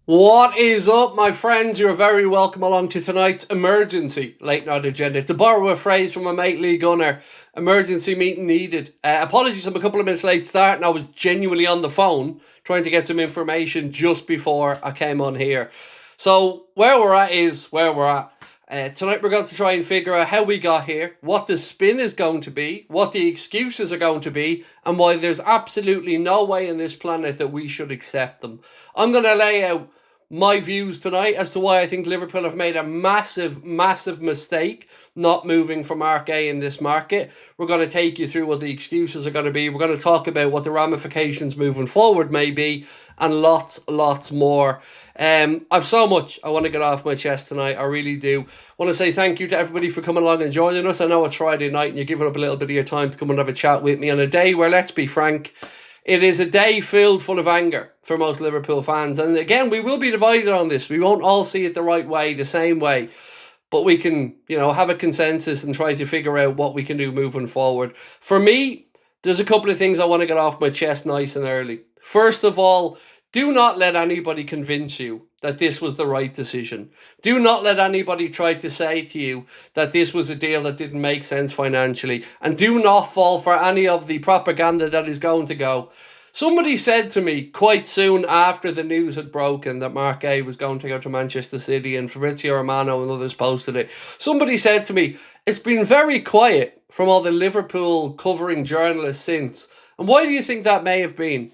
What is up, my friends? You're very welcome along to tonight's emergency late night agenda. To borrow a phrase from my mate Lee Gunner, emergency meeting needed. Apologies, I'm a couple of minutes late start and I was genuinely on the phone trying to get some information just before I came on here. So where we're at is where we're at. Tonight we're going to try and figure out how we got here, what the spin is going to be, what the excuses are going to be, and why there's absolutely no way in this planet that we should accept them. I'm going to lay out my views tonight as to why I think Liverpool have made a massive mistake not moving for Mark A in this market. We're going to take you through what the excuses are going to be. We're going to talk about what the ramifications moving forward may be, and lots more. I've so much I want to get off my chest tonight. I really do. I want to say thank you to everybody for coming along and joining us. I know it's Friday night and you're giving up a little bit of your time to come and have a chat with me on a day where, let's be frank, it is a day filled full of anger for most Liverpool fans. And again, we will be divided on this. We won't all see it the right way, the same way. But we can, have a consensus and try to figure out what we can do moving forward. For me, there's a couple of things I want to get off my chest nice and early. First of all, do not let anybody convince you that this was the right decision. Do not let anybody try to say to you that this was a deal that didn't make sense financially. And do not fall for any of the propaganda that is going to go. Somebody said to me quite soon after the news had broken that Mark A was going to go to Manchester City, and Fabrizio Romano and others posted it. Somebody said to me, it's been very quiet from all the Liverpool covering journalists since. And why do you think that may have been?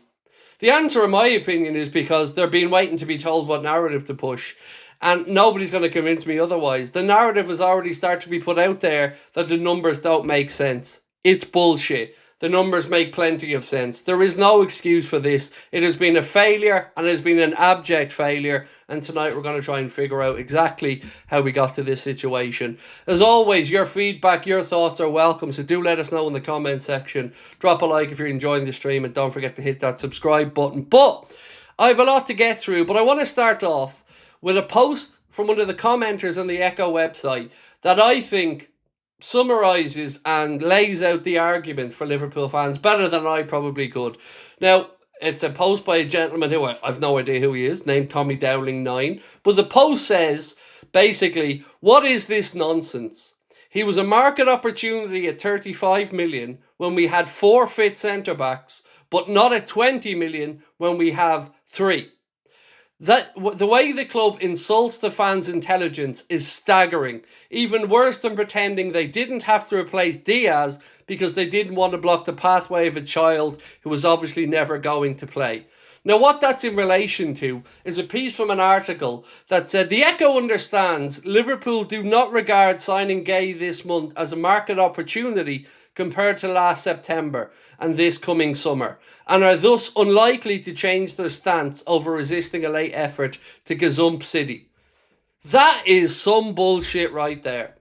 The answer, in my opinion, is because they're been waiting to be told what narrative to push. And nobody's going to convince me otherwise. The narrative has already started to be put out there that the numbers don't make sense. It's bullshit. The numbers make plenty of sense. There is no excuse for this. It has been a failure, and it has been an abject failure. And tonight we're going to try and figure out exactly how we got to this situation. As always, your feedback, your thoughts are welcome. So do let us know in the comment section. Drop a like if you're enjoying the stream, and don't forget to hit that subscribe button. But I have a lot to get through. But I want to start off with a post from one of the commenters on the Echo website that I think summarises and lays out the argument for Liverpool fans better than I probably could. Now, it's a post by a gentleman who I've no idea who he is, named Tommy Dowling 9. But the post says, basically, what is this nonsense? He was a market opportunity at 35 million when we had 4 fit centre-backs, but not at 20 million when we have 3. The way the club insults the fans' intelligence is staggering. Even worse than pretending they didn't have to replace Diaz because they didn't want to block the pathway of a child who was obviously never going to play. Now, what that's in relation to is a piece from an article that said, the Echo understands Liverpool do not regard signing Gay this month as a market opportunity compared to last September and this coming summer, and are thus unlikely to change their stance over resisting a late effort to gazump City. That is some bullshit right there.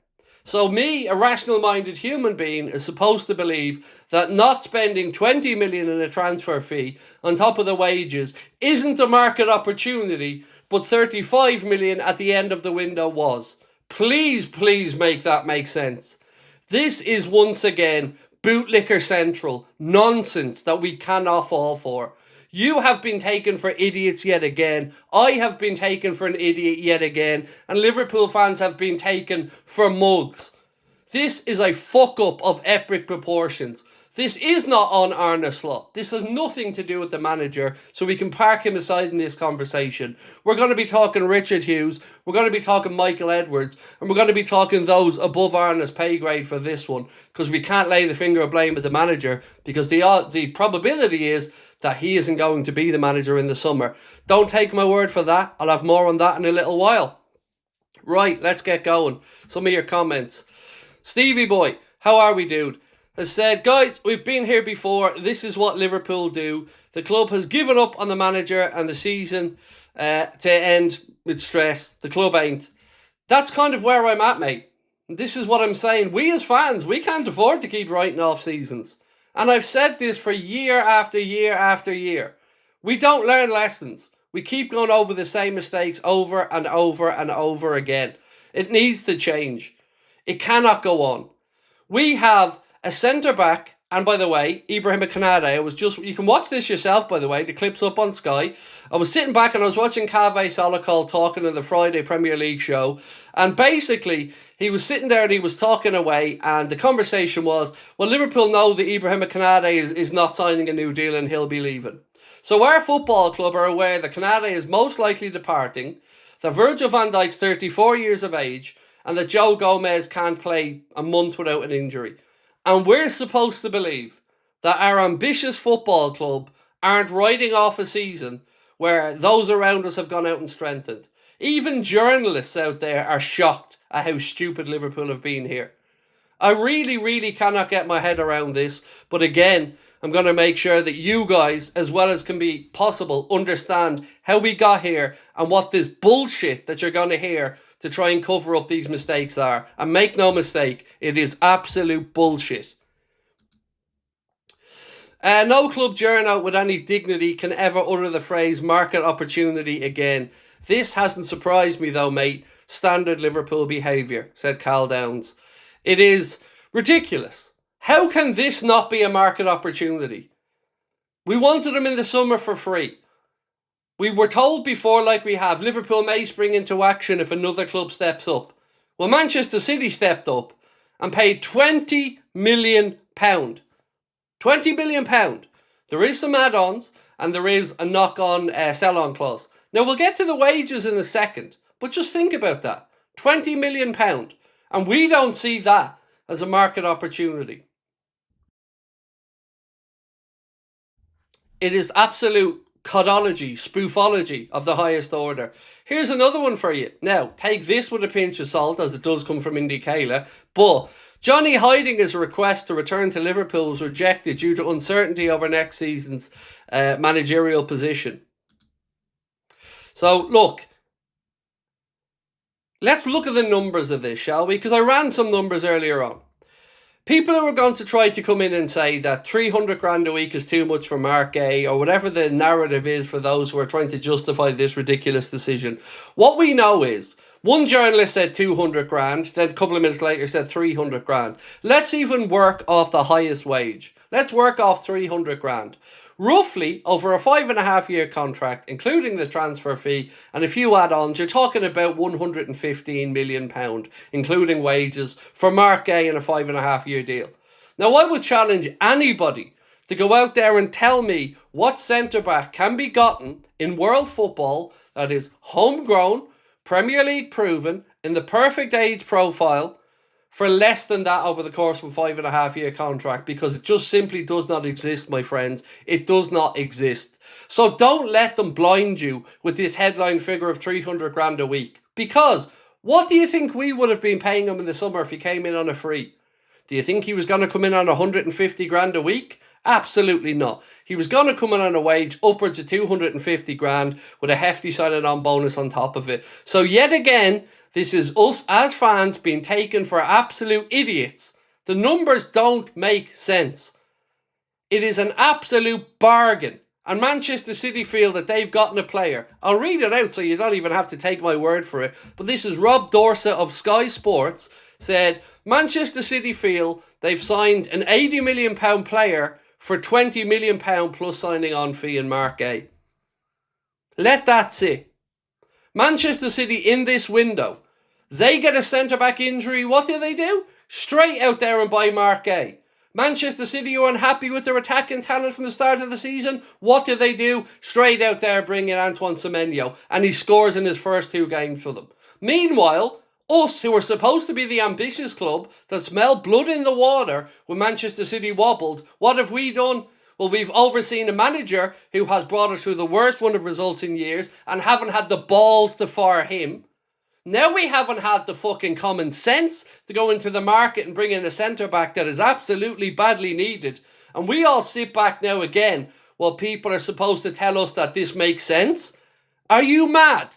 So me, a rational-minded human being, is supposed to believe that not spending 20 million in a transfer fee on top of the wages isn't a market opportunity, but 35 million at the end of the window was. Please make that make sense. This is once again bootlicker central nonsense that we cannot fall for. You have been taken for idiots yet again. I have been taken for an idiot yet again. And Liverpool fans have been taken for mugs. This is a fuck up of epic proportions. This is not on Arne Slot. This has nothing to do with the manager, so we can park him aside in this conversation. We're going to be talking Richard Hughes, we're going to be talking Michael Edwards, and we're going to be talking those above Arne's pay grade for this one, because we can't lay the finger of blame at the manager, because the probability is that he isn't going to be the manager in the summer. Don't take my word for that. I'll have more on that in a little while. Right, let's get going. Some of your comments. Stevie boy, how are we, dude? Has said, guys, we've been here before. This is what Liverpool do. The club has given up on the manager and the season to end with stress. The club ain't. That's kind of where I'm at, mate. This is what I'm saying. We as fans, we can't afford to keep writing off seasons. And I've said this for year after year after year. We don't learn lessons. We keep going over the same mistakes over and over and over again. It needs to change. It cannot go on. We have a centre-back And by the way, Ibrahim Konate, you can watch this yourself, by the way, the clip's up on Sky. I was sitting back and I was watching Kaveh Solokol talking in the Friday Premier League show. And basically, he was sitting there and he was talking away. And the conversation was, well, Liverpool know that Ibrahim Konate is not signing a new deal and he'll be leaving. So our football club are aware that Konate is most likely departing, that Virgil van Dijk's 34 years of age, and that Joe Gomez can't play a month without an injury. And we're supposed to believe that our ambitious football club aren't writing off a season where those around us have gone out and strengthened. Even journalists out there are shocked at how stupid Liverpool have been here. I really, really cannot get my head around this. But again, I'm going to make sure that you guys, as well as can be possible, understand how we got here and what this bullshit that you're going to hear to try and cover up these mistakes are. And make no mistake, it is absolute bullshit. No club journo with any dignity can ever utter the phrase market opportunity again. This hasn't surprised me though, mate. Standard Liverpool behaviour, said Cal Downs. It is ridiculous. How can this not be a market opportunity? We wanted him in the summer for free. We were told before, like we have, Liverpool may spring into action if another club steps up. Well, Manchester City stepped up and paid £20 million. £20 million. There is some add-ons and there is a knock-on sell-on clause. Now, we'll get to the wages in a second, but just think about that. £20 million. And we don't see that as a market opportunity. It is absolute codology, spoofology of the highest order. Here's another one for you. Now, take this with a pinch of salt, as it does come from Indy Kayla, but Johnny Heidinger's request to return to Liverpool was rejected due to uncertainty over next season's managerial position. So, look, let's look at the numbers of this, shall we? Because I ran some numbers earlier on. People who are going to try to come in and say that 300 grand a week is too much for Mark Gay, or whatever the narrative is for those who are trying to justify this ridiculous decision. What we know is, one journalist said 200 grand, then a couple of minutes later said 300 grand. Let's even work off the highest wage. Let's work off 300 grand. Roughly, over a 5.5-year contract, including the transfer fee and a few add-ons, you're talking about £115 million, including wages, for Mark Gay in a 5.5-year deal. Now, I would challenge anybody to go out there and tell me what centre-back can be gotten in world football that is homegrown, Premier League proven, in the perfect age profile, for less than that over the course of a 5.5-year contract, because it just simply does not exist, my friends. It does not exist. So don't let them blind you with this headline figure of 300 grand a week. Because what do you think we would have been paying him in the summer if he came in on a free? Do you think he was going to come in on 150 grand a week? Absolutely not. He was going to come in on a wage upwards of 250 grand with a hefty signing on bonus on top of it. So yet again, this is us as fans being taken for absolute idiots. The numbers don't make sense. It is an absolute bargain. And Manchester City feel that they've gotten a player. I'll read it out so you don't even have to take my word for it. But this is Rob Dorset of Sky Sports said, Manchester City feel they've signed an £80 million player for £20 million plus signing on fee in Mark Gay. Let that sit. Manchester City in this window, they get a centre-back injury. What do? Straight out there and buy Mark Gay. Manchester City are unhappy with their attacking talent from the start of the season. What do? Straight out there bring in Antoine Semenyo, and he scores in his first 2 games for them. Meanwhile, us, who are supposed to be the ambitious club that smell blood in the water when Manchester City wobbled, what have we done? Well, we've overseen a manager who has brought us through the worst run of results in years and haven't had the balls to fire him. Now we haven't had the fucking common sense to go into the market and bring in a centre-back that is absolutely badly needed. And we all sit back now again while people are supposed to tell us that this makes sense. Are you mad?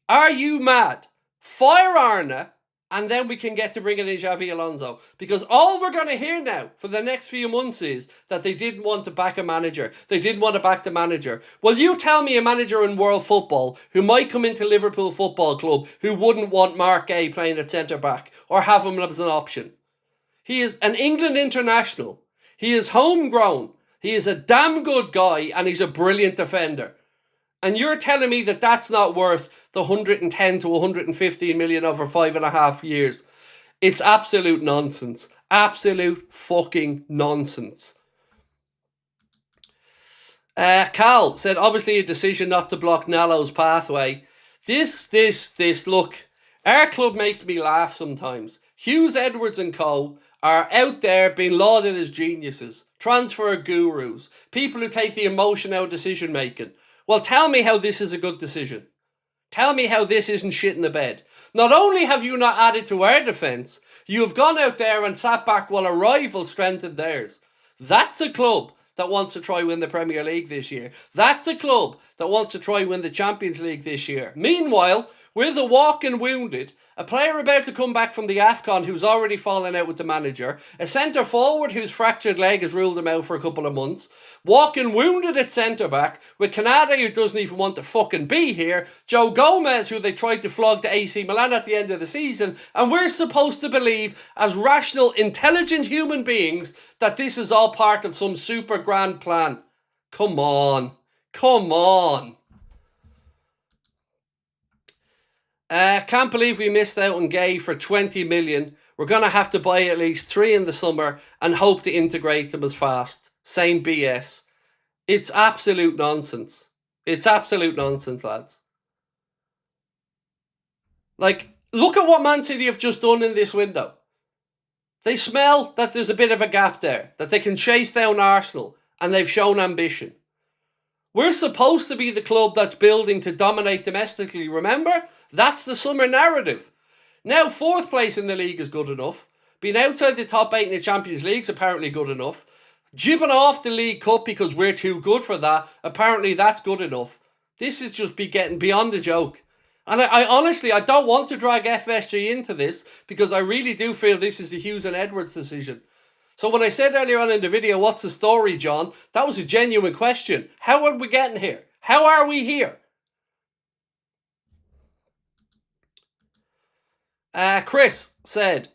Are you mad? Fire Arna, and then we can get to bringing in Xavi Alonso. Because all we're going to hear now for the next few months is that they didn't want to back a manager. They didn't want to back the manager. Well, you tell me a manager in world football who might come into Liverpool Football Club who wouldn't want Mark Gay playing at centre-back or have him as an option. He is an England international. He is homegrown. He is a damn good guy and he's a brilliant defender. And you're telling me that that's not worth the 110 to 115 million over 5.5 years. It's absolute nonsense. Absolute fucking nonsense. Cal said, obviously a decision not to block Nallo's pathway. Look, our club makes me laugh sometimes. Hughes, Edwards and co are out there being lauded as geniuses, transfer gurus, people who take the emotion out of decision making. Well, tell me how this is a good decision. Tell me how this isn't shit in the bed. Not only have you not added to our defence, you have gone out there and sat back while a rival strengthened theirs. That's a club that wants to try win the Premier League this year. That's a club that wants to try win the Champions League this year. Meanwhile, we're the walking wounded, a player about to come back from the AFCON who's already fallen out with the manager, a centre forward whose fractured leg has ruled him out for a couple of months, walking wounded at centre back, with Canada who doesn't even want to fucking be here, Joe Gomez who they tried to flog to AC Milan at the end of the season, and we're supposed to believe as rational, intelligent human beings that this is all part of some super grand plan. Come on. Come on. Can't believe we missed out on Gay for 20 million. We're going to have to buy at least 3 in the summer and hope to integrate them as fast. Same BS. It's absolute nonsense. It's absolute nonsense, lads. Like, look at what Man City have just done in this window. They smell that there's a bit of a gap there, that they can chase down Arsenal, and they've shown ambition. We're supposed to be the club that's building to dominate domestically, remember? That's the summer narrative. Now 4th place in the league is good enough. Being outside the top 8 in the Champions League is apparently good enough. Jibbing off the League Cup because we're too good for that, apparently that's good enough. This is just getting beyond a joke. And I honestly, I don't want to drag FSG into this because I really do feel this is the Hughes and Edwards decision. So when I said earlier on in the video, what's the story, John? That was a genuine question. How are we getting here? How are we here? Chris said,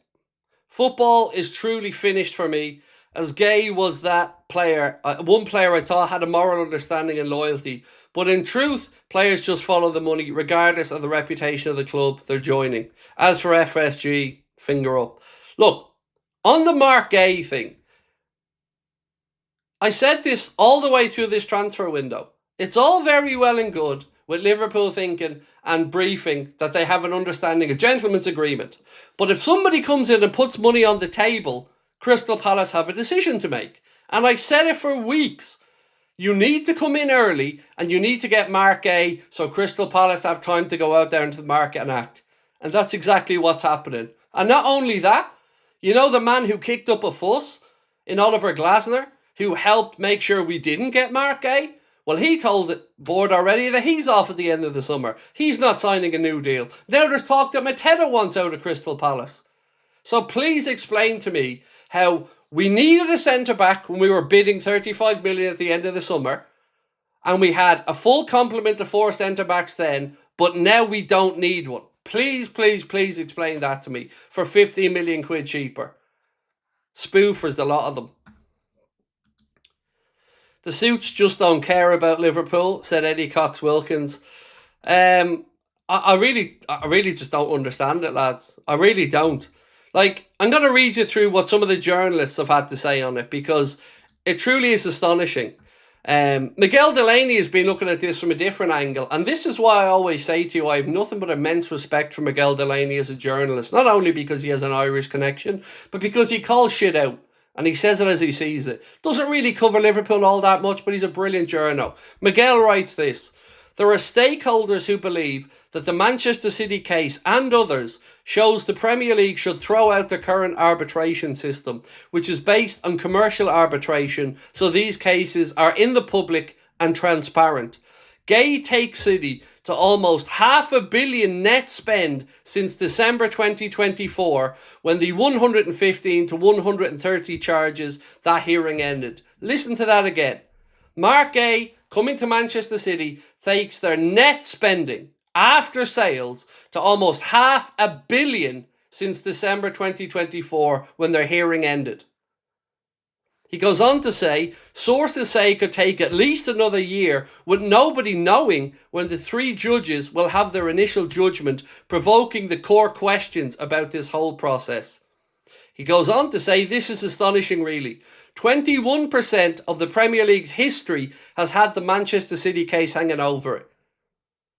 football is truly finished for me, as Gay was that player. One player I thought had a moral understanding and loyalty. But in truth, players just follow the money regardless of the reputation of the club they're joining. As for FSG, finger up. Look, on the Mark Gay thing, I said this all the way through this transfer window. It's all very well and good with Liverpool thinking and briefing that they have an understanding, a gentleman's agreement. But if somebody comes in and puts money on the table, Crystal Palace have a decision to make. And I said it for weeks. You need to come in early and you need to get Mark Gay so Crystal Palace have time to go out there into the market and act. And that's exactly what's happening. And not only that, you know the man who kicked up a fuss in Oliver Glasner, who helped make sure we didn't get Mark Gay? Well, he told the board already that he's off at the end of the summer. He's not signing a new deal. Now there's talk that Mateta wants out of Crystal Palace. So please explain to me how we needed a centre-back when we were bidding 35 million at the end of the summer, and we had a full complement of 4 centre-backs then, but now we don't need one. Please, please, please explain that to me for 15 million quid cheaper. Spoofers, the lot of them. The suits just don't care about Liverpool, said Eddie Cox-Wilkins. I really just don't understand it, lads. I really don't. Like, I'm going to read you through what some of the journalists have had to say on it because it truly is astonishing. Miguel Delaney has been looking at this from a different angle, and this is why I always say to you, I have nothing but immense respect for Miguel Delaney as a journalist, not only because he has an Irish connection, but because he calls shit out, and he says it as he sees it. Doesn't really cover Liverpool all that much, but he's a brilliant journo. Miguel writes this: there are stakeholders who believe that the Manchester City case and others shows the Premier League should throw out the current arbitration system, which is based on commercial arbitration, so these cases are in the public and transparent. Gay takes City to almost $500 million net spend since December 2024, when the 115 to 130 charges that hearing ended. Listen to that again. Mark Gay, coming to Manchester City, takes their net spending after sales to almost $500 million since December 2024 when their hearing ended. He goes on to say, sources say it could take at least another year with nobody knowing when the three judges will have their initial judgment, provoking the core questions about this whole process. He goes on to say, this is astonishing really. 21% of the Premier League's history has had the Manchester City case hanging over it.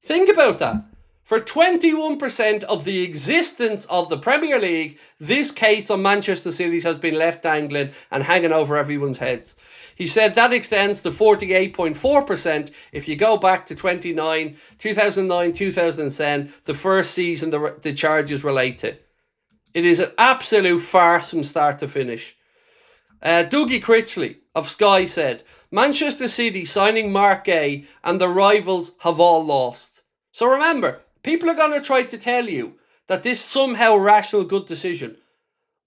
Think about that. For 21% of the existence of the Premier League, this case on Manchester City's has been left dangling and hanging over everyone's heads. He said that extends to 48.4% if you go back to 2009, 2010, the first season the charges relate to. It is an absolute farce from start to finish. Dougie Critchley of Sky said, Manchester City signing Mark Gay and the rivals have all lost. So remember, people are going to try to tell you that this is somehow a rational good decision.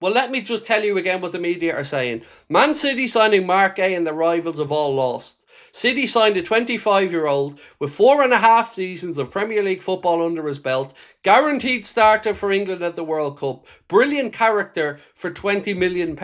Well, let me just tell you again what the media are saying. Man City signing Mark Gay and the rivals have all lost. City signed a 25-year-old with 4.5 seasons of Premier League football under his belt, guaranteed starter for England at the World Cup, brilliant character for £20 million.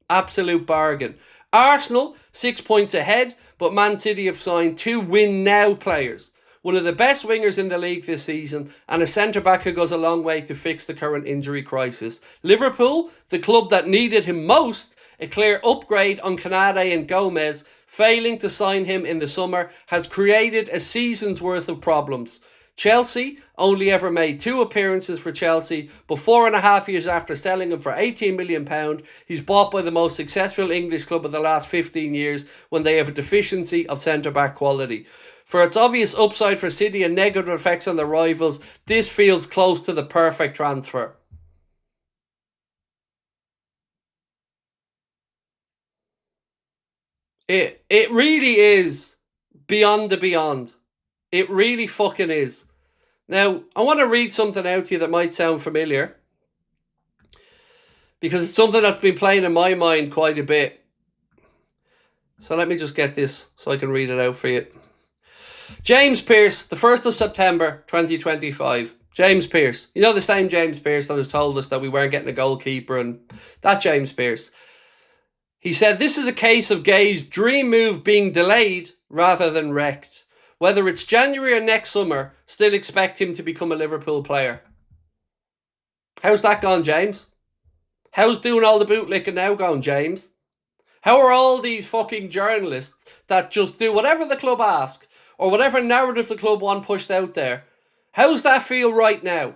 Absolute bargain. Arsenal, 6 points ahead, but Man City have signed 2 win-now players. One of the best wingers in the league this season, and a centre-back who goes a long way to fix the current injury crisis. Liverpool, the club that needed him most, a clear upgrade on Canade and Gomez, failing to sign him in the summer, has created a season's worth of problems. Chelsea only ever made 2 appearances for Chelsea, but 4.5 years after selling him for £18 million, he's bought by the most successful English club of the last 15 years when they have a deficiency of centre-back quality. For its obvious upside for City and negative effects on the rivals, this feels close to the perfect transfer. It really is beyond the beyond. It really fucking is. Now, I want to read something out to you that might sound familiar, because it's something that's been playing in my mind quite a bit. So let me just get this so I can read it out for you. James Pearce, the 1st of September 2025. James Pearce. You know, the same James Pearce that has told us that we weren't getting a goalkeeper, and that James Pearce. He said, this is a case of Gay's dream move being delayed rather than wrecked. Whether it's January or next summer, still expect him to become a Liverpool player. How's that gone, James? How's doing all the bootlicking now gone, James? How are all these fucking journalists that just do whatever the club ask, or whatever narrative the club want pushed out there, how's that feel right now?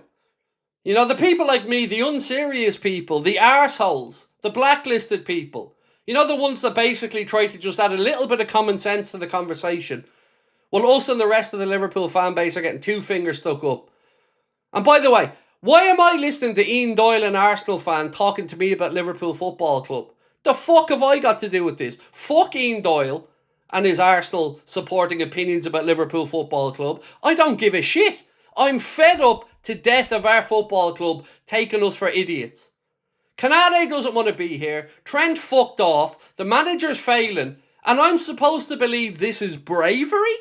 You know, the people like me, the unserious people, the arseholes, the blacklisted people, you know, the ones that basically try to just add a little bit of common sense to the conversation. Well, us and the rest of the Liverpool fan base are getting 2 fingers stuck up. And by the way, why am I listening to Ian Doyle, an Arsenal fan, talking to me about Liverpool Football Club? The fuck have I got to do with this? Fuck Ian Doyle and his Arsenal supporting opinions about Liverpool Football Club. I don't give a shit. I'm fed up to death of our football club taking us for idiots. Canade doesn't want to be here. Trent fucked off. The manager's failing. And I'm supposed to believe this is bravery?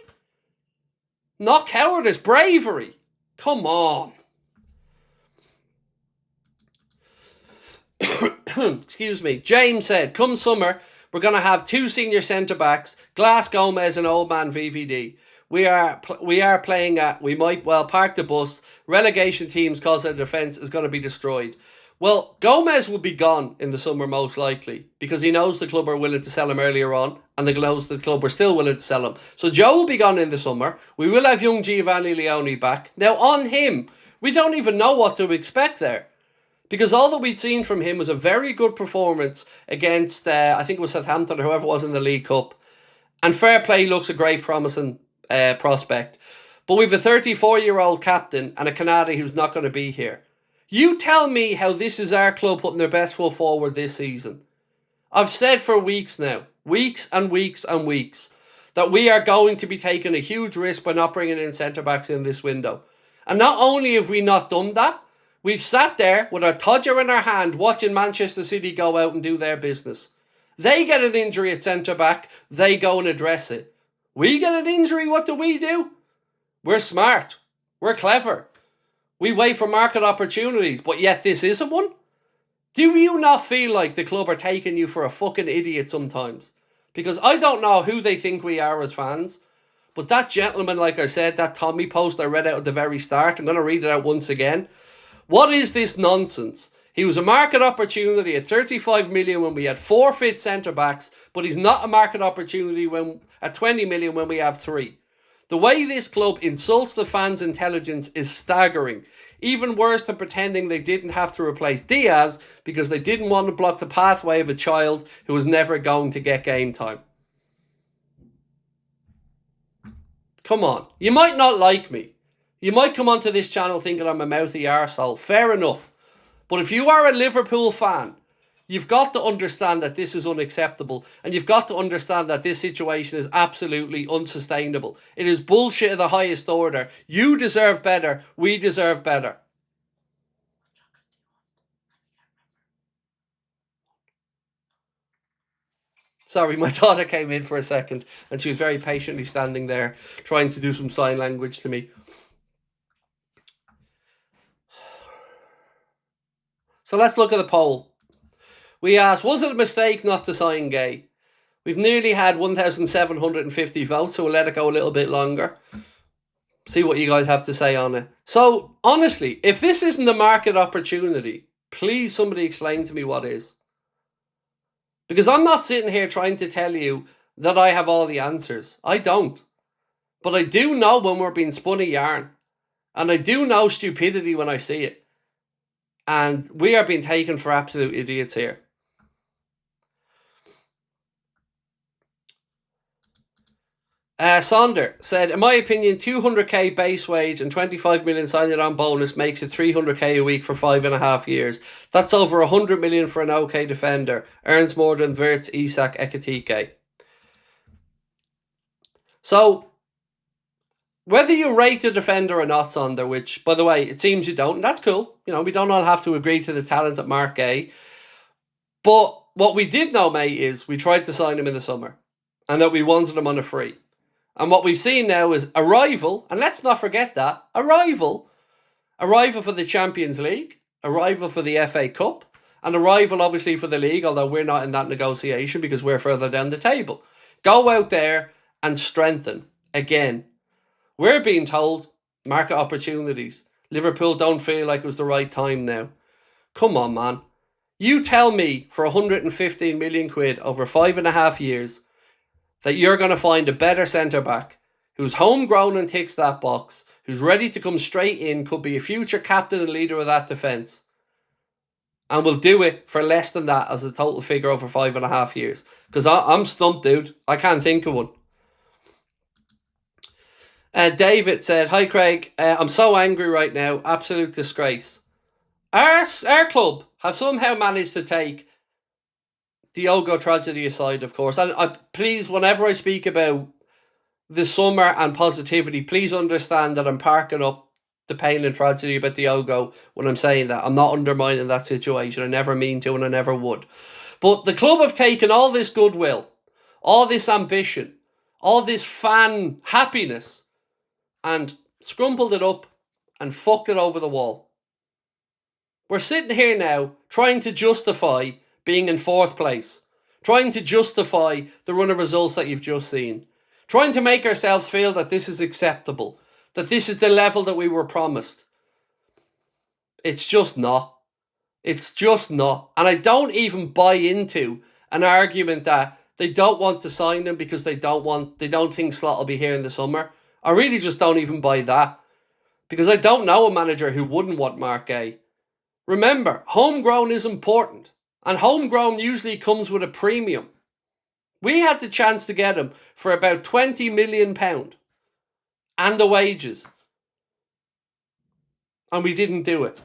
Not cowardice, bravery. Come on. Excuse me. James said, come summer, we're going to have 2 senior centre-backs, Glass Gomez and Old Man VVD. We are playing at, we might well park the bus, relegation teams cause their defence is going to be destroyed. Well, Gomez will be gone in the summer most likely, because he knows the club are willing to sell him earlier on, and he knows the club are still willing to sell him. So Joe will be gone in the summer. We will have young Giovanni Leone back. Now on him, we don't even know what to expect there, because all that we'd seen from him was a very good performance against, I think it was Southampton or whoever it was in the League Cup. And fair play, looks a great promising prospect. But we've a 34-year-old captain and a Canadi who's not going to be here. You tell me how this is our club putting their best foot forward this season. I've said for weeks now, weeks and weeks and weeks, that we are going to be taking a huge risk by not bringing in centre-backs in this window. And not only have we not done that, we've sat there with our todger in our hand watching Manchester City go out and do their business. They get an injury at centre-back, they go and address it. We get an injury, what do? We're smart. We're clever. We wait for market opportunities, but yet this isn't one. Do you not feel like the club are taking you for a fucking idiot sometimes? Because I don't know who they think we are as fans, but that gentleman, like I said, that Tommy post I read out at the very start, I'm going to read it out once again. What is this nonsense? He was a market opportunity at 35 million when we had 4 fit centre-backs, but he's not a market opportunity when at 20 million when we have 3. The way this club insults the fans' intelligence is staggering. Even worse than pretending they didn't have to replace Diaz because they didn't want to block the pathway of a child who was never going to get game time. Come on. You might not like me. You might come onto this channel thinking I'm a mouthy arsehole. Fair enough. But if you are a Liverpool fan, you've got to understand that this is unacceptable. And you've got to understand that this situation is absolutely unsustainable. It is bullshit of the highest order. You deserve better. We deserve better. Sorry, my daughter came in for a second and she was very patiently standing there trying to do some sign language to me. So let's look at the poll. We asked, was it a mistake not to sign Gay? We've nearly had 1,750 votes, so we'll let it go a little bit longer. See what you guys have to say on it. So, honestly, if this isn't a market opportunity, please somebody explain to me what is. Because I'm not sitting here trying to tell you that I have all the answers. I don't. But I do know when we're being spun a yarn. And I do know stupidity when I see it. And we are being taken for absolute idiots here. Sonder said, in my opinion, 200k base wage and 25 million signing on bonus makes it 300k a week for 5.5 years. That's over 100 million for an OK defender. Earns more than Wirtz, Isak, Ekitike. So, whether you rate a defender or not, Sonder, which, by the way, it seems you don't, and that's cool. You know, we don't all have to agree to the talent at Mark Gay. But what we did know, mate, is we tried to sign him in the summer. And that we wanted him on a free. And what we've seen now is a rival, and let's not forget that, a rival for the Champions League, a rival for the FA Cup, and a rival obviously for the league, although we're not in that negotiation because we're further down the table. Go out there and strengthen again. We're being told market opportunities. Liverpool don't feel like it was the right time now. Come on, man. You tell me for 115 million quid over 5.5 years that you're going to find a better centre-back who's homegrown and ticks that box, who's ready to come straight in, could be a future captain and leader of that defence, and will do it for less than that as a total figure over 5.5 years. Because I'm stumped, dude. I can't think of one. David said, hi Craig, I'm so angry right now. Absolute disgrace. Our club have somehow managed to take Diogo tragedy aside, of course. And please, whenever I speak about the summer and positivity, please understand that I'm parking up the pain and tragedy about Diogo when I'm saying that. I'm not undermining that situation. I never mean to and I never would. But the club have taken all this goodwill, all this ambition, all this fan happiness and scrumpled it up and fucked it over the wall. We're sitting here now trying to justify being in 4th place, trying to justify the run of results that you've just seen, trying to make ourselves feel that this is acceptable, that this is the level that we were promised. It's just not. It's just not. And I don't even buy into an argument that they don't want to sign him because they don't think Slot will be here in the summer. I really just don't even buy that. Because I don't know a manager who wouldn't want Mark Gay. Remember, homegrown is important. And homegrown usually comes with a premium. We had the chance to get him for about £20 million. And the wages. And we didn't do it.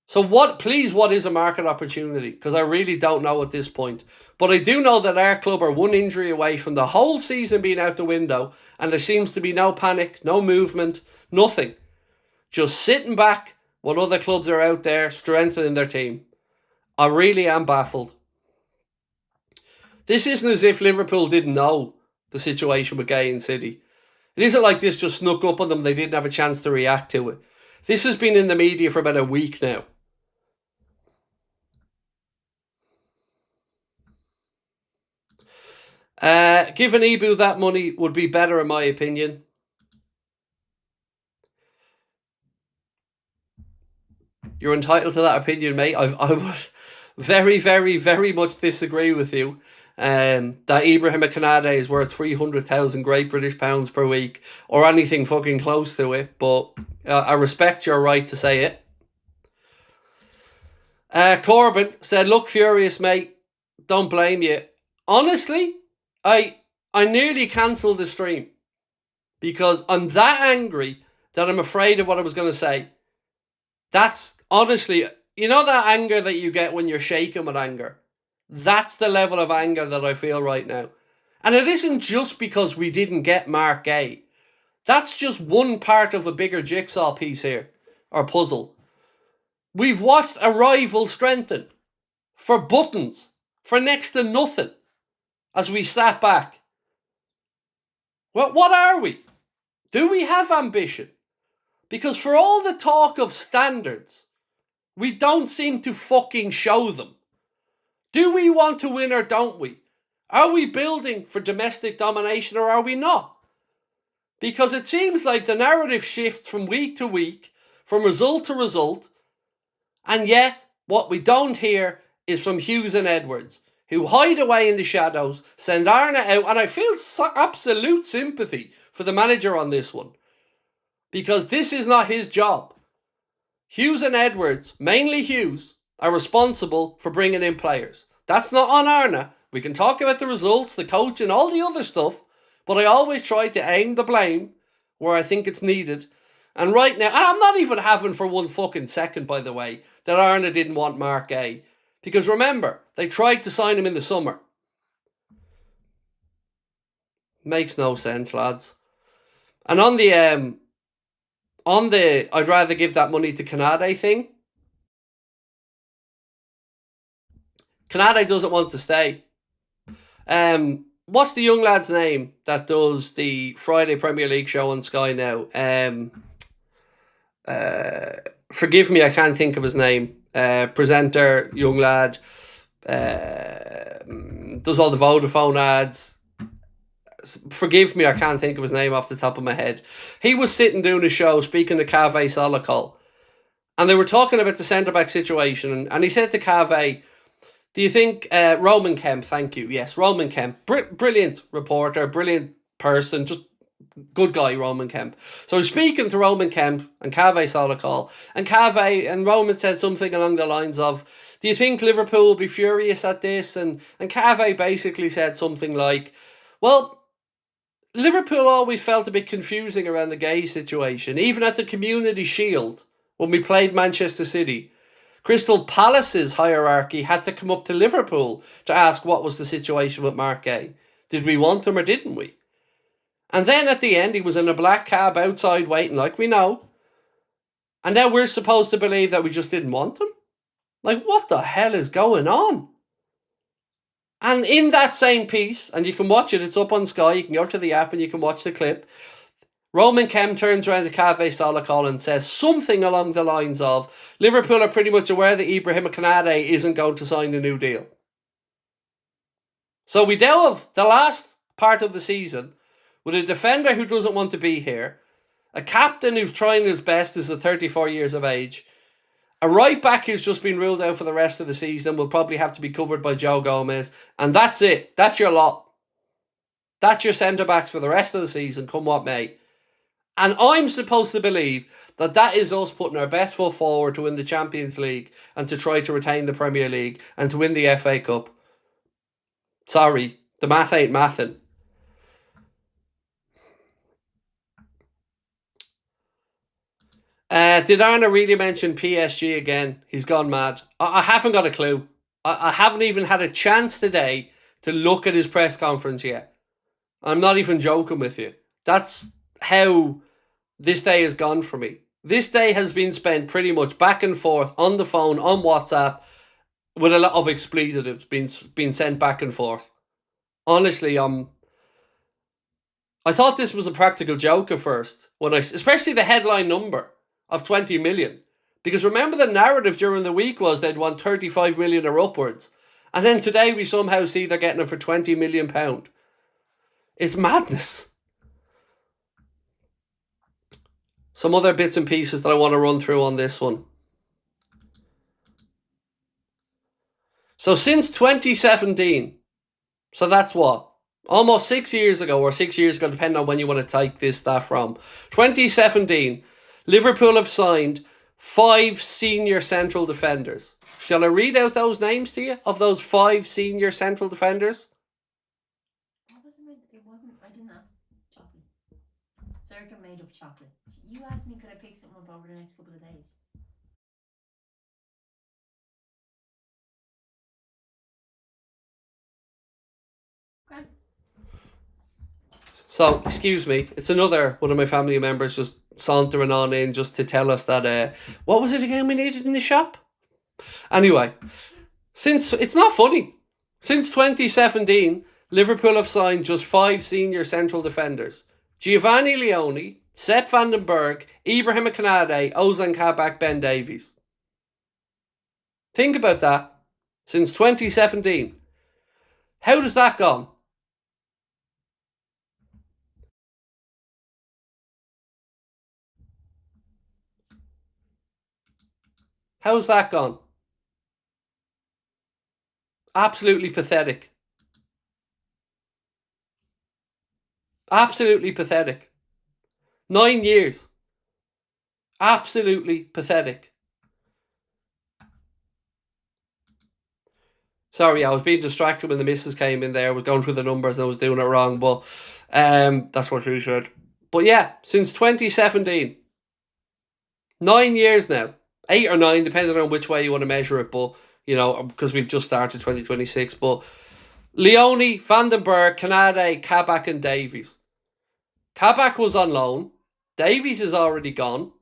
So what is a market opportunity? Because I really don't know at this point. But I do know that our club are one injury away from the whole season being out the window. And there seems to be no panic, no movement, nothing. Just sitting back while other clubs are out there strengthening their team. I really am baffled. This isn't as if Liverpool didn't know the situation with Gay in City. It isn't like this just snuck up on them. They didn't have a chance to react to it. This has been in the media for about a week now. Giving Ibu that money would be better in my opinion. You're entitled to that opinion, mate. I would very, very, very much disagree with you. That Ibrahim Kanade is worth 300,000 Great British pounds per week or anything fucking close to it. But I respect your right to say it. Corbin said, "Look furious, mate. Don't blame you." Honestly, I nearly cancelled the stream because I'm that angry that I'm afraid of what I was going to say. That's honestly, you know that anger that you get when you're shaken with anger? That's the level of anger that I feel right now. And it isn't just because we didn't get Mark Gay. That's just one part of a bigger jigsaw piece here, or puzzle. We've watched a rival strengthen for buttons, for next to nothing, as we sat back. Well, what are we? Do we have ambition? Because for all the talk of standards, we don't seem to fucking show them. Do we want to win or don't we? Are we building for domestic domination or are we not? Because it seems like the narrative shifts from week to week, from result to result, and yet what we don't hear is from Hughes and Edwards, who hide away in the shadows, send Arna out, and I feel absolute sympathy for the manager on this one. Because this is not his job. Hughes and Edwards, mainly Hughes, are responsible for bringing in players. That's not on Arna. We can talk about the results, the coach, and all the other stuff, but I always try to aim the blame where I think it's needed. And right now, and I'm not even having for one fucking second, by the way, that Arna didn't want Mark Gay. Because remember, they tried to sign him in the summer. Makes no sense, lads. And on the I'd rather give that money to Kanade thing, Kanade doesn't want to stay. What's the young lad's name that does the Friday Premier League show on Sky now? Forgive me, I can't think of his name. Presenter, young lad, does all the Vodafone ads. Forgive me, I can't think of his name off the top of my head. He was sitting doing a show speaking to Cave Solakol, and they were talking about the centre-back situation, and he said to Cave, do you think Roman Kemp, thank you, yes, Roman Kemp, brilliant reporter, brilliant person, just good guy, Roman Kemp. So he's speaking to Roman Kemp and Cave Solakol, and Roman said something along the lines of, do you think Liverpool will be furious at this? And Cave basically said something like, well, Liverpool always felt a bit confusing around the Gay situation, even at the Community Shield when we played Manchester City. Crystal Palace's hierarchy had to come up to Liverpool to ask what was the situation with Mark Gay. Did we want him or didn't we? And then at the end, he was in a black cab outside waiting like we know. And now we're supposed to believe that we just didn't want him? Like, what the hell is going on? And in that same piece, and you can watch it, it's up on Sky, you can go to the app and you can watch the clip, Roman Kemp turns around to Cave Solakol and says something along the lines of, Liverpool are pretty much aware that Ibrahim Kanade isn't going to sign a new deal. So we delve the last part of the season with a defender who doesn't want to be here, a captain who's trying his best is at 34 years of age, a right back who's just been ruled out for the rest of the season will probably have to be covered by Joe Gomez. And that's it. That's your lot. That's your centre-backs for the rest of the season, come what may. And I'm supposed to believe that that is us putting our best foot forward to win the Champions League and to try to retain the Premier League and to win the FA Cup. Sorry, the math ain't mathin'. Did Arna really mention PSG again? He's gone mad. I haven't got a clue. I haven't even had a chance today to look at his press conference yet. I'm not even joking with you. That's how this day has gone for me. This day has been spent pretty much back and forth on the phone, on WhatsApp, with a lot of expletives being sent back and forth. Honestly, I thought this was a practical joke at first, especially the headline number of 20 million. Because remember, the narrative during the week was they'd want 35 million or upwards. And then today we somehow see they're getting it for £20 million. It's madness. Some other bits and pieces that I want to run through on this one. So since 2017, so that's what? Almost 6 years ago, or 6 years ago, depending on when you want to take this stat from. 2017, Liverpool have signed 5 senior central defenders. Shall I read out those names to you of those 5 senior central defenders? It wasn't, I didn't ask chocolate. Circa made up chocolate. You asked me could I pick something up over the next couple of days. Okay. So, excuse me, it's another one of my family members just sauntering on in just to tell us that, what was it again we needed in the shop? Anyway, since, it's not funny, since 2017, Liverpool have signed just 5 senior central defenders. Giovanni Leone, Sepp van den Berg, Ibrahim Konate, Ozan Kabak, Ben Davies. Think about that. Since 2017. How does that gone? How's that gone? Absolutely pathetic. Absolutely pathetic. 9 years. Absolutely pathetic. Sorry, I was being distracted when the missus came in there. I was going through the numbers and I was doing it wrong, but that's what she said. But yeah, since 2017. 9 years now. 8 or 9, depending on which way you want to measure it, but, you know, because we've just started 2026. But Leone, Van den Berg, Konate, Kabak and Davies. Kabak was on loan. Davies is already gone.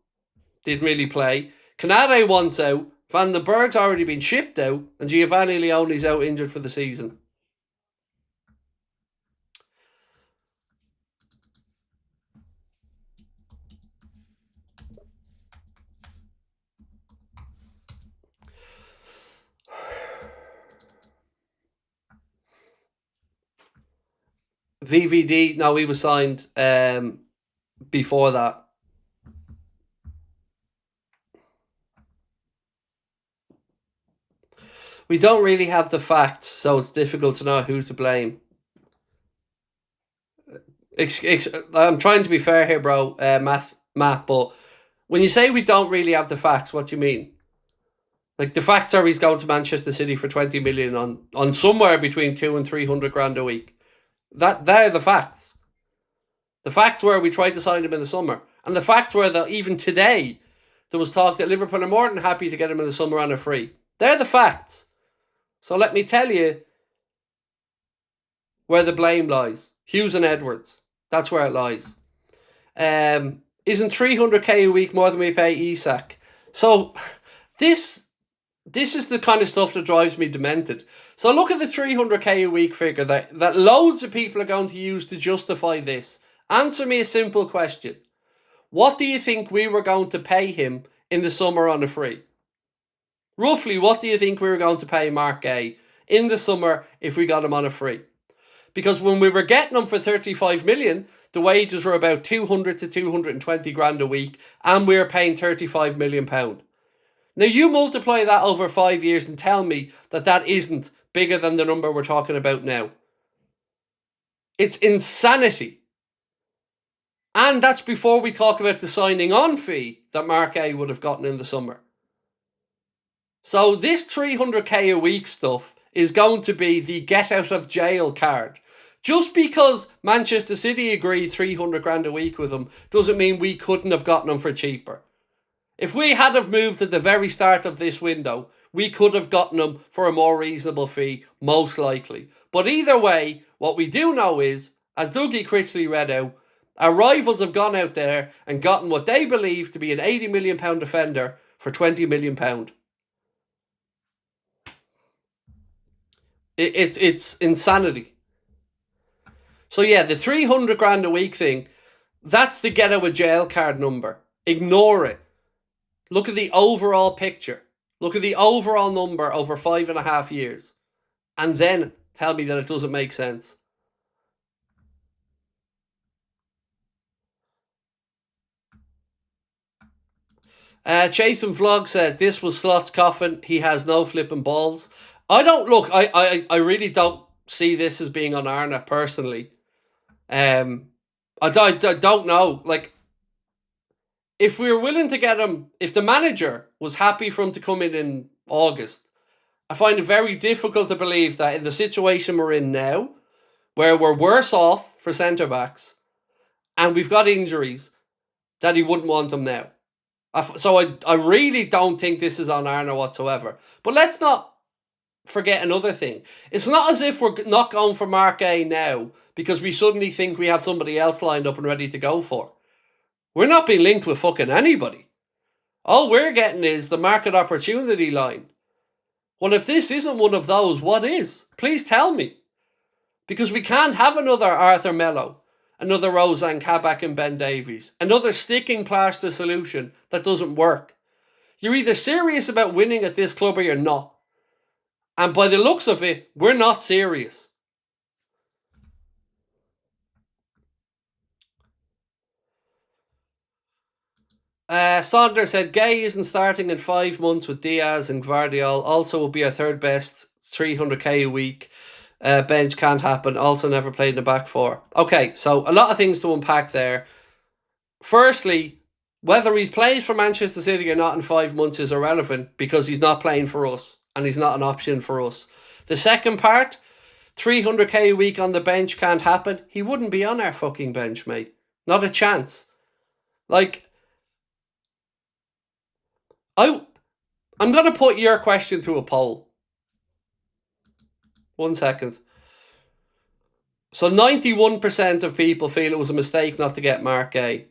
Didn't really play. Konate wants out. Van den Berg's already been shipped out. And Giovanni Leone's out injured for the season. VVD, no, he was signed before that. We don't really have the facts, so it's difficult to know who to blame. I'm trying to be fair here, bro, Matt, but when you say we don't really have the facts, what do you mean? Like, the facts are he's going to Manchester City for 20 million on somewhere between 200 and 300 grand a week. They're the facts. The facts were we tried to sign him in the summer. And the facts were that even today, there was talk that Liverpool are more than happy to get him in the summer on a free. They're the facts. So let me tell you where the blame lies. Hughes and Edwards. That's where it lies. Isn't 300k a week more than we pay Isak? So this is the kind of stuff that drives me demented. So look at the 300k a week figure that loads of people are going to use to justify this. Answer me a simple question. What do you think we were going to pay him in the summer on a free? Roughly, what do you think we were going to pay Mark Gay in the summer if we got him on a free? Because when we were getting him for 35 million, the wages were about 200 to 220 grand a week, and we were paying 35 million pound. Now you multiply that over 5 years and tell me that isn't bigger than the number we're talking about now. It's insanity. And that's before we talk about the signing on fee that Mark A would have gotten in the summer. So this 300k a week stuff is going to be the get out of jail card. Just because Manchester City agreed 300 grand a week with him doesn't mean we couldn't have gotten him for cheaper. If we had have moved at the very start of this window, we could have gotten him for a more reasonable fee, most likely. But either way, what we do know is, as Dougie Critchley read out, our rivals have gone out there and gotten what they believe to be an £80 million defender for £20 million. It's insanity. So yeah, the 300 grand a week thing, that's the get out of jail card number. Ignore it. Look at the overall picture. Look at the overall number over 5.5 years. And then tell me that it doesn't make sense. Jason Vlog said, this was Slot's coffin. He has no flipping balls. I really don't see this as being on Arna, personally. I don't know. Like, if we were willing to get him, if the manager was happy for him to come in August, I find it very difficult to believe that in the situation we're in now, where we're worse off for centre-backs, and we've got injuries, that he wouldn't want them now. So I really don't think this is on Arna whatsoever. But let's not forget another thing. It's not as if we're not going for Mark A now because we suddenly think we have somebody else lined up and ready to go for. We're not being linked with fucking anybody. All we're getting is the market opportunity line. Well, if this isn't one of those, what is? Please tell me. Because we can't have another Arthur Mello, another Roseanne Kabak and Ben Davies, another sticking plaster solution that doesn't work. You're either serious about winning at this club or you're not. And by the looks of it, we're not serious. Saunders said, Gay isn't starting in 5 months with Diaz and Gvardiol. Also will be our third best, 300k a week. Bench can't happen. Also never played in the back four. Okay, so a lot of things to unpack there. Firstly, whether he plays for Manchester City or not in 5 months is irrelevant because he's not playing for us and he's not an option for us. The second part, 300k a week on the bench can't happen. He wouldn't be on our fucking bench, mate. Not a chance. Like, I'm going to put your question to a poll. 1 second. So 91% of people feel it was a mistake not to get Mark A.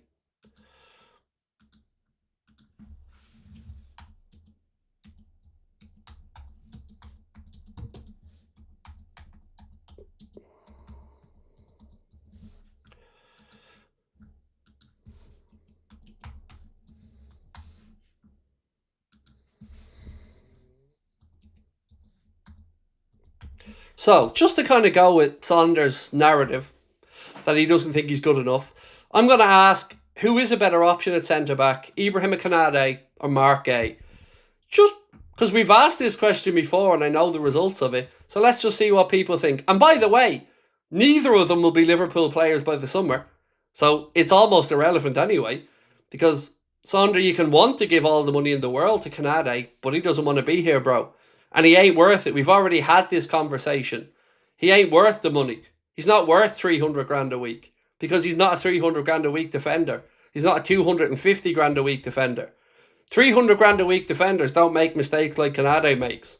So, just to kind of go with Saunders' narrative that he doesn't think he's good enough, I'm going to ask, who is a better option at centre-back, Ibrahim Konate or Mark A? Just because we've asked this question before and I know the results of it, so let's just see what people think. And by the way, neither of them will be Liverpool players by the summer, so it's almost irrelevant anyway, because Saunders, you can want to give all the money in the world to Konate, but he doesn't want to be here, bro. And he ain't worth it. We've already had this conversation. He ain't worth the money. He's not worth 300 grand a week because he's not a 300 grand a week defender. He's not a 250 grand a week defender. 300 grand a week defenders don't make mistakes like Konate makes.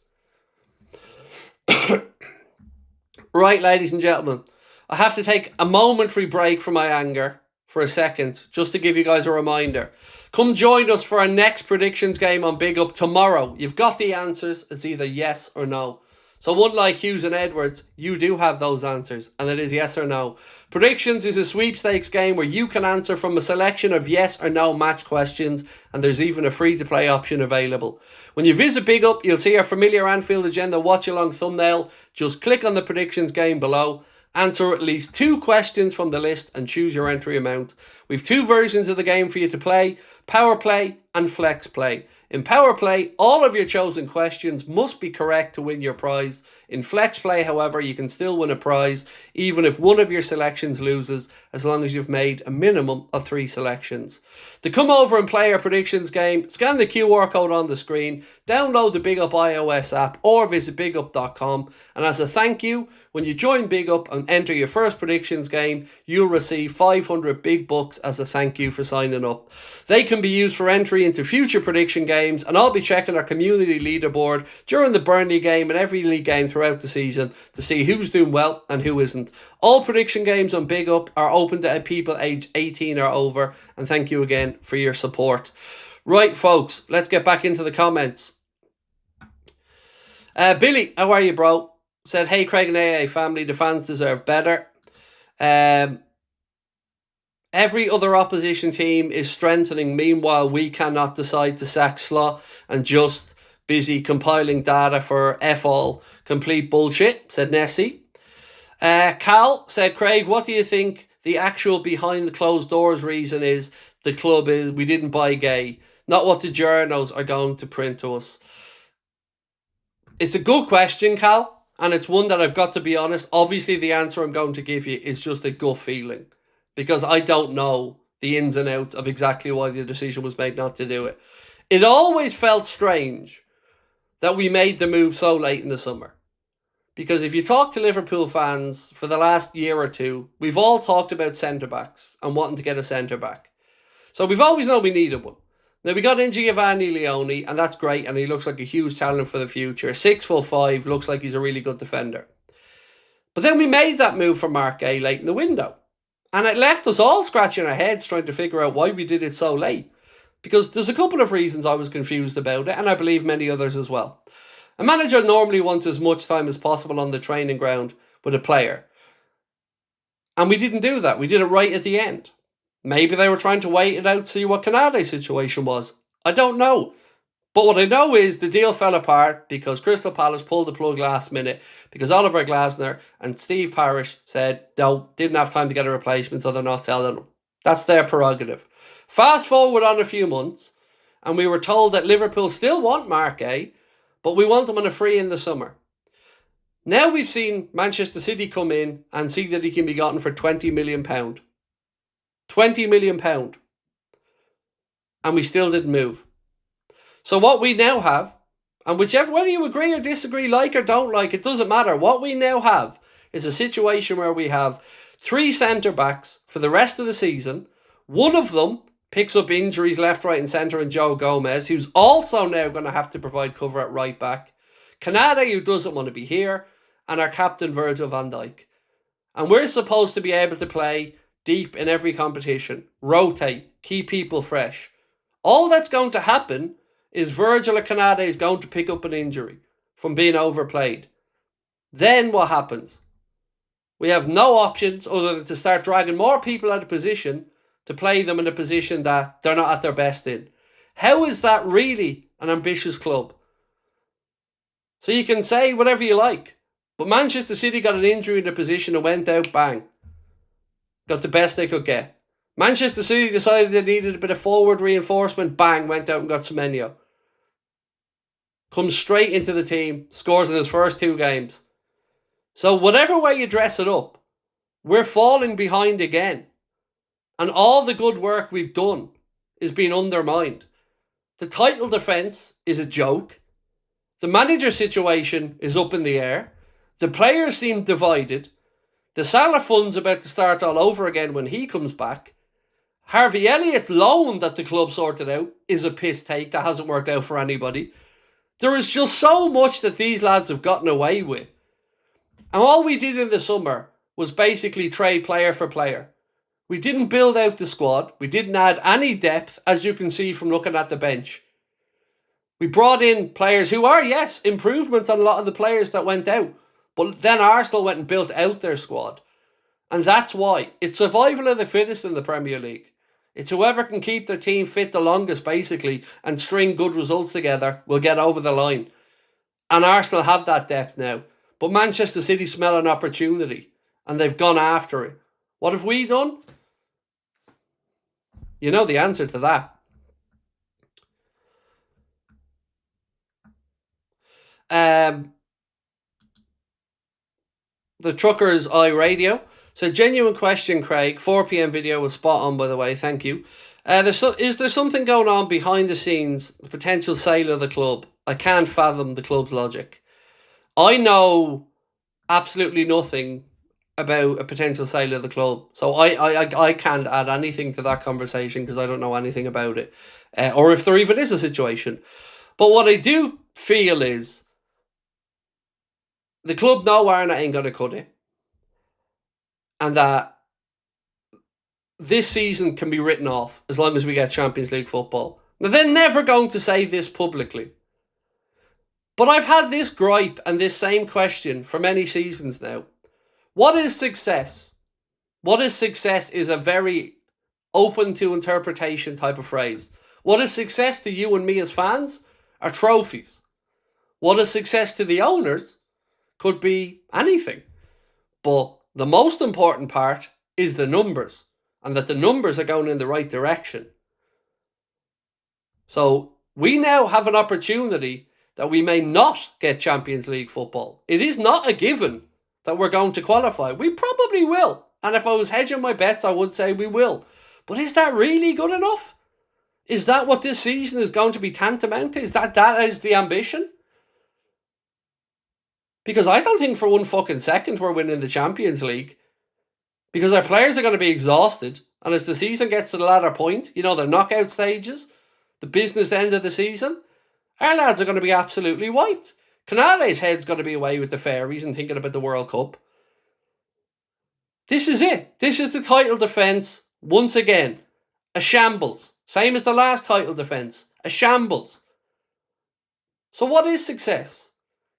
Right, ladies and gentlemen, I have to take a momentary break from my anger for a second just to give you guys a reminder. Come join us for our next predictions game on Big Up tomorrow. You've got the answers. It's either yes or no. So unlike Hughes and Edwards, you do have those answers, and it is yes or no. Predictions is a sweepstakes game where you can answer from a selection of yes or no match questions, and there's even a free-to-play option available. When you visit Big Up, you'll see our familiar Anfield Agenda watch-along thumbnail. Just click on the predictions game below. Answer at least 2 questions from the list and choose your entry amount. We've 2 versions of the game for you to play, Power Play and Flex Play. In Power Play, all of your chosen questions must be correct to win your prize. In Flex Play, however, you can still win a prize even if one of your selections loses, as long as you've made a minimum of 3 selections. To come over and play our predictions game, scan the QR code on the screen, download the Big Up iOS app or visit bigup.com, and as a thank you, when you join Big Up and enter your first predictions game, you'll receive 500 big bucks as a thank you for signing up. They can be used for entry into future prediction games, and I'll be checking our community leaderboard during the Burnley game and every league game throughout the season to see who's doing well and who isn't. All prediction games on Big Up are open to people aged 18 or over, and thank you again for your support. Right, folks, let's get back into the comments. Billy, how are you, bro? Said, hey, Craig and AA family, the fans deserve better. Every other opposition team is strengthening. Meanwhile, we cannot decide to sack Slot and just busy compiling data for F-all. Complete bullshit, said Nessie. Cal said, Craig, what do you think the actual behind the closed doors reason is the club is we didn't buy Gay? not what the journals are going to print to us. It's a good question, Cal, and it's one that I've got to be honest. Obviously, the answer I'm going to give you is just a gut feeling, because I don't know the ins and outs of exactly why the decision was made not to do it. It always felt strange that we made the move so late in the summer. Because if you talk to Liverpool fans for the last year or two, we've all talked about centre-backs and wanting to get a centre-back. So we've always known we needed one. Now, we got in Giovanni Leone, and that's great, and he looks like a huge talent for the future. 6'5", looks like he's a really good defender. But then we made that move for Mark Gay late in the window. And it left us all scratching our heads trying to figure out why we did it so late. Because there's a couple of reasons I was confused about it, and I believe many others as well. A manager normally wants as much time as possible on the training ground with a player. And we didn't do that. We did it right at the end. Maybe they were trying to wait it out to see what Canade's situation was. I don't know. But what I know is the deal fell apart because Crystal Palace pulled the plug last minute because Oliver Glasner and Steve Parish said no, didn't have time to get a replacement, so they're not selling them. That's their prerogative. Fast forward on a few months, and we were told that Liverpool still want Mark A, but we want him on a free in the summer. Now we've seen Manchester City come in and see that he can be gotten for £20 million. £20 million. And we still didn't move. So what we now have, and whether you agree or disagree, like or don't like, it doesn't matter. What we now have is a situation where we have 3 centre-backs for the rest of the season. One of them picks up injuries left, right and centre in Joe Gomez, who's also now going to have to provide cover at right back. Canada, who doesn't want to be here, and our captain Virgil van Dijk. And we're supposed to be able to play deep in every competition, rotate, keep people fresh. All that's going to happen is Virgil or Canada is going to pick up an injury from being overplayed. Then what happens? We have no options other than to start dragging more people out of position to play them in a position that they're not at their best in. How is that really an ambitious club? So you can say whatever you like, but Manchester City got an injury in the position and went out, bang. Got the best they could get. Manchester City decided they needed a bit of forward reinforcement, bang, went out and got Semenyo. Comes straight into the team, scores in his first 2 games. So whatever way you dress it up, we're falling behind again. And all the good work we've done is being undermined. The title defence is a joke. The manager situation is up in the air. The players seem divided. The Salah fund's about to start all over again when he comes back. Harvey Elliott's loan that the club sorted out is a piss take that hasn't worked out for anybody. There is just so much that these lads have gotten away with. And all we did in the summer was basically trade player for player. We didn't build out the squad. We didn't add any depth, as you can see from looking at the bench. We brought in players who are, yes, improvements on a lot of the players that went out. But then Arsenal went and built out their squad. And that's why. It's survival of the fittest in the Premier League. It's whoever can keep their team fit the longest, basically, and string good results together will get over the line. And Arsenal have that depth now. But Manchester City smell an opportunity. And they've gone after it. What have we done? You know the answer to that. The Truckers Eye Radio. So, genuine question, Craig. 4 p.m. video was spot on, by the way. Thank you. Is there something going on behind the scenes, the potential sale of the club? I can't fathom the club's logic. I know absolutely nothing about a potential sale of the club. So I can't add anything to that conversation because I don't know anything about it. Or if there even is a situation. But what I do feel is the club know Arna ain't going to cut it. And that this season can be written off as long as we get Champions League football. Now, they're never going to say this publicly. But I've had this gripe and this same question for many seasons now. What is success? What is success is a very open to interpretation type of phrase. What is success to you and me as fans are trophies. What is success to the owners could be anything. But the most important part is the numbers, and that the numbers are going in the right direction. So we now have an opportunity that we may not get Champions League football. It is not a given that we're going to qualify. We probably will. And if I was hedging my bets, I would say we will. But is that really good enough? Is that what this season is going to be tantamount to? Is that is the ambition? Because I don't think for one fucking second we're winning the Champions League. Because our players are going to be exhausted. And as the season gets to the latter point, you know, the knockout stages, the business end of the season, our lads are going to be absolutely wiped. Canale's head's going to be away with the fairies and thinking about the World Cup. This is it. This is the title defence, once again, a shambles. Same as the last title defence, a shambles. So what is success?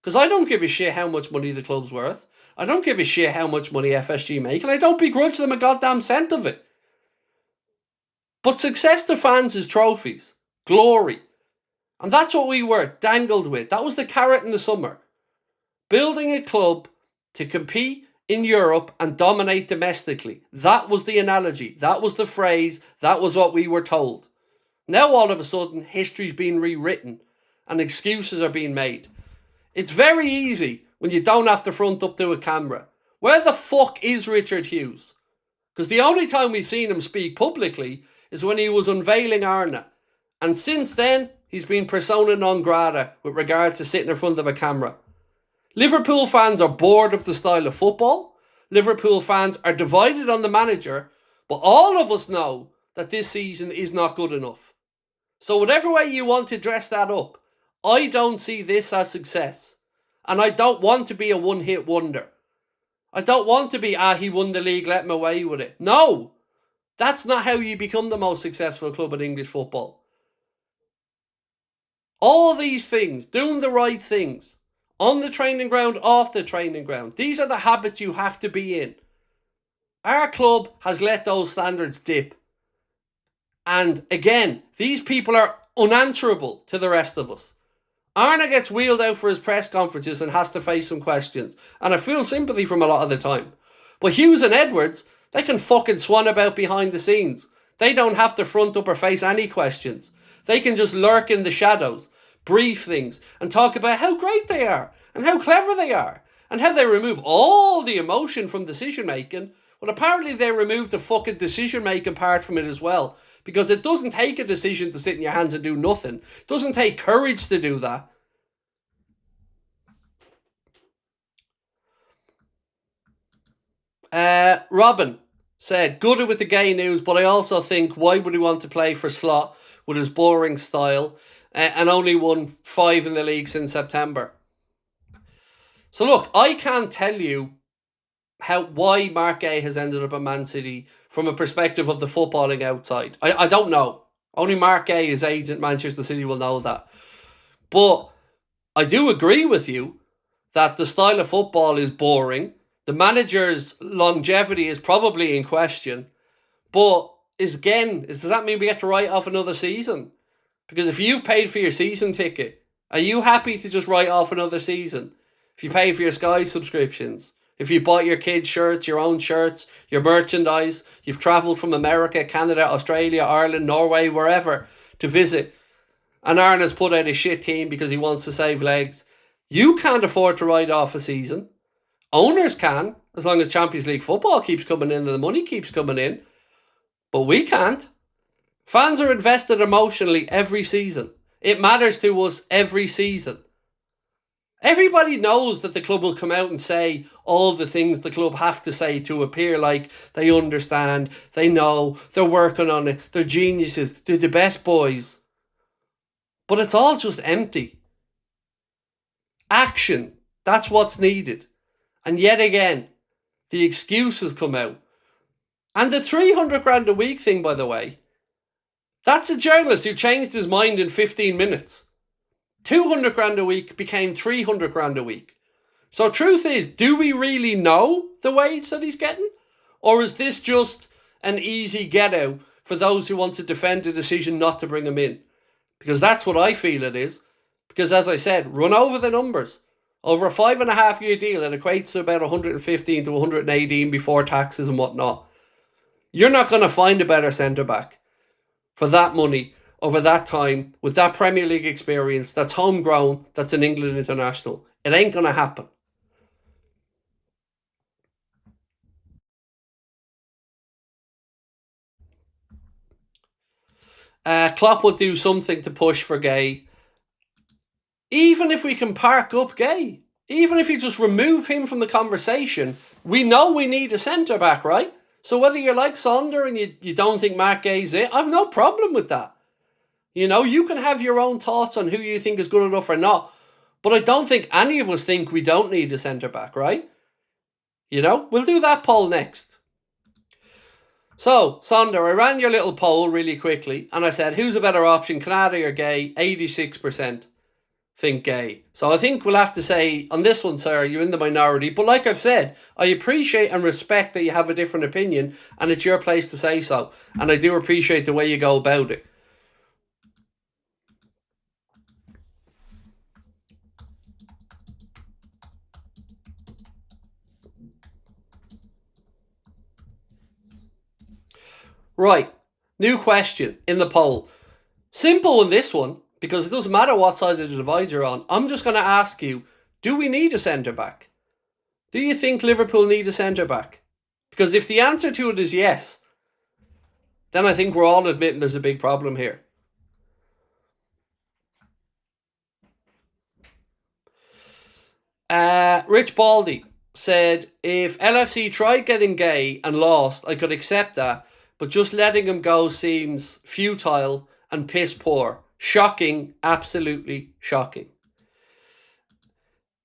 Because I don't give a shit how much money the club's worth. I don't give a shit how much money FSG make, and I don't begrudge them a goddamn cent of it. But success to fans is trophies, glory. And that's what we were dangled with. That was the carrot in the summer. Building a club to compete in Europe and dominate domestically. That was the analogy. That was the phrase. That was what we were told. Now all of a sudden, history's been rewritten and excuses are being made. It's very easy when you don't have to front up to a camera. Where the fuck is Richard Hughes? Because the only time we've seen him speak publicly is when he was unveiling Arna. And since then, he's been persona non grata with regards to sitting in front of a camera. Liverpool fans are bored of the style of football. Liverpool fans are divided on the manager. But all of us know that this season is not good enough. So whatever way you want to dress that up, I don't see this as success. And I don't want to be a one-hit wonder. I don't want to be, he won the league, let him away with it. No! That's not how you become the most successful club in English football. All these things, doing the right things, on the training ground, off the training ground, these are the habits you have to be in. Our club has let those standards dip. And again, these people are unanswerable to the rest of us. Arna gets wheeled out for his press conferences and has to face some questions. And I feel sympathy from a lot of the time. But Hughes and Edwards, they can fucking swan about behind the scenes. They don't have to front up or face any questions. They can just lurk in the shadows, brief things, and talk about how great they are, and how clever they are, and how they remove all the emotion from decision making. Well, apparently they removed the fucking decision making part from it as well. Because it doesn't take a decision to sit in your hands and do nothing. It doesn't take courage to do that. Robin said, good with the gay news, but I also think, why would he want to play for Slot with his boring style and only won 5 in the league since September? So look, I can't tell you why Mark Gay has ended up at Man City from a perspective of the footballing outside. I don't know. Only Mark Gay, his agent, Manchester City, will know that. But I do agree with you that the style of football is boring. The manager's longevity is probably in question. But does that mean we get to write off another season? Because if you've paid for your season ticket, are you happy to just write off another season? If you pay for your Sky subscriptions, if you bought your kids' shirts, your own shirts, your merchandise, you've travelled from America, Canada, Australia, Ireland, Norway, wherever to visit, and Arna's put out a shit team because he wants to save legs, you can't afford to write off a season. Owners can, as long as Champions League football keeps coming in and the money keeps coming in. But we can't. Fans are invested emotionally every season. It matters to us every season. Everybody knows that the club will come out and say all the things the club have to say to appear like they understand, they know, they're working on it, they're geniuses, they're the best boys. But it's all just empty. Action, that's what's needed. And yet again, the excuses come out. And the 300 grand a week thing, by the way, that's a journalist who changed his mind in 15 minutes. 200 grand a week became 300 grand a week. So truth is, do we really know the wage that he's getting? Or is this just an easy get out for those who want to defend the decision not to bring him in? Because that's what I feel it is. Because as I said, run over the numbers. Over a 5.5 year deal, it equates to about 115 to 118 before taxes and whatnot. You're not going to find a better centre back for that money over that time with that Premier League experience that's homegrown, that's an England international. It ain't going to happen. Klopp would do something to push for Gay. Even if we can park up Gay, even if you just remove him from the conversation, we know we need a centre-back, right? So whether you like Sonder and you don't think Mark Gay's it, I've no problem with that. You know, you can have your own thoughts on who you think is good enough or not. But I don't think any of us think we don't need a centre-back, right? You know, we'll do that poll next. So, Sonder, I ran your little poll really quickly and I said, who's a better option, Canada or Gay? 86% think Gay. So I think we'll have to say, on this one, sir, you're in the minority. But like I've said, I appreciate and respect that you have a different opinion and it's your place to say so. And I do appreciate the way you go about it. Right, new question in the poll. Simple in this one, because it doesn't matter what side of the divide you're on. I'm just going to ask you, do we need a centre-back? Do you think Liverpool need a centre-back? Because if the answer to it is yes, then I think we're all admitting there's a big problem here. Rich Baldy said, if LFC tried getting Gay and lost, I could accept that. But just letting him go seems futile and piss poor. Shocking, absolutely shocking.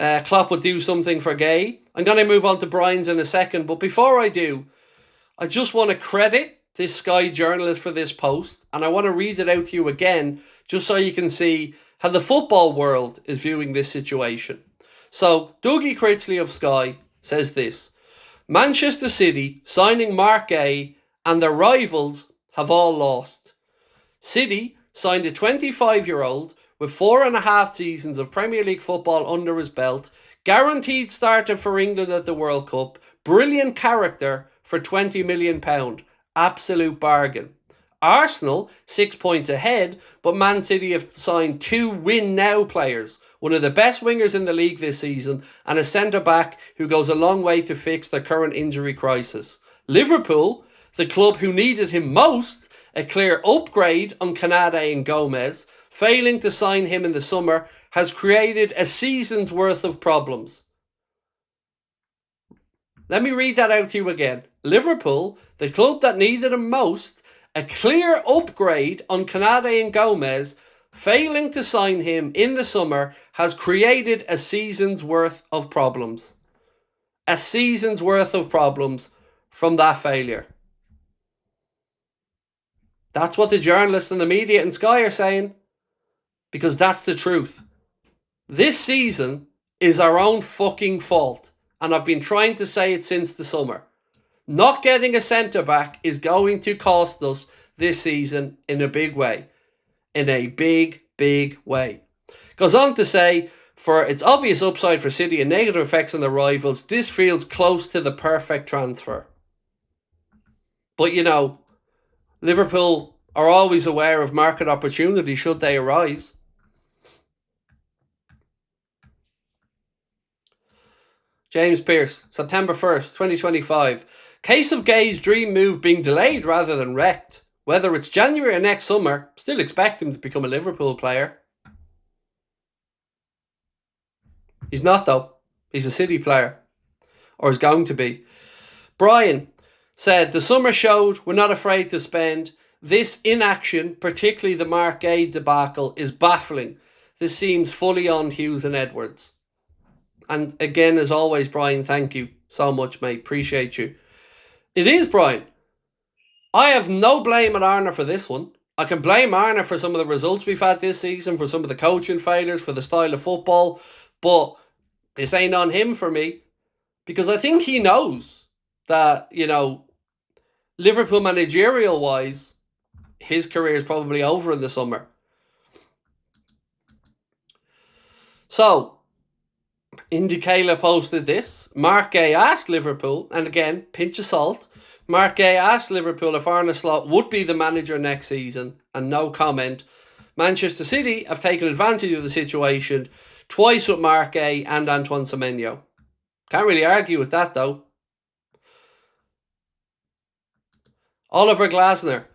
Klopp would do something for Gay. I'm going to move on to Brian's in a second, but before I do, I just want to credit this Sky journalist for this post, and I want to read it out to you again, just so you can see how the football world is viewing this situation. So, Dougie Critchley of Sky says this: Manchester City signing Mark Gay and their rivals have all lost. City signed a 25-year-old with 4.5 seasons of Premier League football under his belt, guaranteed starter for England at the World Cup, brilliant character for £20 million. Absolute bargain. Arsenal, 6 points ahead, but Man City have signed 2 win-now players, one of the best wingers in the league this season, and a centre-back who goes a long way to fix their current injury crisis. Liverpool, the club who needed him most, a clear upgrade on Canade and Gomez, failing to sign him in the summer, has created a season's worth of problems. Let me read that out to you again. Liverpool, the club that needed him most, a clear upgrade on Canade and Gomez, failing to sign him in the summer, has created a season's worth of problems. A season's worth of problems from that failure. That's what the journalists and the media and Sky are saying, because that's the truth. This season is our own fucking fault, and I've been trying to say it since the summer. Not getting a centre-back is going to cost us this season in a big way. In a big, big way. Goes on to say, for its obvious upside for City and negative effects on the rivals, this feels close to the perfect transfer. But you know, Liverpool are always aware of market opportunity should they arise. James Pearce, September 1st, 2025. Case of Gay's dream move being delayed rather than wrecked. Whether it's January or next summer, still expect him to become a Liverpool player. He's not though. He's a City player. Or is going to be. Brian said, the summer showed we're not afraid to spend. This inaction, particularly the Mark Gay debacle, is baffling. This seems fully on Hughes and Edwards. And again, as always, Brian, thank you so much, mate. Appreciate you. It is, Brian. I have no blame at Arner for this one. I can blame Arner for some of the results we've had this season, for some of the coaching failures, for the style of football. But this ain't on him for me. Because I think he knows that, you know, Liverpool managerial-wise, his career is probably over in the summer. So, Indicala posted this. Mark Gay asked Liverpool, and again, pinch of salt, Mark Gay asked Liverpool if Arne Slot would be the manager next season, and no comment. Manchester City have taken advantage of the situation twice with Mark Gay and Antoine Semenyo. Can't really argue with that though. Oliver Glasner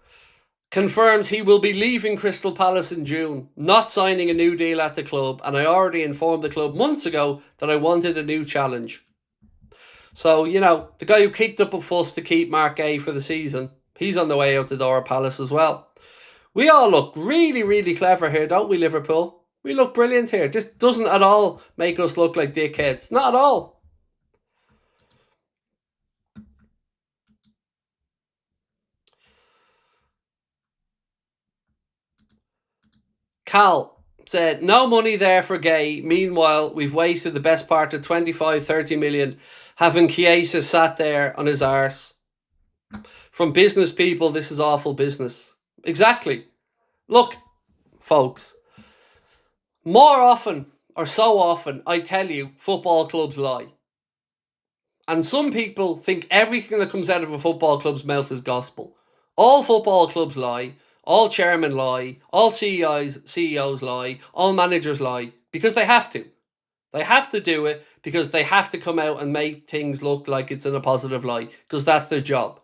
confirms he will be leaving Crystal Palace in June, not signing a new deal at the club, and I already informed the club months ago that I wanted a new challenge. So, you know, the guy who kicked up a fuss to keep Mark Gay for the season, he's on the way out the door of Palace as well. We all look really, really clever here, don't we, Liverpool? We look brilliant here. This doesn't at all make us look like dickheads. Not at all. Cal said, no money there for Gay. Meanwhile, we've wasted the best part of 25-30 million having Chiesa sat there on his arse. From business people, this is awful business. Exactly. Look, folks, more often, or so often, I tell you, football clubs lie. And some people think everything that comes out of a football club's mouth is gospel. All football clubs lie. All chairmen lie. All CEOs lie. All managers lie. Because they have to. They have to do it because they have to come out and make things look like it's in a positive light. Because that's their job.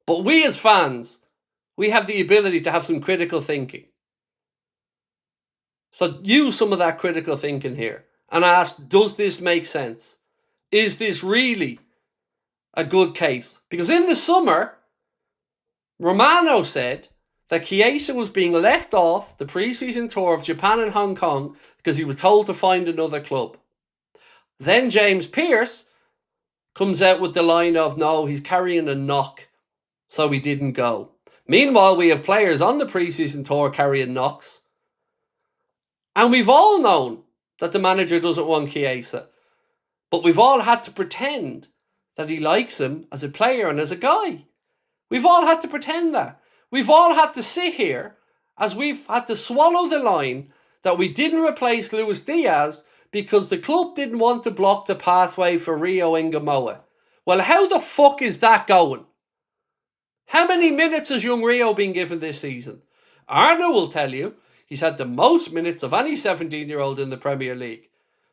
But we as fans, we have the ability to have some critical thinking. So use some of that critical thinking here. And ask, does this make sense? Is this really a good case? Because in the summer, Romano said that Chiesa was being left off the pre-season tour of Japan and Hong Kong because he was told to find another club. Then James Pearce comes out with the line of, no, he's carrying a knock, so he didn't go. Meanwhile, we have players on the pre-season tour carrying knocks. And we've all known that the manager doesn't want Chiesa. But we've all had to pretend that he likes him as a player and as a guy. We've all had to pretend that. We've all had to sit here as we've had to swallow the line that we didn't replace Luis Diaz because the club didn't want to block the pathway for Rio Ingamoa. Well, how the fuck is that going? How many minutes has young Rio been given this season? Arno will tell you he's had the most minutes of any 17-year-old in the Premier League.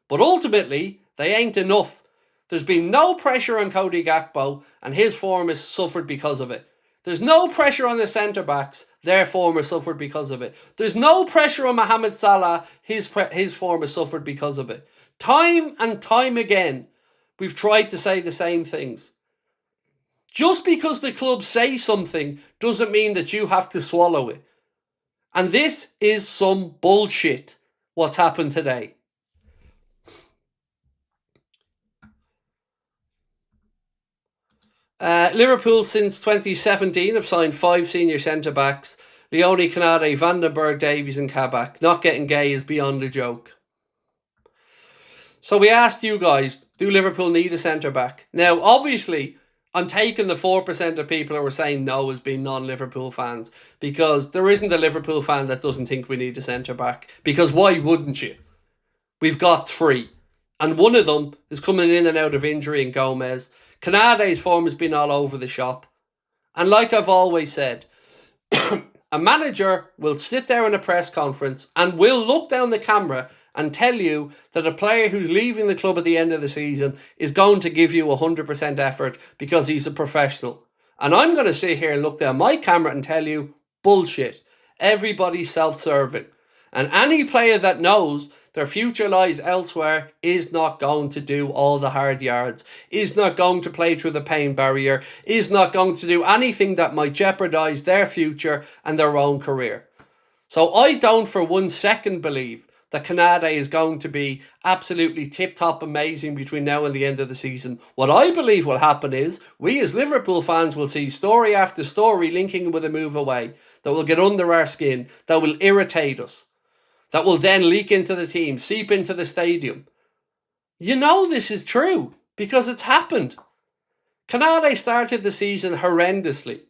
But ultimately, they ain't enough. There's been no pressure on Cody Gakpo and his form has suffered because of it. There's no pressure on the centre-backs, their form has suffered because of it. There's no pressure on Mohamed Salah, his form has suffered because of it. Time and time again, we've tried to say the same things. Just because the club say something doesn't mean that you have to swallow it. And this is some bullshit, what's happened today. Liverpool since 2017 have signed 5 senior centre-backs. Leone, Canade, Vandenberg, Davies and Kabak. Not getting Gay is beyond a joke. So we asked you guys, do Liverpool need a centre-back? Now, obviously, I'm taking the 4% of people who are saying no as being non-Liverpool fans. Because there isn't a Liverpool fan that doesn't think we need a centre-back. Because why wouldn't you? We've got 3. And one of them is coming in and out of injury in Gomez. Canade's form has been all over the shop. And like I've always said, a manager will sit there in a press conference and will look down the camera and tell you that a player who's leaving the club at the end of the season is going to give you 100% effort because he's a professional. And I'm going to sit here and look down my camera and tell you, bullshit. Everybody's self-serving. And any player that knows their future lies elsewhere is not going to do all the hard yards, is not going to play through the pain barrier, is not going to do anything that might jeopardise their future and their own career. So I don't for 1 second believe that Canade is going to be absolutely tip-top amazing between now and the end of the season. What I believe will happen is we as Liverpool fans will see story after story linking with a move away that will get under our skin, that will irritate us, that will then leak into the team, seep into the stadium. You know this is true because it's happened. Canade started the season horrendously.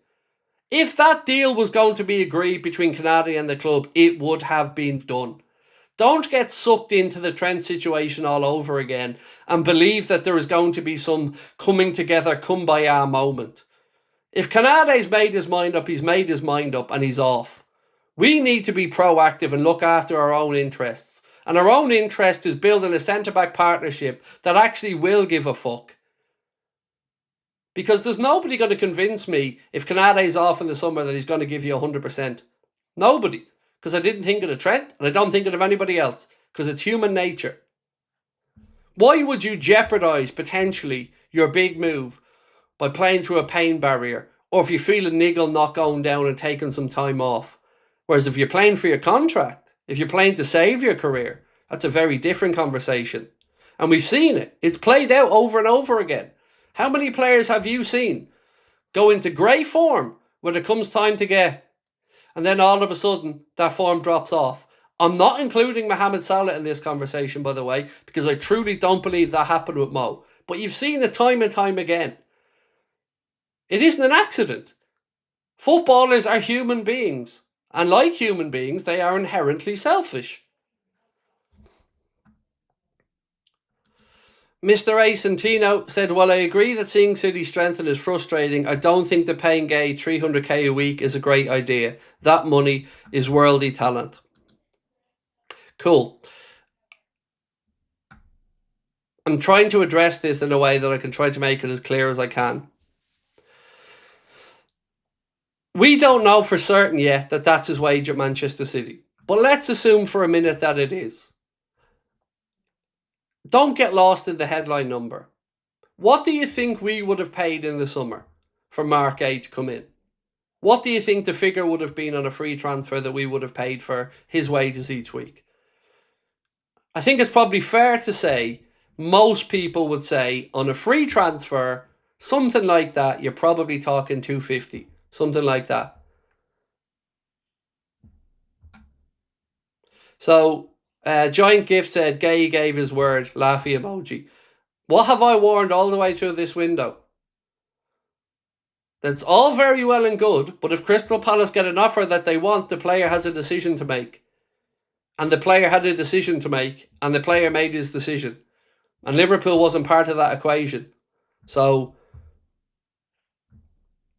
If that deal was going to be agreed between Canade and the club, it would have been done. Don't get sucked into the Trent situation all over again and believe that there is going to be some coming together, kumbaya moment. If Canade's made his mind up, he's made his mind up and he's off. We need to be proactive and look after our own interests. And our own interest is building a centre-back partnership that actually will give a fuck. Because there's nobody going to convince me if Canade's off in the summer that he's going to give you 100%. Nobody. Because I didn't think of the Trent and I don't think of anybody else. Because it's human nature. Why would you jeopardise potentially your big move by playing through a pain barrier, or if you feel a niggle not going down and taking some time off? Whereas if you're playing for your contract, if you're playing to save your career, that's a very different conversation. And we've seen it. It's played out over and over again. How many players have you seen go into great form when it comes time to get, and then all of a sudden that form drops off? I'm not including Mohamed Salah in this conversation, by the way, because I truly don't believe that happened with Mo. But you've seen it time and time again. It isn't an accident. Footballers are human beings. And like human beings, they are inherently selfish. Mr. A. Centino said, while I agree that seeing City strengthen is frustrating, I don't think that paying Gay 300k a week is a great idea. That money is worldly talent. Cool. I'm trying to address this in a way that I can try to make it as clear as I can. We don't know for certain yet that that's his wage at Manchester City. But let's assume for a minute that it is. Don't get lost in the headline number. What do you think we would have paid in the summer for Mark A to come in? What do you think the figure would have been on a free transfer that we would have paid for his wages each week? I think it's probably fair to say most people would say on a free transfer, something like that, you're probably talking 250. Something like that. So, Giant Gift said, Gay gave his word, laughy emoji. What have I warned all the way through this window? That's all very well and good, but if Crystal Palace get an offer that they want, the player has a decision to make. And the player had a decision to make, and the player made his decision. And Liverpool wasn't part of that equation. So,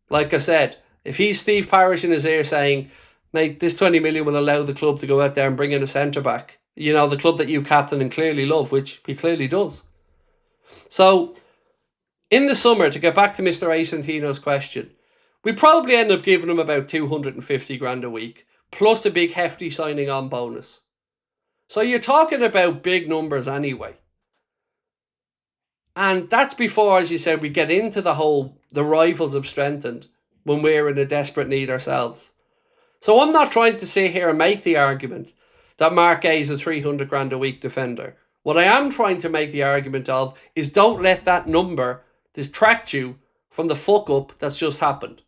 like I said, if he's Steve Parish in his ear saying, mate, this 20 million will allow the club to go out there and bring in a centre-back, you know, the club that you captain and clearly love, which he clearly does. So, in the summer, to get back to Mr. Acentino's question, we probably end up giving him about 250 grand a week, plus a big hefty signing on bonus. So you're talking about big numbers anyway. And that's before, as you said, we get into the rivals have strengthened when we're in a desperate need ourselves. So I'm not trying to sit here and make the argument that Mark A is a 300 grand a week defender. What I am trying to make the argument of is don't let that number distract you from the fuck up that's just happened.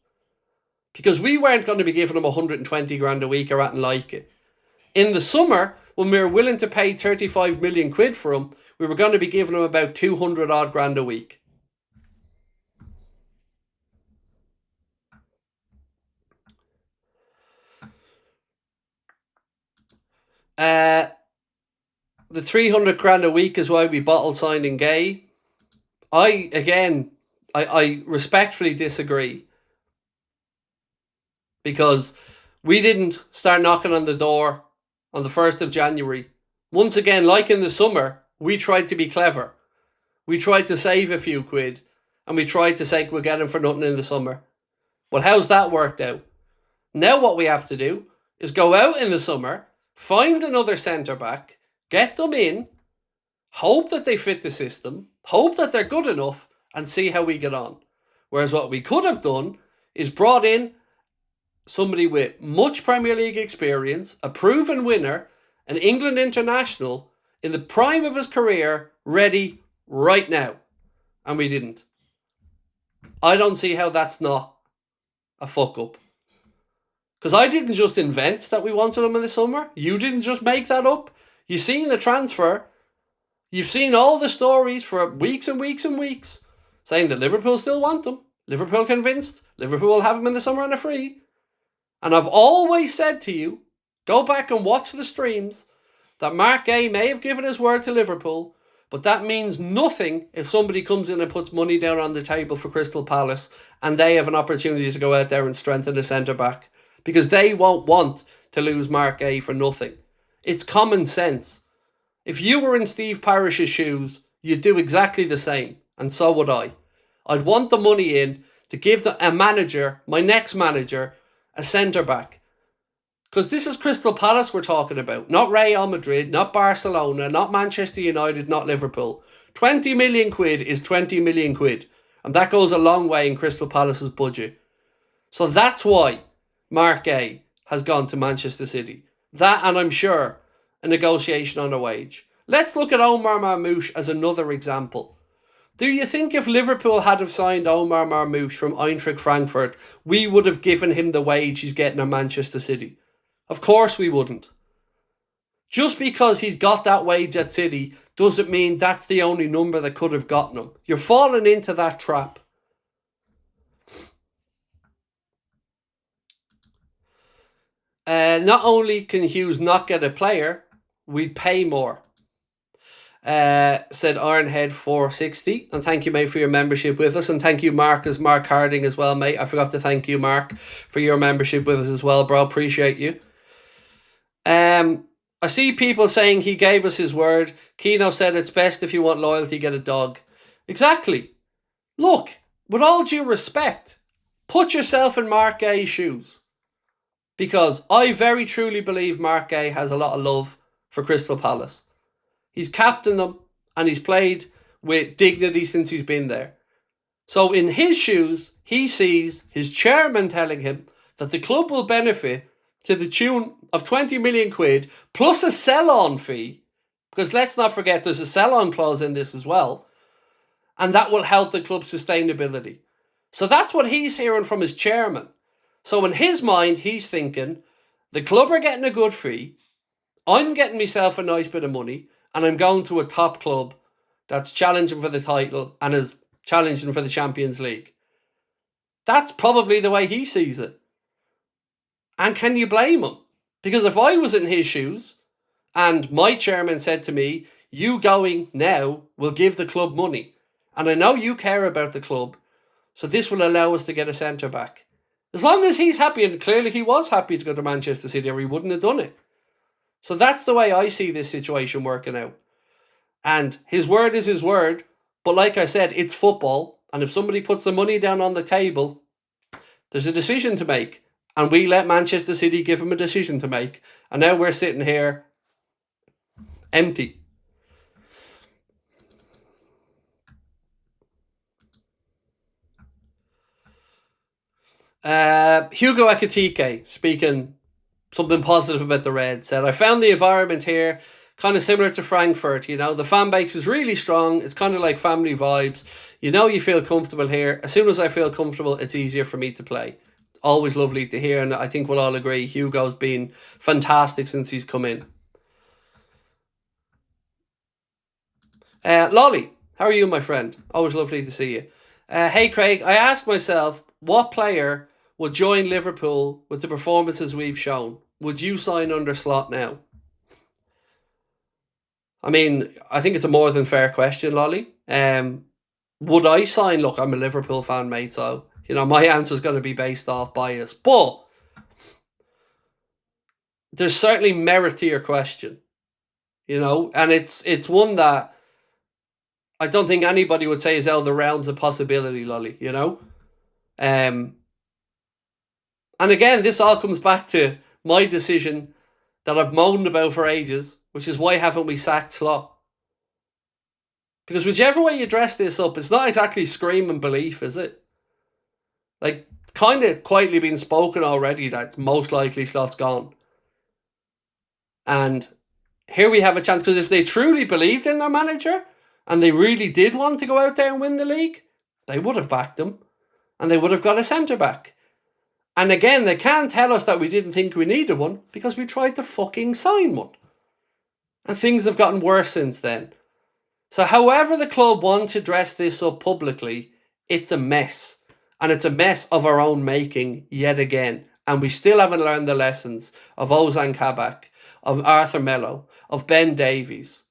Because we weren't going to be giving him 120 grand a week or anything like it. In the summer, when we were willing to pay 35 million quid for him, we were going to be giving him about 200 odd grand a week. The 300 grand a week is why we bottled signing Gay. I respectfully disagree. Because we didn't start knocking on the door on the 1st of January. Once again, like in the summer, we tried to be clever. We tried to save a few quid. And we tried to say we'll get him for nothing in the summer. Well, how's that worked out? Now what we have to do is go out in the summer, find another centre-back, get them in, hope that they fit the system, hope that they're good enough, and see how we get on. Whereas what we could have done is brought in somebody with much Premier League experience, a proven winner, an England international, in the prime of his career, ready right now. And we didn't. I don't see how that's not a fuck up. Because I didn't just invent that we wanted him in the summer. You didn't just make that up. You've seen the transfer. You've seen all the stories for weeks and weeks and weeks saying that Liverpool still want him. Liverpool convinced. Liverpool will have him in the summer on a free. And I've always said to you, go back and watch the streams, that Mark Gay may have given his word to Liverpool, But that means nothing if somebody comes in and puts money down on the table for Crystal Palace and they have an opportunity to go out there and strengthen the centre-back. Because they won't want to lose Mark Gay for nothing. It's common sense. If you were in Steve Parish's shoes, you'd do exactly the same. And so would I. I'd want the money in to give a manager, my next manager, a centre-back. Because this is Crystal Palace we're talking about. Not Real Madrid, not Barcelona, not Manchester United, not Liverpool. 20 million quid is 20 million quid. And that goes a long way in Crystal Palace's budget. So that's why Mark Gay has gone to Manchester City. That, and I'm sure, a negotiation on a wage. Let's look at Omar Marmoush as another example. Do you think if Liverpool had have signed Omar Marmoush from Eintracht Frankfurt, we would have given him the wage he's getting at Manchester City? Of course we wouldn't. Just because he's got that wage at City doesn't mean that's the only number that could have gotten him. You're falling into that trap. Not only can Hughes not get a player, we'd pay more. Said Ironhead 460, and thank you, mate, for your membership with us, and thank you, Mark Harding as well, mate. I forgot to thank you, Mark, for your membership with us as well, bro. Appreciate you. I see people saying he gave us his word. Keno said it's best if you want loyalty, get a dog. Exactly. Look, with all due respect, put yourself in Mark Gay's shoes. Because I very truly believe Mark Gay has a lot of love for Crystal Palace. He's captained them and he's played with dignity since he's been there. So in his shoes, he sees his chairman telling him that the club will benefit to the tune of 20 million quid plus a sell-on fee. Because let's not forget there's a sell-on clause in this as well. And that will help the club's sustainability. So that's what he's hearing from his chairman. So in his mind, he's thinking, the club are getting a good fee, I'm getting myself a nice bit of money, and I'm going to a top club that's challenging for the title and is challenging for the Champions League. That's probably the way he sees it. And can you blame him? Because if I was in his shoes, and my chairman said to me, you going now will give the club money, and I know you care about the club, so this will allow us to get a centre-back. As long as he's happy, and clearly he was happy to go to Manchester City or he wouldn't have done it. So that's the way I see this situation working out. And his word is his word. But like I said, it's football. And if somebody puts the money down on the table, there's a decision to make. And we let Manchester City give him a decision to make. And now we're sitting here empty. Hugo Ekitike, speaking something positive about the Reds, said, I found the environment here kind of similar to Frankfurt. You know, the fan base is really strong. It's kind of like family vibes. You know, you feel comfortable here. As soon as I feel comfortable, it's easier for me to play. Always lovely to hear, and I think we'll all agree Hugo's been fantastic since he's come in. Lolly, how are you, my friend? Always lovely to see you. Hey, Craig, I asked myself, what player would join Liverpool with the performances we've shown? Would you sign under Slot now? I mean, I think it's a more than fair question, Lolly. Would I sign? Look, I'm a Liverpool fan, mate, so, you know, my answer is going to be based off bias. But there's certainly merit to your question, you know, and it's one that I don't think anybody would say is out of the realms of possibility, Lolly, you know? And again, this all comes back to my decision that I've moaned about for ages, which is why haven't we sacked Slot? Because whichever way you dress this up, it's not exactly screaming belief, is it? Like, kind of quietly been spoken already that it's most likely Slot's gone. And here we have a chance, because if they truly believed in their manager, and they really did want to go out there and win the league, they would have backed him. And they would have got a centre-back. And again, they can't tell us that we didn't think we needed one, because we tried to fucking sign one. And things have gotten worse since then. So however the club want to dress this up publicly, it's a mess. And it's a mess of our own making yet again. And we still haven't learned the lessons of Ozan Kabak, of Arthur Mello, of Ben Davies.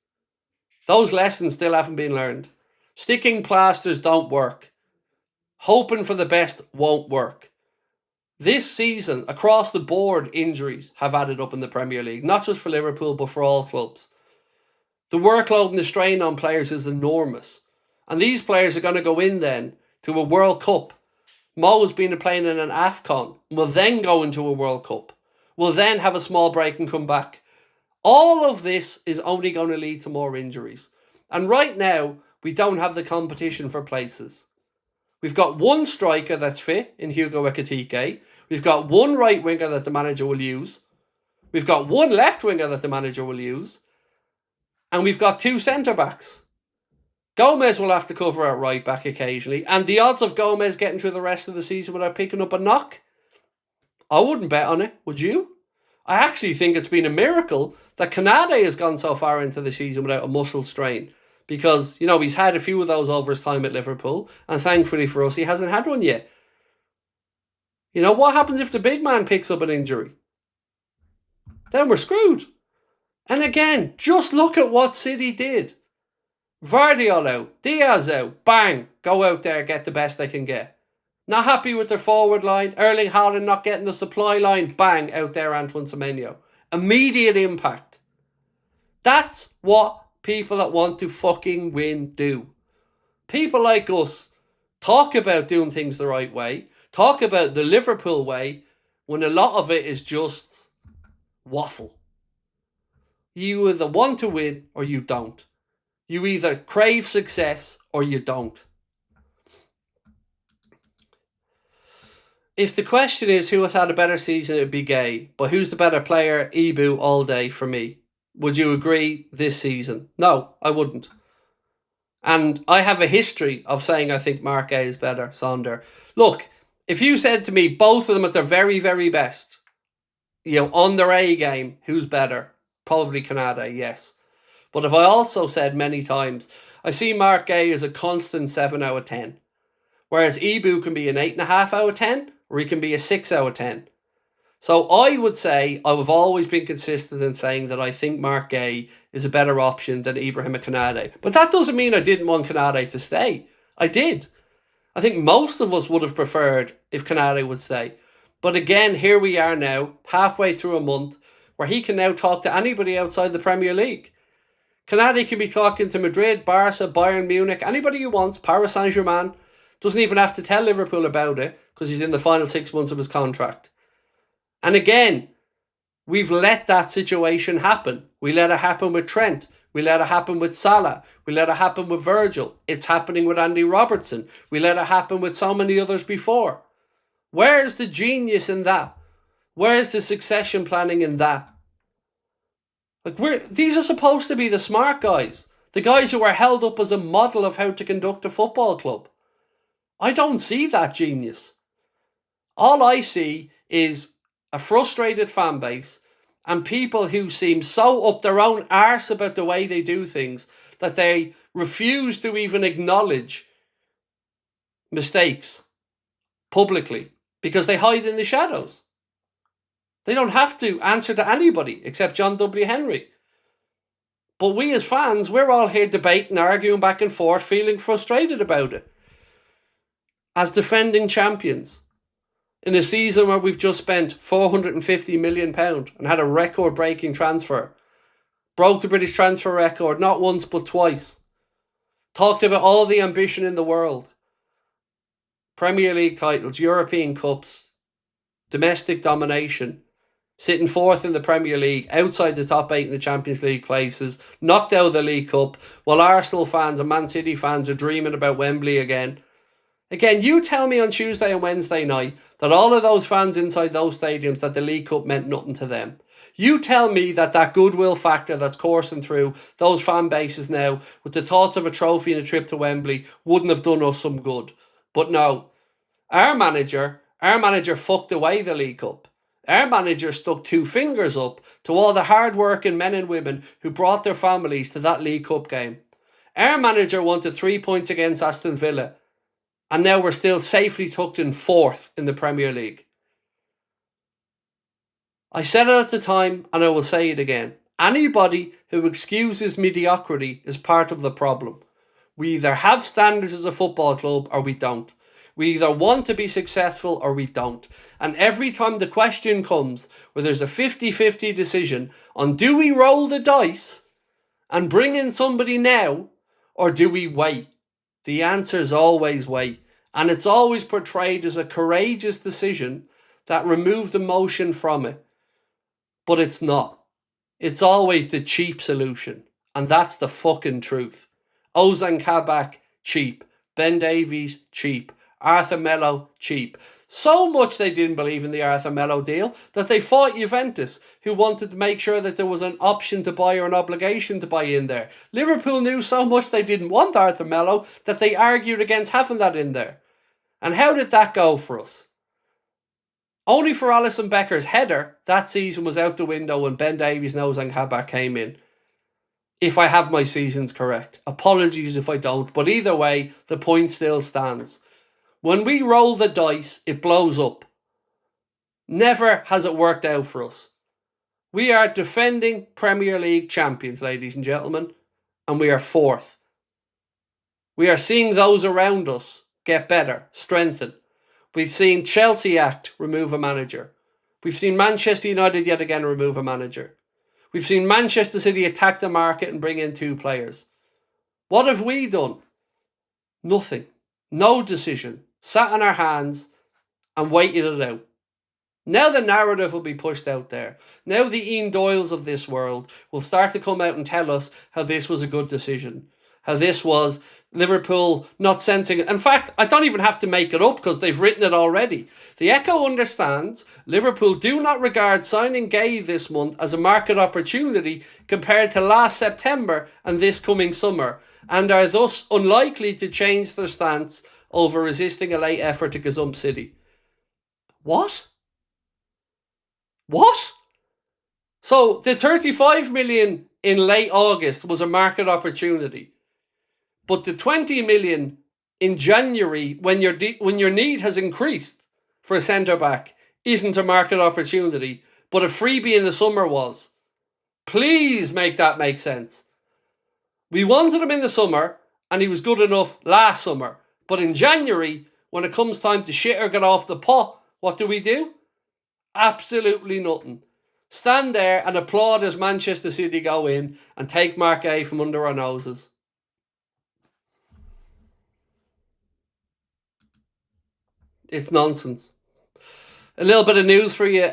Those lessons still haven't been learned. Sticking plasters don't work. Hoping for the best won't work. This season, across the board, injuries have added up in the Premier League, not just for Liverpool, but for all clubs. The workload and the strain on players is enormous. And these players are going to go in then to a World Cup. Mo's been playing in an AFCON, will then go into a World Cup, will then have a small break and come back. All of this is only going to lead to more injuries. And right now, we don't have the competition for places. We've got one striker that's fit in Hugo Ekitike. We've got one right winger that the manager will use. We've got one left winger that the manager will use. And we've got two centre-backs. Gomez will have to cover at right back occasionally. And the odds of Gomez getting through the rest of the season without picking up a knock, I wouldn't bet on it, would you? I actually think it's been a miracle that Canade has gone so far into the season without a muscle strain. Because, you know, he's had a few of those over his time at Liverpool. And thankfully for us, he hasn't had one yet. You know, what happens if the big man picks up an injury? Then we're screwed. And again, just look at what City did. Vardy all out, Diaz out, bang, go out there, get the best they can get. Not happy with their forward line, Erling Haaland not getting the supply line, bang, out there Antoine Semenyo. Immediate impact. That's what people that want to fucking win do. People like us talk about doing things the right way, talk about the Liverpool way, when a lot of it is just waffle. You either want to win or you don't. You either crave success or you don't. If the question is who has had a better season, it'd be Gay. But who's the better player? Ibu all day for me. Would you agree this season? No, I wouldn't. And I have a history of saying I think Mark Gay is better, Sonder. Look, if you said to me both of them at their very, very best, you know, on their A game, who's better? Probably Canada, yes. But if I also said many times, I see Mark Gay as a constant 7 out of 10. Whereas Ibu can be an 8.5 out of 10, or he can be a 6 out of 10. So I would say I've always been consistent in saying that I think Mark Gay is a better option than Ibrahim Konate. But that doesn't mean I didn't want Konate to stay. I did. I think most of us would have preferred if Konate would stay. But again, here we are now, halfway through a month, where he can now talk to anybody outside the Premier League. Konate can be talking to Madrid, Barca, Bayern Munich, anybody he wants, Paris Saint-Germain. Doesn't even have to tell Liverpool about it because he's in the final 6 months of his contract. And again, we've let that situation happen. We let it happen with Trent. We let it happen with Salah. We let it happen with Virgil. It's happening with Andy Robertson. We let it happen with so many others before. Where's the genius in that? Where's the succession planning in that? Like these are supposed to be the smart guys. The guys who are held up as a model of how to conduct a football club. I don't see that genius. All I see is a frustrated fan base and people who seem so up their own arse about the way they do things that they refuse to even acknowledge mistakes publicly because they hide in the shadows. They don't have to answer to anybody except John W. Henry. But we as fans, we're all here debating, arguing back and forth, feeling frustrated about it. As defending champions, in a season where we've just spent £450 million and had a record-breaking transfer, broke the British transfer record not once but twice, talked about all the ambition in the world, Premier League titles, European Cups, domestic domination, sitting fourth in the Premier League, outside the top 8 in the Champions League places, knocked out of the League Cup, while Arsenal fans and Man City fans are dreaming about Wembley again. Again, you tell me on Tuesday and Wednesday night that all of those fans inside those stadiums, that the League Cup meant nothing to them. You tell me that that goodwill factor that's coursing through those fan bases now with the thoughts of a trophy and a trip to Wembley wouldn't have done us some good. But no, our manager fucked away the League Cup. Our manager stuck 2 fingers up to all the hard-working men and women who brought their families to that League Cup game. Our manager wanted 3 points against Aston Villa. And now we're still safely tucked in 4th in the Premier League. I said it at the time and I will say it again. Anybody who excuses mediocrity is part of the problem. We either have standards as a football club or we don't. We either want to be successful or we don't. And every time the question comes where there's a 50-50 decision on do we roll the dice and bring in somebody now or do we wait? The answer is always wait. And it's always portrayed as a courageous decision that removed emotion from it. But it's not. It's always the cheap solution. And that's the fucking truth. Ozan Kabak, cheap. Ben Davies, cheap. Arthur Melo, cheap. So much they didn't believe in the Arthur Melo deal that they fought Juventus, who wanted to make sure that there was an option to buy or an obligation to buy in there. Liverpool knew so much they didn't want Arthur Melo that they argued against having that in there. And how did that go for us? Only for Alisson Becker's header that season was out the window when Ben Davies and Ozan Kabak came in. If I have my seasons correct. Apologies if I don't. But either way, the point still stands. When we roll the dice, it blows up. Never has it worked out for us. We are defending Premier League champions, ladies and gentlemen, and we are fourth. We are seeing those around us get better, strengthen. We've seen Chelsea act, remove a manager. We've seen Manchester United yet again remove a manager. We've seen Manchester City attack the market and bring in 2 players. What have we done? Nothing. No decision. Sat on our hands and waited it out. Now the narrative will be pushed out there. Now the Ian Doyles of this world will start to come out and tell us how this was a good decision. How this was Liverpool not sensing it. In fact, I don't even have to make it up because they've written it already. The Echo understands Liverpool do not regard signing Gay this month as a market opportunity compared to last September and this coming summer, and are thus unlikely to change their stance over resisting a late effort to Gazump City. What? What? So the 35 million in late August was a market opportunity. But the 20 million in January, when your need has increased for a centre-back, isn't a market opportunity, but a freebie in the summer was. Please make that make sense. We wanted him in the summer, and he was good enough last summer. But in January, when it comes time to shit or get off the pot, what do? Absolutely nothing. Stand there and applaud as Manchester City go in and take Mark A from under our noses. It's nonsense. A little bit of news for you.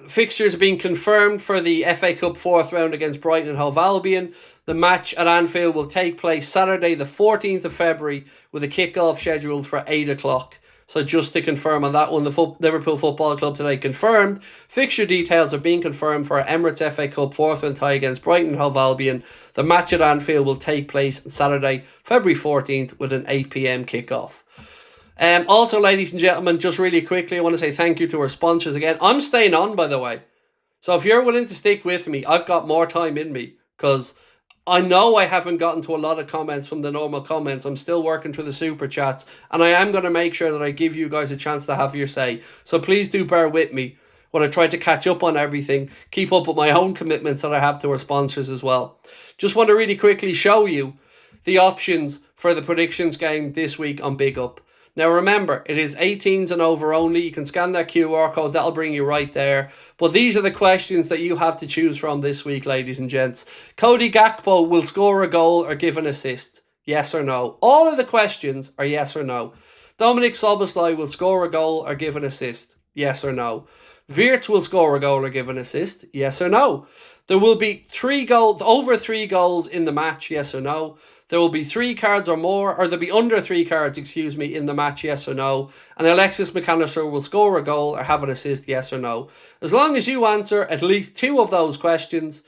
Fixtures are being confirmed for the FA Cup 4th round against Brighton and Hove Albion. The match at Anfield will take place Saturday the 14th of February with a kick-off scheduled for 8 o'clock. So just to confirm on that one, the Liverpool Football Club today confirmed. Fixture details are being confirmed for Emirates FA Cup 4th round tie against Brighton and Hove Albion. The match at Anfield will take place Saturday, February 14th with an 8 p.m. kick-off. Also, ladies and gentlemen, just really quickly, I want to say thank you to our sponsors again. I'm staying on, by the way. So if you're willing to stick with me, I've got more time in me because I know I haven't gotten to a lot of comments from the normal comments. I'm still working through the super chats, and I am going to make sure that I give you guys a chance to have your say. So please do bear with me when I try to catch up on everything, keep up with my own commitments that I have to our sponsors as well. Just want to really quickly show you the options for the predictions game this week on Big Up. Now remember, it is 18s and over only. You can scan that QR code, that'll bring you right there. But these are the questions that you have to choose from this week, ladies and gents. Cody Gakpo will score a goal or give an assist. Yes or no? All of the questions are yes or no. Dominic Szoboszlai will score a goal or give an assist. Yes or no? Wirtz will score a goal or give an assist. Yes or no? There will be over 3 goals in the match. Yes or no? There will be 3 cards or more, or there'll be under 3 cards, in the match, yes or no. And Alexis McAllister will score a goal or have an assist, yes or no. As long as you answer at least 2 of those questions,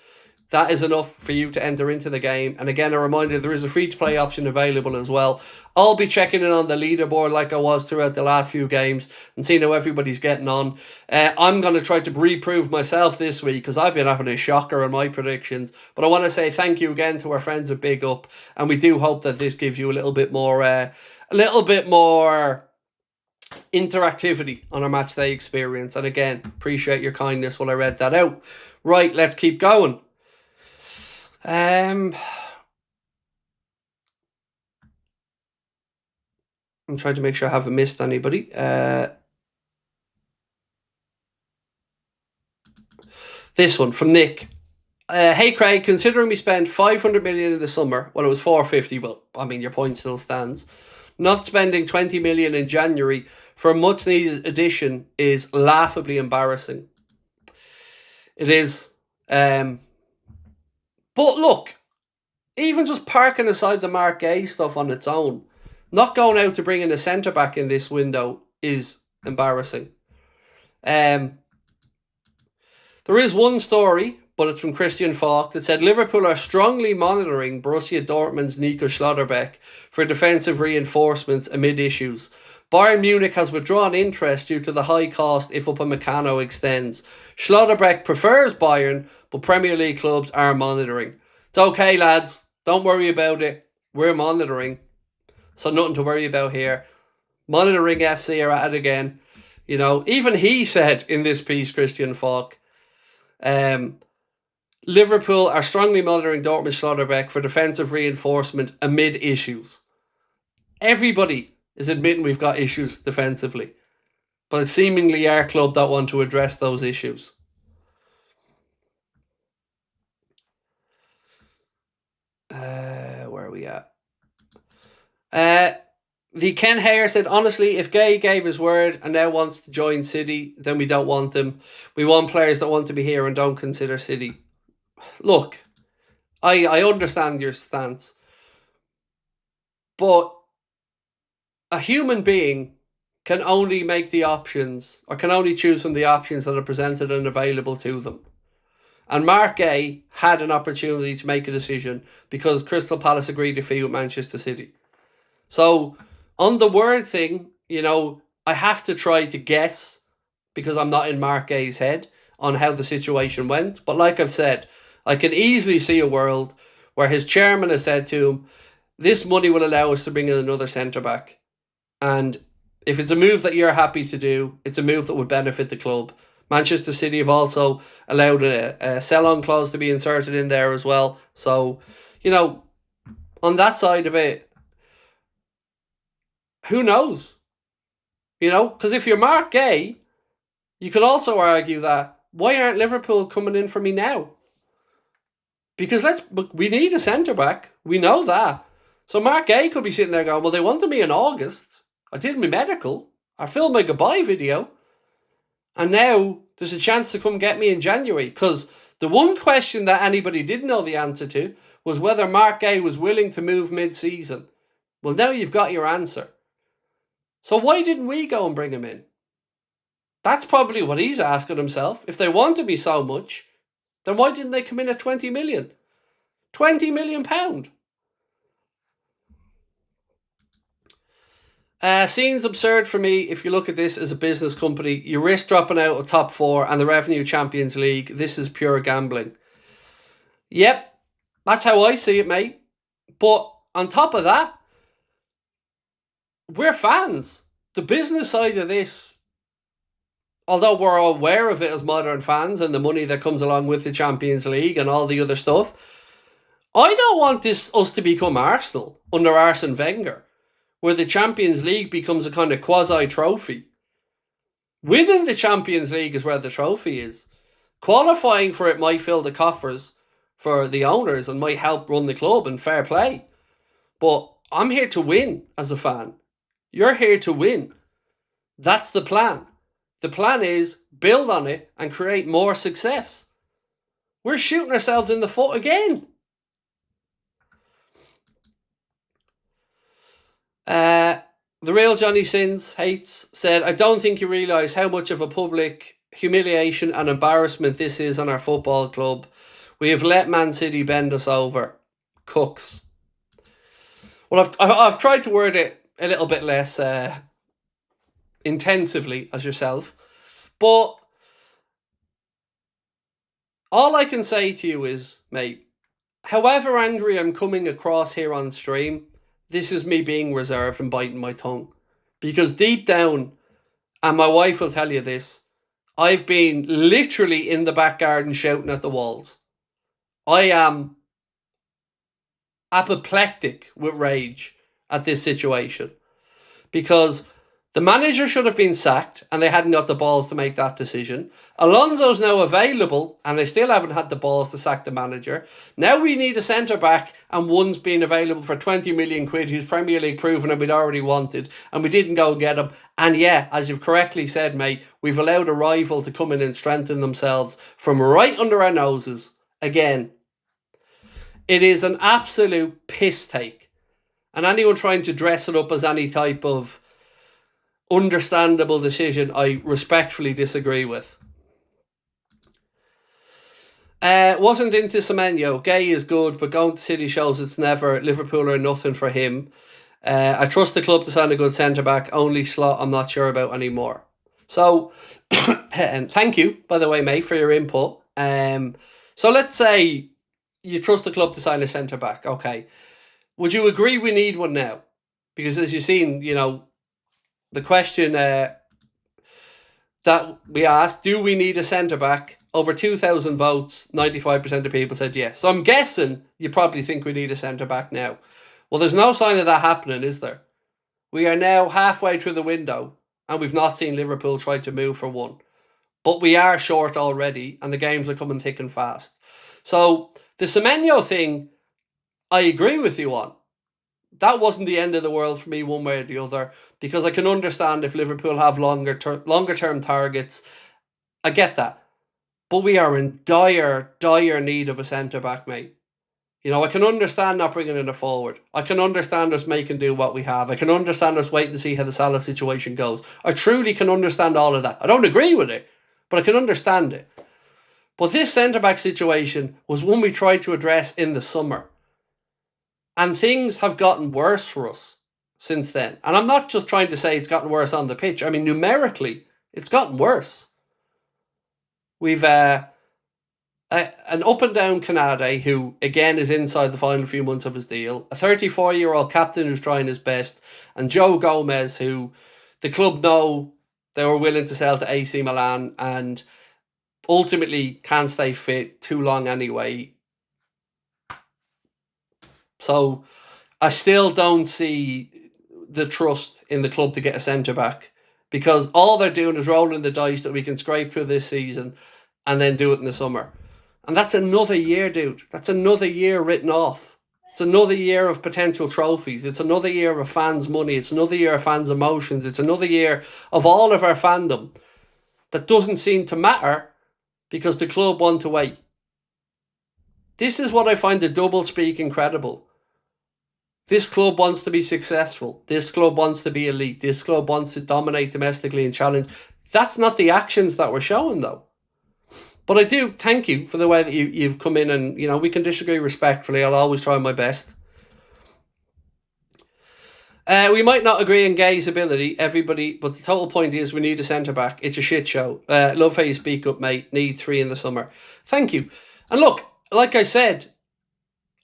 that is enough for you to enter into the game. And again, a reminder, there is a free-to-play option available as well. I'll be checking in on the leaderboard like I was throughout the last few games and seeing how everybody's getting on. I'm going to try to reprove myself this week because I've been having a shocker on my predictions. But I want to say thank you again to our friends at Big Up. And we do hope that this gives you a little bit more interactivity on our match day experience. And again, appreciate your kindness while I read that out. Right, let's keep going. I'm trying to make sure I haven't missed anybody. This one from Nick. Hey Craig, considering we spent 500 million in the summer, well it was 450, but I mean your point still stands. Not spending 20 million in January for a much needed addition is laughably embarrassing. It is. But look, even just parking aside the Mark Gay stuff on its own, not going out to bring in a centre back in this window is embarrassing. There is one story, but it's from Christian Falk, that said Liverpool are strongly monitoring Borussia Dortmund's Nico Schlotterbeck for defensive reinforcements amid issues. Bayern Munich has withdrawn interest due to the high cost if Upamecano extends. Schlotterbeck prefers Bayern, but Premier League clubs are monitoring. It's okay, lads. Don't worry about it. We're monitoring. So nothing to worry about here. Monitoring FC are at it again. You know, even he said in this piece, Christian Falk, Liverpool are strongly monitoring Dortmund Schlotterbeck for defensive reinforcement amid issues. Everybody is admitting we've got issues defensively, but it's seemingly our club that want to address those issues. Where are we at? The Ken Hare said, honestly, if Gay gave his word and now wants to join City, then we don't want him. We want players that want to be here and don't consider City. Look, I understand your stance, but a human being can only make the options, or can only choose from the options that are presented and available to them. And Mark Gay had an opportunity to make a decision because Crystal Palace agreed to fee with Manchester City. So on the word thing, you know, I have to try to guess because I'm not in Mark Gay's head on how the situation went. But like I've said, I can easily see a world where his chairman has said to him, this money will allow us to bring in another centre-back. And if it's a move that you're happy to do, it's a move that would benefit the club. Manchester City have also allowed a sell-on clause to be inserted in there as well. So, you know, on that side of it, who knows? You know, because if you're Mark Gay, you could also argue that, why aren't Liverpool coming in for me now? Because we need a centre-back. We know that. So Mark Gay could be sitting there going, well, they wanted me in August. I did my medical. I filmed my goodbye video. And now there's a chance to come get me in January. Because the one question that anybody didn't know the answer to was whether Mark Gay was willing to move mid-season. Well, now you've got your answer. So why didn't we go and bring him in? That's probably what he's asking himself. If they wanted me so much, then why didn't they come in at 20 million? 20 million pound. Seems absurd for me if you look at this as a business company. You risk dropping out of top four and the Revenue Champions League. This is pure gambling. Yep, that's how I see it, mate. But on top of that, we're fans. The business side of this, although we're aware of it as modern fans and the money that comes along with the Champions League and all the other stuff, I don't want us to become Arsenal under Arsene Wenger, where the Champions League becomes a kind of quasi-trophy. Winning the Champions League is where the trophy is. Qualifying for it might fill the coffers for the owners and might help run the club, and fair play. But I'm here to win as a fan. You're here to win. That's the plan. The plan is build on it and create more success. We're shooting ourselves in the foot again. The real Johnny Sins hates said, I don't think you realise how much of a public humiliation and embarrassment this is on our football club. We have let Man City bend us over. Cooks. Well, I've tried to word it a little bit less intensively as yourself, but all I can say to you is, mate, however angry I'm coming across here on stream, this is me being reserved and biting my tongue. Because deep down, and my wife will tell you this, I've been literally in the back garden shouting at the walls. I am apoplectic with rage at this situation, because the manager should have been sacked and they hadn't got the balls to make that decision. Alonso's now available and they still haven't had the balls to sack the manager. Now we need a centre-back and one's been available for 20 million quid who's Premier League proven and we'd already wanted and we didn't go and get him. And yeah, as you've correctly said, mate, we've allowed a rival to come in and strengthen themselves from right under our noses again. It is an absolute piss take. And anyone trying to dress it up as any type of understandable decision, I respectfully disagree with. Wasn't into Semenyo. Gay is good, but going to City shows it's never. Liverpool are nothing for him. I trust the club to sign a good centre-back. Only Slot I'm not sure about anymore. So, thank you, by the way, mate, for your input. So let's say you trust the club to sign a centre-back. Okay. Would you agree we need one now? Because as you've seen, you know, the question that we asked, do we need a centre-back? Over 2,000 votes, 95% of people said yes. So I'm guessing you probably think we need a centre-back now. Well, there's no sign of that happening, is there? We are now halfway through the window and we've not seen Liverpool try to move for one. But we are short already and the games are coming thick and fast. So the Semenyo thing, I agree with you on. That wasn't the end of the world for me one way or the other, because I can understand if Liverpool have longer term targets. I get that. But we are in dire need of a centre-back, mate. You know, I can understand not bringing in a forward. I can understand us making do what we have. I can understand us waiting to see how the Salah situation goes. I truly can understand all of that. I don't agree with it, but I can understand it. But this centre-back situation was one we tried to address in the summer. And things have gotten worse for us since then. And I'm not just trying to say it's gotten worse on the pitch. I mean, numerically, it's gotten worse. We've an up and down Canade who, again, is inside the final few months of his deal. A 34-year-old captain who's trying his best. And Joe Gomez, who the club know they were willing to sell to AC Milan and ultimately can't stay fit too long anyway. So I still don't see the trust in the club to get a centre-back, because all they're doing is rolling the dice that we can scrape through this season and then do it in the summer. And that's another year, dude. That's another year written off. It's another year of potential trophies. It's another year of fans' money. It's another year of fans' emotions. It's another year of all of our fandom that doesn't seem to matter because the club want to wait. This is what I find the double speak incredible. This club wants to be successful. This club wants to be elite. This club wants to dominate domestically and challenge. That's not the actions that we're showing, though. But I do thank you for the way that you've come in, and, you know, we can disagree respectfully. I'll always try my best. We might not agree on Gay's ability, everybody, but the total point is we need a centre-back. It's a shit show. Love how you speak up, mate. Need 3 in the summer. Thank you. And look, like I said,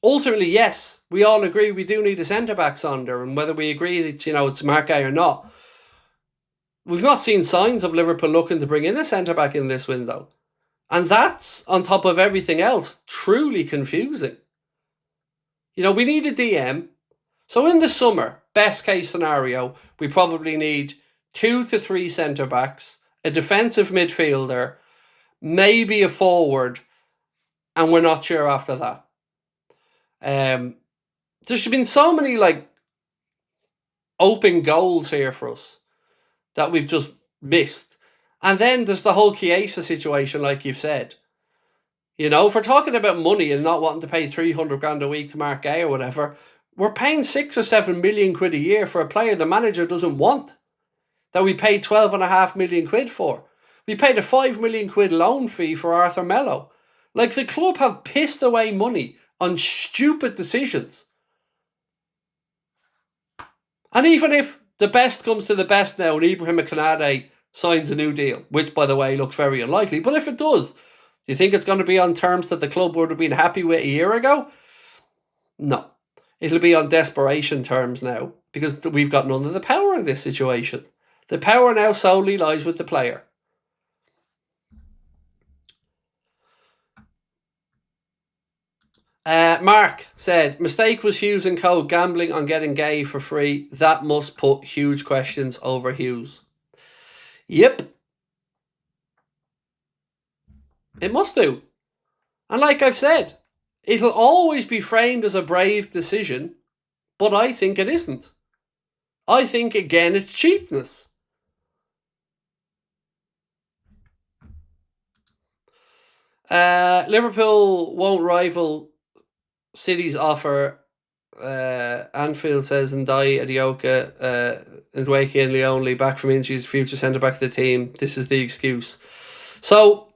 ultimately, yes, we all agree we do need a centre-back, Sonder, and whether we agree it's, you know, it's Mark Gay or not, we've not seen signs of Liverpool looking to bring in a centre-back in this window. And that's, on top of everything else, truly confusing. You know, we need a DM. So in the summer, best case scenario, we probably need 2 to 3 centre-backs, a defensive midfielder, maybe a forward, and we're not sure after that. There's been so many, like, open goals here for us that we've just missed. And then there's the whole Chiesa situation, like you've said. You know, if we're talking about money and not wanting to pay 300 grand a week to Mark Gay or whatever, we're paying 6 or 7 million quid a year for a player the manager doesn't want, that we paid 12.5 million quid for. We paid a 5 million quid loan fee for Arthur Mello. Like, the club have pissed away money on stupid decisions. And even if the best comes to the best now and Ibrahim Konate signs a new deal, which, by the way, looks very unlikely, but if it does, do you think it's going to be on terms that the club would have been happy with a year ago? No. It'll be on desperation terms now, because we've got none of the power in this situation. The power now solely lies with the player. Mark said, mistake was Hughes and Co. gambling on getting Gay for free. That must put huge questions over Hughes. Yep. It must do. And like I've said, it'll always be framed as a brave decision, but I think it isn't. I think, again, it's cheapness. Liverpool won't rival City's offer. Anfield says Ndai Adioka, Ndweke and Leone back from injuries, future centre back of the team. This is the excuse. So,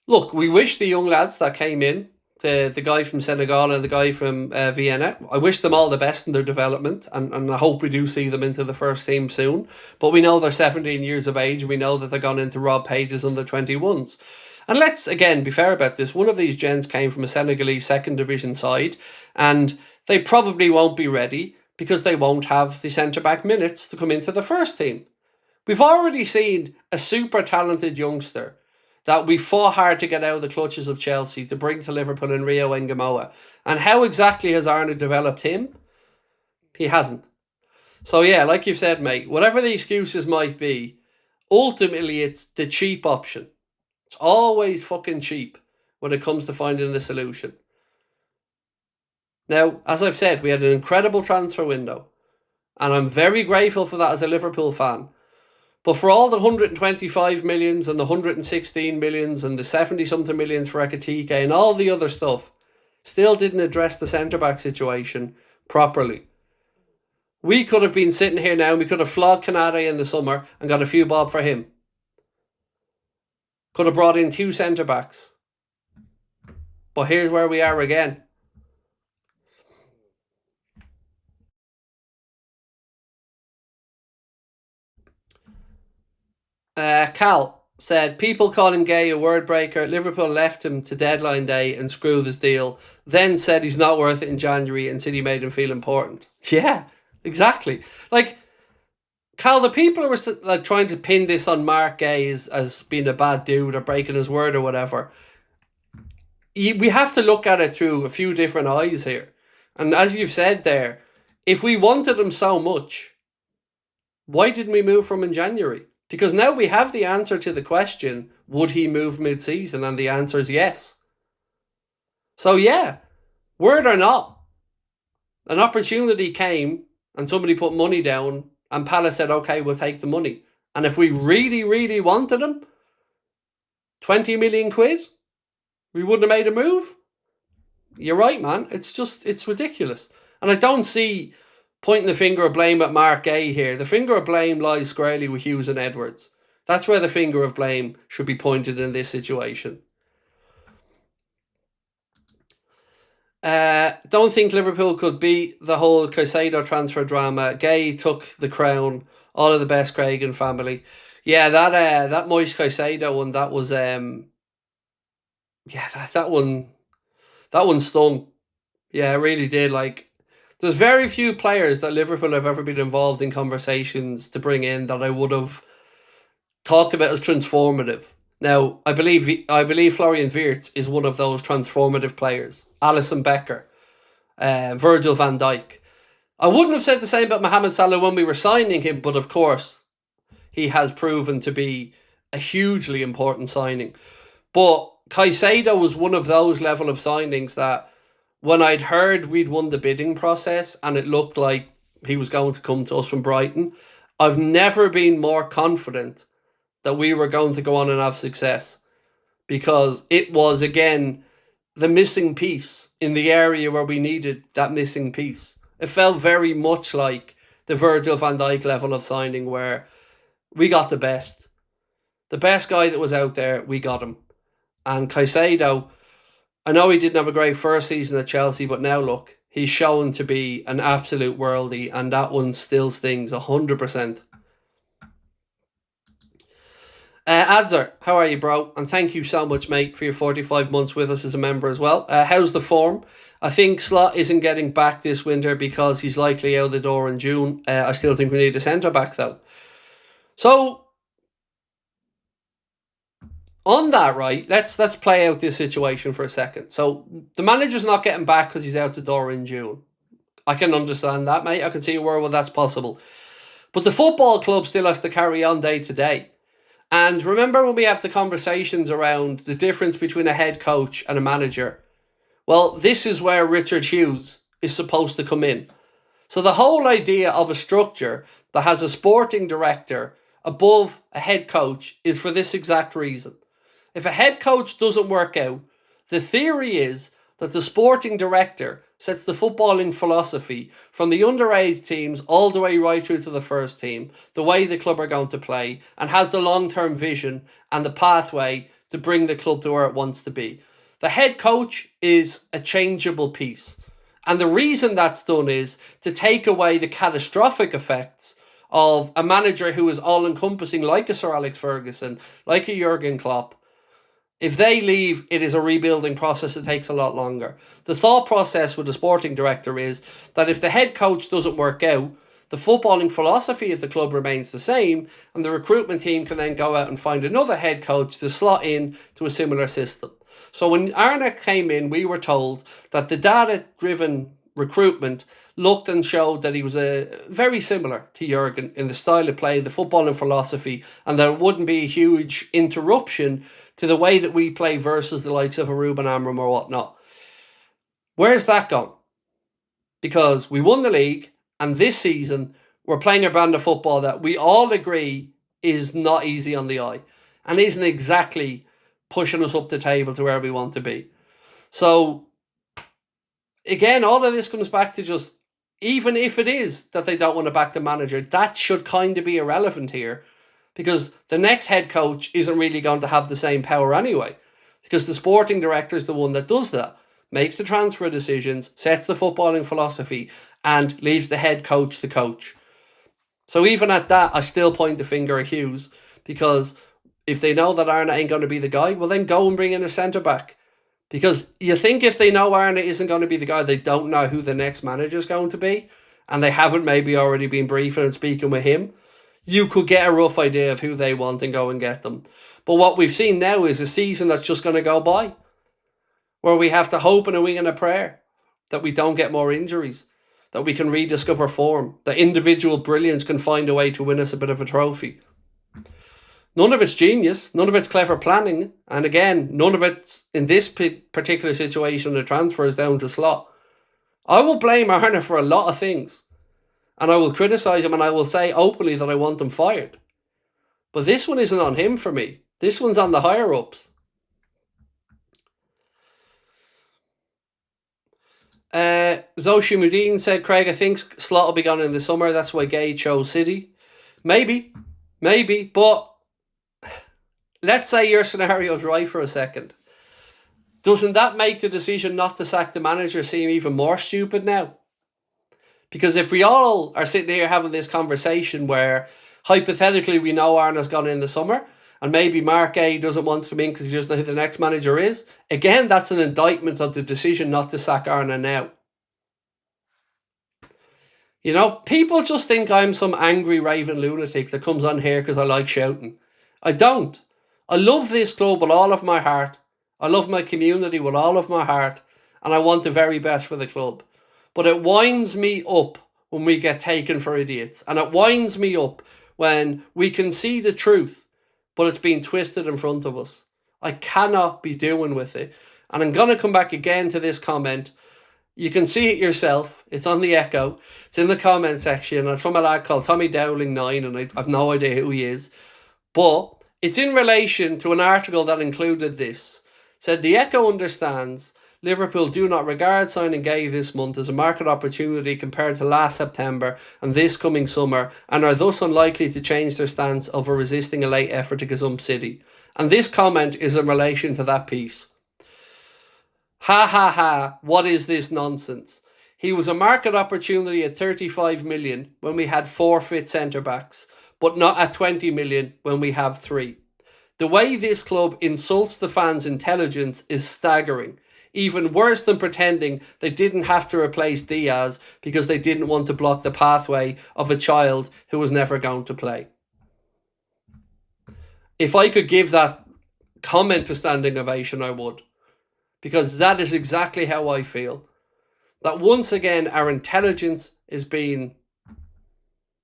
look, we wish the young lads that came in, the guy from Senegal and the guy from Vienna, I wish them all the best in their development, and I hope we do see them into the first team soon. But we know they're 17 years of age, and we know that they're gone into Rob Page's under 21s. And let's, again, be fair about this. One of these gents came from a Senegalese second division side, and they probably won't be ready because they won't have the centre-back minutes to come into the first team. We've already seen a super talented youngster that we fought hard to get out of the clutches of Chelsea to bring to Liverpool in Rio Ngamoa. And how exactly has Arne developed him? He hasn't. So yeah, like you've said, mate, whatever the excuses might be, ultimately it's the cheap option. It's always fucking cheap when it comes to finding the solution. Now, as I've said, we had an incredible transfer window, and I'm very grateful for that as a Liverpool fan. But for all the 125 millions and the 116 millions and the 70-something millions for Ekatike and all the other stuff, still didn't address the centre-back situation properly. We could have been sitting here now and we could have flogged Canade in the summer and got a few bob for him. Could have brought in 2 centre-backs. But here's where we are again. Cal said, people call him Gay a word breaker. Liverpool left him to deadline day and screwed his deal. Then said he's not worth it in January and City made him feel important. Yeah, exactly. Like, Cal, the people who were like trying to pin this on Mark Gay as being a bad dude or breaking his word or whatever, we have to look at it through a few different eyes here. And as you've said there, if we wanted him so much, why didn't we move from in January? Because now we have the answer to the question, would he move mid-season? And the answer is yes. So yeah, word or not, an opportunity came and somebody put money down and Palace said, okay, we'll take the money. And if we really, really wanted him, 20 million quid, we wouldn't have made a move. You're right, man. It's ridiculous. And I don't see pointing the finger of blame at Mark Gay here. The finger of blame lies squarely with Hughes and Edwards. That's where the finger of blame should be pointed in this situation. Don't think Liverpool could beat the whole Caicedo transfer drama. Gay took the crown. All of the best, Craig and family. Yeah, that Moise Caicedo one, that was that one stung. Yeah, it really did. Like, there's very few players that Liverpool have ever been involved in conversations to bring in that I would have talked about as transformative. Now, I believe Florian Wirtz is one of those transformative players. Alisson Becker, Virgil van Dijk. I wouldn't have said the same about Mohamed Salah when we were signing him, but of course, he has proven to be a hugely important signing. But Caicedo was one of those level of signings that when I'd heard we'd won the bidding process and it looked like he was going to come to us from Brighton, I've never been more confident that we were going to go on and have success, because it was, again, the missing piece in the area where we needed that missing piece. It felt very much like the Virgil van Dijk level of signing where we got the best. The best guy that was out there, we got him. And Caicedo, I know he didn't have a great first season at Chelsea, but now look, he's shown to be an absolute worldie, and that one still stings 100%. Adzer, how are you, bro? And thank you so much, mate, for your 45 months with us as a member as well. How's the form? I think Slot isn't getting back this winter because he's likely out the door in June. I still think we need a centre-back, though. So, on that, right, let's play out this situation for a second. So the manager's not getting back because he's out the door in June. I can understand that, mate. I can see a world where that's possible. But the football club still has to carry on day to day. And remember when we have the conversations around the difference between a head coach and a manager? Well, this is where Richard Hughes is supposed to come in. So the whole idea of a structure that has a sporting director above a head coach is for this exact reason. If a head coach doesn't work out, the theory is that the sporting director sets the footballing philosophy from the underage teams all the way right through to the first team, the way the club are going to play, and has the long-term vision and the pathway to bring the club to where it wants to be. The head coach is a changeable piece. And the reason that's done is to take away the catastrophic effects of a manager who is all-encompassing, like a Sir Alex Ferguson, like a Jurgen Klopp. If they leave, it is a rebuilding process that takes a lot longer. The thought process with the sporting director is that if the head coach doesn't work out, the footballing philosophy of the club remains the same, and the recruitment team can then go out and find another head coach to slot in to a similar system. So when Arne came in, we were told that the data-driven recruitment looked and showed that he was very similar to Jurgen in the style of play, the footballing philosophy, and there wouldn't be a huge interruption to the way that we play versus the likes of a Ruben Amorim or whatnot. Where's that gone? Because we won the league, and this season we're playing a brand of football that we all agree is not easy on the eye and isn't exactly pushing us up the table to where we want to be. So again, all of this comes back to just, even if it is that they don't want to back the manager, that should kind of be irrelevant here, because the next head coach isn't really going to have the same power anyway, because the sporting director is the one that does that, makes the transfer decisions, sets the footballing philosophy, and leaves the head coach the coach. So even at that, I still point the finger at Hughes, because if they know that Arne ain't going to be the guy, well then go and bring in a centre-back. Because you think if they know Arne isn't going to be the guy, they don't know who the next manager is going to be, and they haven't maybe already been briefing and speaking with him, you could get a rough idea of who they want and go and get them. But what we've seen now is a season that's just going to go by, where we have to hope and a wing and a prayer that we don't get more injuries, that we can rediscover form, that individual brilliance can find a way to win us a bit of a trophy. None of it's genius, none of it's clever planning, and again, none of it's, in this particular situation, the transfers down to slot. I will blame Arne for a lot of things, and I will criticise him, and I will say openly that I want him fired. But this one isn't on him for me. This one's on the higher-ups. Zoshi Mudine said, Craig, I think Slot will be gone in the summer. That's why Gay chose City. Maybe, but let's say your scenario's right for a second. Doesn't that make the decision not to sack the manager seem even more stupid now? Because if we all are sitting here having this conversation where hypothetically we know Arne's gone in the summer and maybe Mark A doesn't want to come in because he doesn't know who the next manager is, again, that's an indictment of the decision not to sack Arne now. You know, people just think I'm some angry raving lunatic that comes on here because I like shouting. I don't. I love this club with all of my heart. I love my community with all of my heart. And I want the very best for the club. But it winds me up when we get taken for idiots. And it winds me up when we can see the truth, but it's being twisted in front of us. I cannot be doing with it. And I'm going to come back again to this comment. You can see it yourself. It's on the Echo. It's in the comment section. It's from a lad called Tommy Dowling9, and I've no idea who he is. But it's in relation to an article that included this. It said, the Echo understands Liverpool do not regard signing Gay this month as a market opportunity compared to last September and this coming summer, and are thus unlikely to change their stance over resisting a late effort to gazump City. And this comment is in relation to that piece. Ha ha ha, what is this nonsense? He was a market opportunity at 35 million when we had 4 fit centre-backs, but not at 20 million when we have 3. The way this club insults the fans' intelligence is staggering. Even worse than pretending they didn't have to replace Diaz because they didn't want to block the pathway of a child who was never going to play. If I could give that comment a standing ovation, I would. Because that is exactly how I feel. That once again, our intelligence is being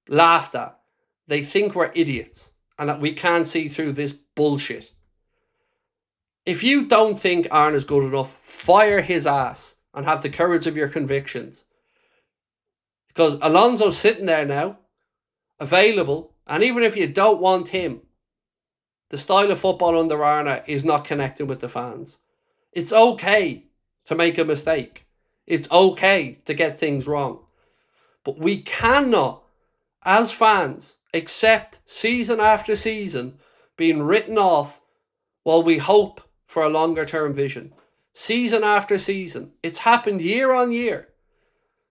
laughed at. They think we're idiots and that we can't see through this bullshit. If you don't think Arne is good enough, fire his ass and have the courage of your convictions. Because Alonso's sitting there now, available, and even if you don't want him, the style of football under Arne is not connecting with the fans. It's okay to make a mistake. It's okay to get things wrong. But we cannot, as fans, accept season after season being written off while we hope for a longer term vision. Season after season. It's happened year on year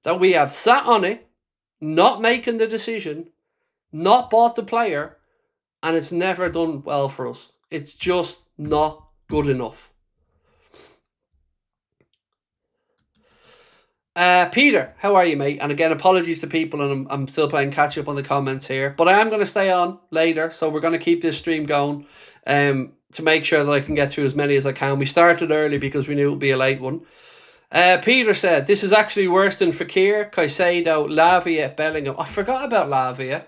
that we have sat on it, not making the decision, not bought the player, and it's never done well for us. It's just not good enough. Peter, how are you, mate? And again, apologies to people, and I'm still playing catch up on the comments here, but I am going to stay on later, so we're going to keep this stream going to make sure that I can get through as many as I can. We started early because we knew it would be a late one. Peter said, this is actually worse than Fekir, Caicedo, Lavia, Bellingham. I forgot about Lavia.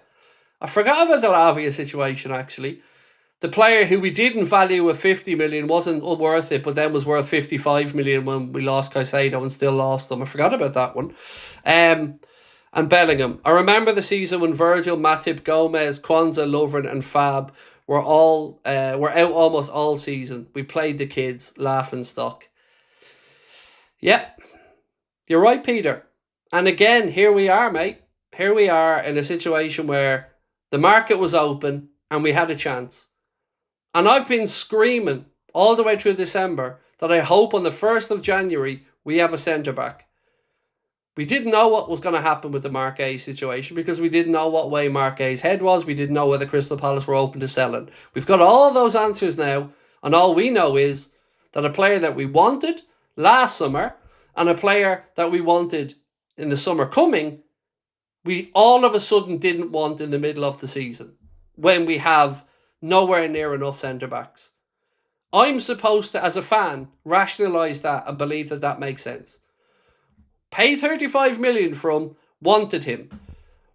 I forgot about the Lavia situation, actually. The player who we didn't value at 50 million wasn't worth it, but then was worth 55 million when we lost Caicedo and still lost him. I forgot about that one. And Bellingham. I remember the season when Virgil, Matip, Gomez, Kwanzaa, Lovren and Fab were out almost all season. We played the kids, laughing stock. Yep. You're right, Peter. And again, here we are, mate. Here we are in a situation where the market was open and we had a chance. And I've been screaming all the way through December that I hope on the 1st of January we have a centre-back. We didn't know what was going to happen with the Marquez situation because we didn't know what way Marquez's head was. We didn't know whether Crystal Palace were open to selling. We've got all those answers now, and all we know is that a player that we wanted last summer and a player that we wanted in the summer coming, we all of a sudden didn't want in the middle of the season when we have nowhere near enough centre-backs. I'm supposed to, as a fan, rationalise that and believe that that makes sense. Pay 35 million for him, wanted him.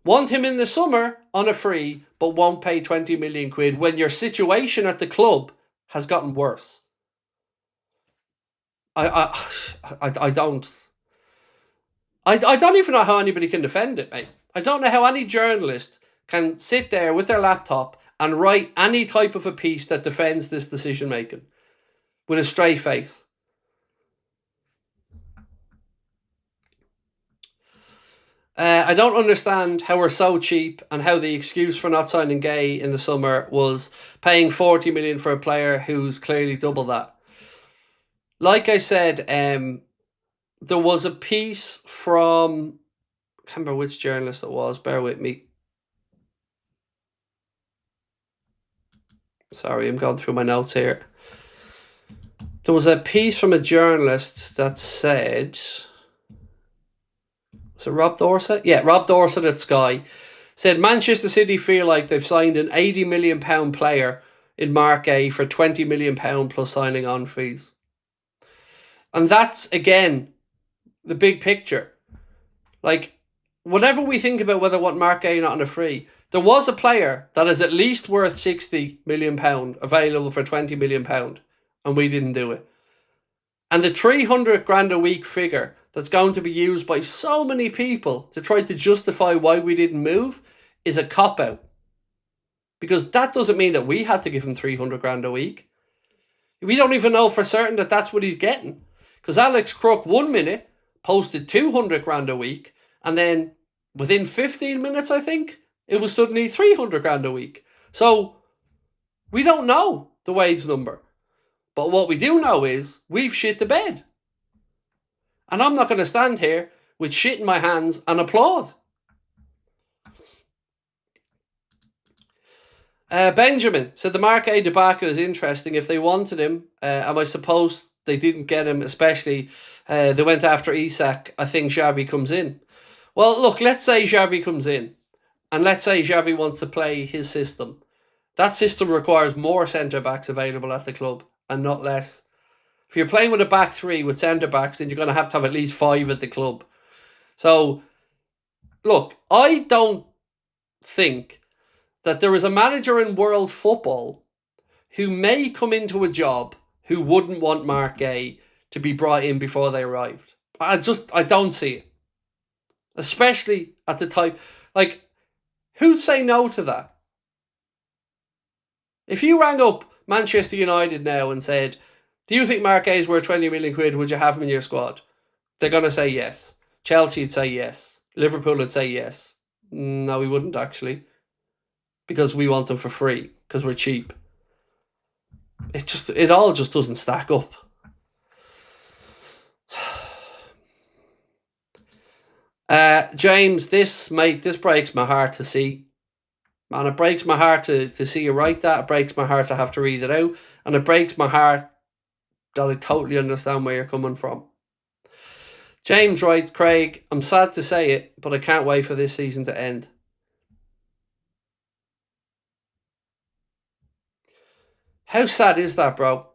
Want him in the summer on a free, but won't pay 20 million quid when your situation at the club has gotten worse. I don't even know how anybody can defend it, mate. I don't know how any journalist can sit there with their laptop and write any type of a piece that defends this decision making with a straight face. I don't understand how we're so cheap and how the excuse for not signing Gay in the summer was paying 40 million for a player who's clearly double that. Like I said, there was a piece from, I can't remember which journalist it was, bear with me. Sorry, I'm going through my notes here. There was a piece from a journalist that said, was it Rob Dorset? Yeah, Rob Dorset at Sky said Manchester City feel like they've signed an £80 million player in Mark A for £20 million plus signing on fees. And that's, again, the big picture. Like, whatever we think about whether what Mark A not on a free, there was a player that is at least worth £60 million available for £20 million, and we didn't do it. And the 300 grand a week figure that's going to be used by so many people to try to justify why we didn't move is a cop-out. Because that doesn't mean that we had to give him 300 grand a week. We don't even know for certain that that's what he's getting. Because Alex Crook 1 minute posted 200 grand a week, and then within 15 minutes, I think, it was suddenly 300 grand a week. So we don't know the wage number. But what we do know is we've shit the bed. And I'm not going to stand here with shit in my hands and applaud. Benjamin said the Mark A debacle is interesting. If they wanted him, and I suppose they didn't get him, especially they went after Isak, I think Xavi comes in. Well, look, let's say Xavi comes in. And let's say Xavi wants to play his system. That system requires more centre-backs available at the club. and not less. If you're playing with a back three with centre backs, then you're going to have at least 5 at the club. So, look, I don't think that there is a manager in world football who may come into a job who wouldn't want Mark Gay to be brought in before they arrived. I don't see it. Especially at the time. Like, who'd say no to that? If you rang up Manchester United now and said, do you think Mark Gay is worth 20 million quid? Would you have him in your squad? They're going to say yes. Chelsea would say yes. Liverpool would say yes. No, we wouldn't actually. Because we want them for free. Because we're cheap. It all just doesn't stack up. James, this breaks my heart to see. And it breaks my heart to see you write that. It breaks my heart to have to read it out. And it breaks my heart that I totally understand where you're coming from. James writes, Craig, I'm sad to say it, but I can't wait for this season to end. How sad is that, bro?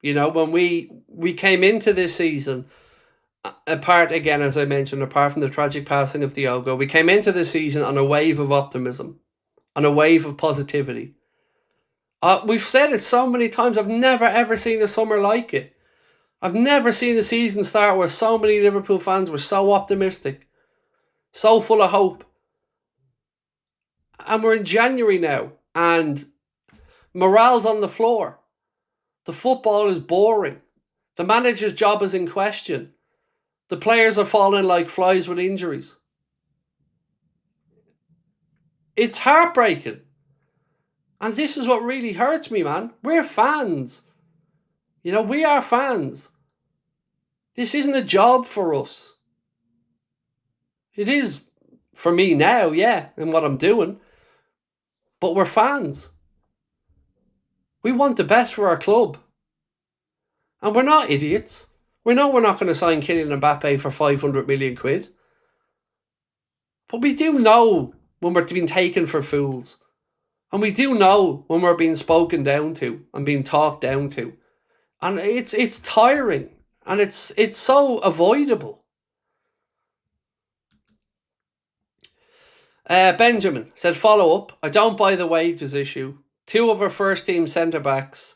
You know, when we came into this season, apart, again, as I mentioned, apart from the tragic passing of Diogo, we came into the season on a wave of optimism, on a wave of positivity. We've said it so many times, I've never ever seen a summer like it. I've never seen a season start where so many Liverpool fans were so optimistic, so full of hope. And we're in January now, and morale's on the floor. The football is boring. The manager's job is in question. The players are falling like flies with injuries. It's heartbreaking. And this is what really hurts me, man. We're fans. You know, we are fans. This isn't a job for us. It is for me now, yeah, in what I'm doing. But we're fans. We want the best for our club. And we're not idiots. We know we're not going to sign Kylian Mbappe for 500 million quid. But we do know when we're being taken for fools. And we do know when we're being spoken down to and being talked down to. And it's tiring. And it's so avoidable. Benjamin said, follow up. I don't buy the wages issue. 2 of our first team centre-backs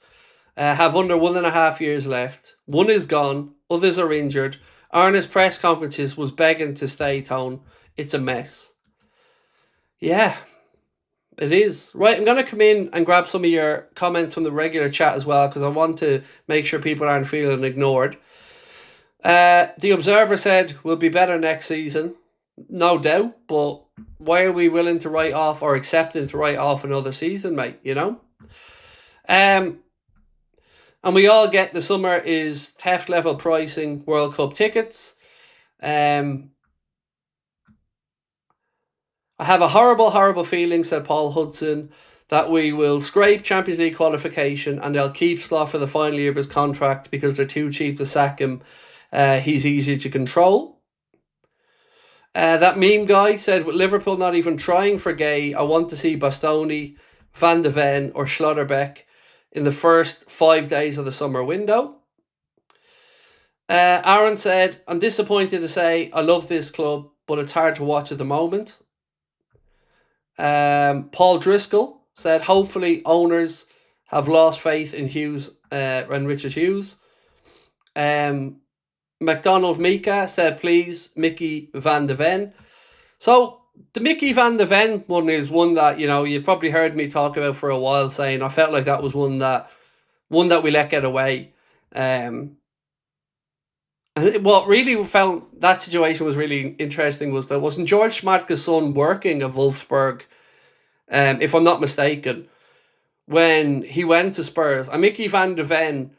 have under 1.5 years left. 1 is gone. Others are injured. Arna's press conferences was begging to stay, Tone. It's a mess. Yeah, it is. Right, I'm going to come in and grab some of your comments from the regular chat as well, because I want to make sure people aren't feeling ignored. The Observer said, we'll be better next season. No doubt, but why are we willing to write off or accepting to write off another season, mate, you know? And we all get the summer is theft level pricing World Cup tickets. I have a horrible, horrible feeling, said Paul Hudson, that we will scrape Champions League qualification and they'll keep Slot for the final year of his contract because they're too cheap to sack him. He's easy to control. That meme guy said, with Liverpool not even trying for Gay, I want to see Bastoni, Van de Ven or Schlotterbeck in the first 5 days of the summer window. Aaron said, I'm disappointed to say I love this club, but it's hard to watch at the moment. Paul Driscoll said, hopefully owners have lost faith in Hughes and Richard Hughes. McDonald Mika said, please, Mickey Van de Ven. So the Mickey Van de Ven one is one that, you know, you've probably heard me talk about for a while, saying I felt like that was one that we let get away. And what really found that situation was really interesting was that wasn't George Schmadtke's son working at Wolfsburg, if I'm not mistaken, when he went to Spurs. And Mickey Van de Ven,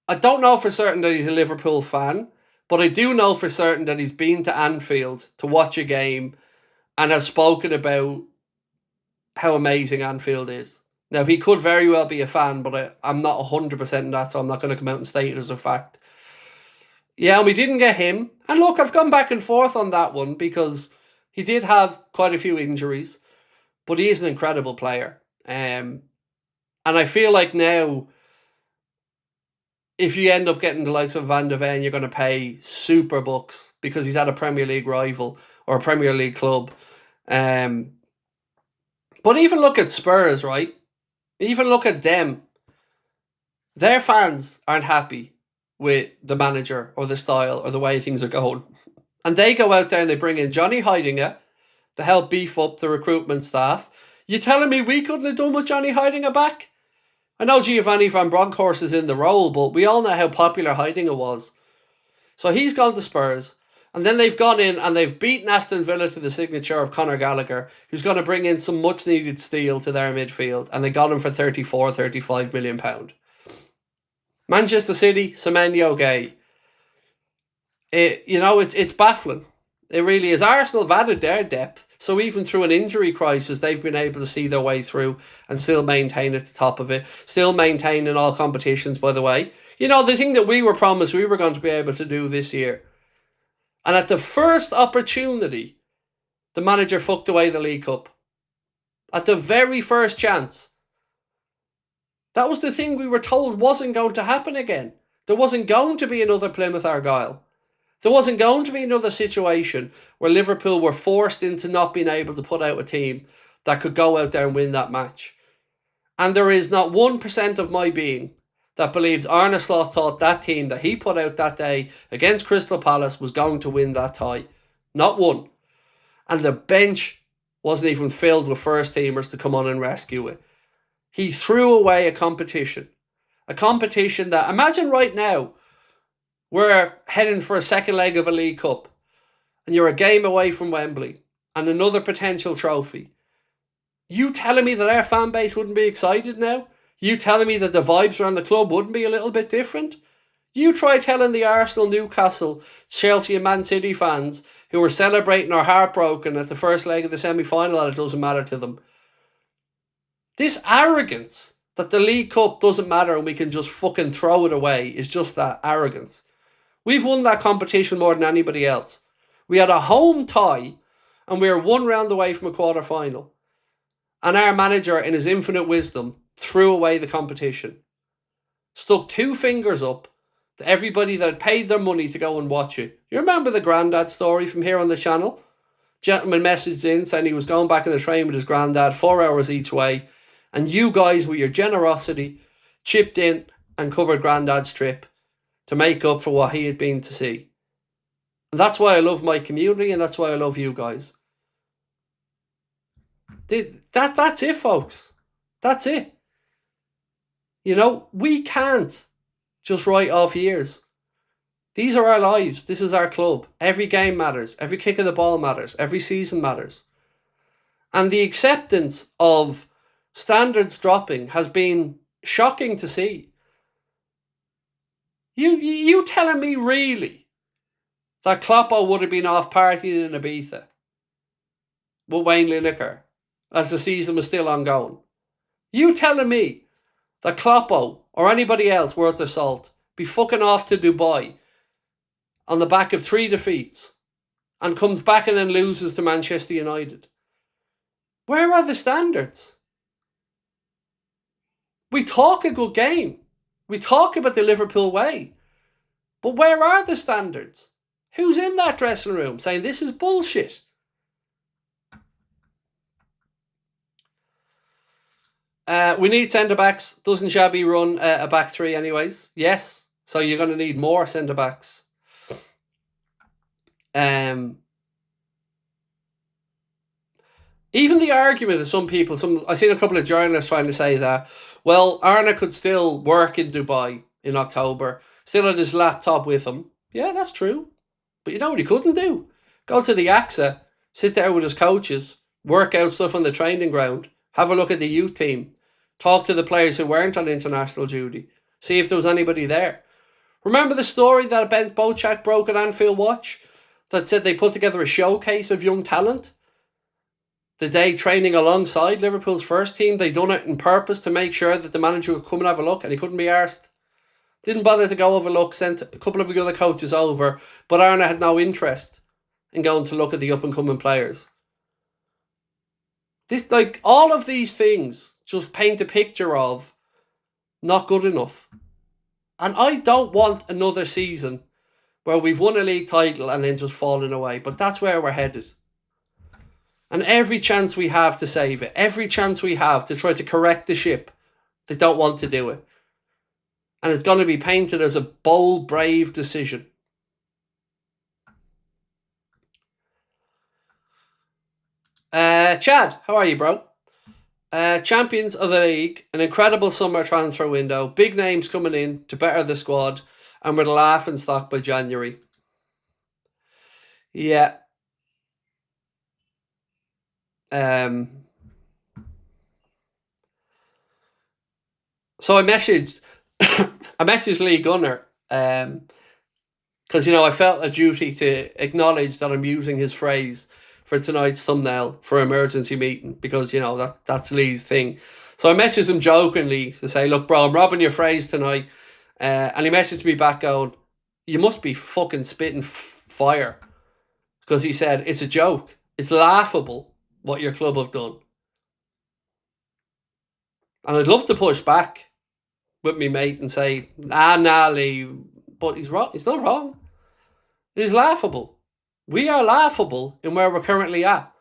I don't know for certain that he's a Liverpool fan, but I do know for certain that he's been to Anfield to watch a game and has spoken about how amazing Anfield is. Now, he could very well be a fan, but I'm not 100% in that, so I'm not going to come out and state it as a fact. Yeah, and we didn't get him. And look, I've gone back and forth on that one because he did have quite a few injuries, but he is an incredible player. And I feel like now if you end up getting the likes of Van de Ven, you're going to pay super bucks because he's at a Premier League rival or a Premier League club. But even look at Spurs, right? Even look at them. Their fans aren't happy with the manager or the style or the way things are going. And they go out there and they bring in Johnny Heidinger to help beef up the recruitment staff. You telling me we couldn't have done with Johnny Heidinger back? I know Giovanni Van Bronckhorst is in the role, but we all know how popular Heidinger was. So he's gone to Spurs. And then they've gone in and they've beaten Aston Villa to the signature of Conor Gallagher, who's going to bring in some much needed steel to their midfield. And they got him for £35 million. Manchester City, Semenyo Gay. It's baffling. It really is. Arsenal have added their depth. So even through an injury crisis, they've been able to see their way through and still maintain at the top of it. Still maintain in all competitions, by the way. The thing that we were promised we were going to be able to do this year. And at the first opportunity, the manager fucked away the League Cup. At the very first chance. That was the thing we were told wasn't going to happen again. There wasn't going to be another Plymouth Argyle. There wasn't going to be another situation where Liverpool were forced into not being able to put out a team that could go out there and win that match. And there is not 1% of my being that believes Arne Slot thought that team that he put out that day against Crystal Palace was going to win that tie. Not one. And the bench wasn't even filled with first teamers to come on and rescue it. He threw away a competition. A competition that, imagine right now, we're heading for a second leg of a League Cup and you're a game away from Wembley and another potential trophy. You telling me that our fan base wouldn't be excited now? You telling me that the vibes around the club wouldn't be a little bit different? You try telling the Arsenal, Newcastle, Chelsea and Man City fans who were celebrating or heartbroken at the first leg of the semi-final that it doesn't matter to them. This arrogance that the League Cup doesn't matter and we can just fucking throw it away is just that arrogance. We've won that competition more than anybody else. We had a home tie and we were one round away from a quarter-final. And our manager, in his infinite wisdom, threw away the competition. Stuck two fingers up to everybody that had paid their money to go and watch it. You remember the granddad story from here on the channel? Gentleman messaged in saying he was going back in the train with his granddad 4 hours each way. And you guys, with your generosity, chipped in and covered granddad's trip to make up for what he had been to see. And that's why I love my community and that's why I love you guys. That's it, folks. That's it. We can't just write off years. These are our lives. This is our club. Every game matters. Every kick of the ball matters. Every season matters. And the acceptance of standards dropping has been shocking to see. You telling me really that Kloppo would have been off partying in Ibiza with Wayne Lineker as the season was still ongoing? You telling me that Kloppo or anybody else worth their salt be fucking off to Dubai on the back of 3 defeats and comes back and then loses to Manchester United? Where are the standards? We talk a good game. We talk about the Liverpool way. But where are the standards? Who's in that dressing room saying this is bullshit? We need centre-backs. Doesn't Xabi run a back three anyways? Yes. So you're going to need more centre-backs. Even the argument of some people, I've seen a couple of journalists trying to say that, well, Arne could still work in Dubai in October, still had his laptop with him. Yeah, that's true. But you know what he couldn't do? Go to the AXA, sit there with his coaches, work out stuff on the training ground, have a look at the youth team, talk to the players who weren't on international duty, see if there was anybody there. Remember the story that Ben Bochak broke at Anfield Watch that said they put together a showcase of young talent? The day training alongside Liverpool's first team, they done it on purpose to make sure that the manager would come and have a look, and he couldn't be arsed. Didn't bother to go have a look, sent a couple of the other coaches over, but Arne had no interest in going to look at the up-and-coming players. All of these things just paint a picture of not good enough. And I don't want another season where we've won a league title and then just fallen away. But that's where we're headed. And every chance we have to save it, every chance we have to try to correct the ship, they don't want to do it. And it's going to be painted as a bold, brave decision. Chad, how are you, bro? Champions of the league, an incredible summer transfer window, big names coming in to better the squad, and we're the laughing stock by January. Yeah. So I messaged Lee Gunner, because I felt a duty to acknowledge that I'm using his phrase for tonight's thumbnail for emergency meeting, because that's Lee's thing. So I messaged him jokingly to say, look, bro, I'm robbing your phrase tonight. And he messaged me back going, you must be fucking spitting fire. Because he said, it's a joke. It's laughable what your club have done. And I'd love to push back with me mate and say, nah, Lee, but he's wrong. He's not wrong. It is laughable. We are laughable in where we're currently at.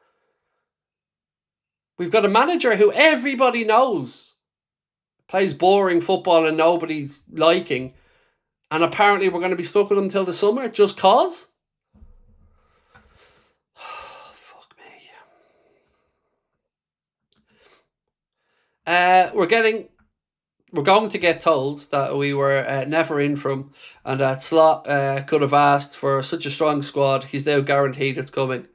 We've got a manager who everybody knows plays boring football and nobody's liking, and apparently we're going to be stuck with him till the summer just cause. Fuck me. We're going to get told that we were never in from, and that Slot could have asked for such a strong squad. He's now guaranteed it's coming.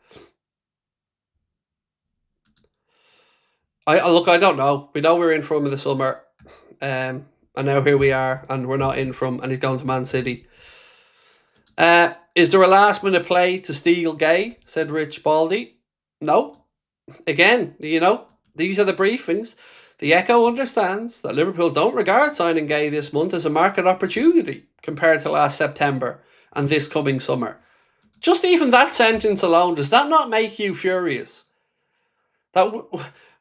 I don't know. We know we're in from in the summer, and now here we are, and we're not in from, and he's going to Man City. Is there a last minute play to steal Gay? Said Rich Baldy. No. Again, these are the briefings. The Echo understands that Liverpool don't regard signing Gay this month as a market opportunity compared to last September and this coming summer. Just even that sentence alone, does that not make you furious? That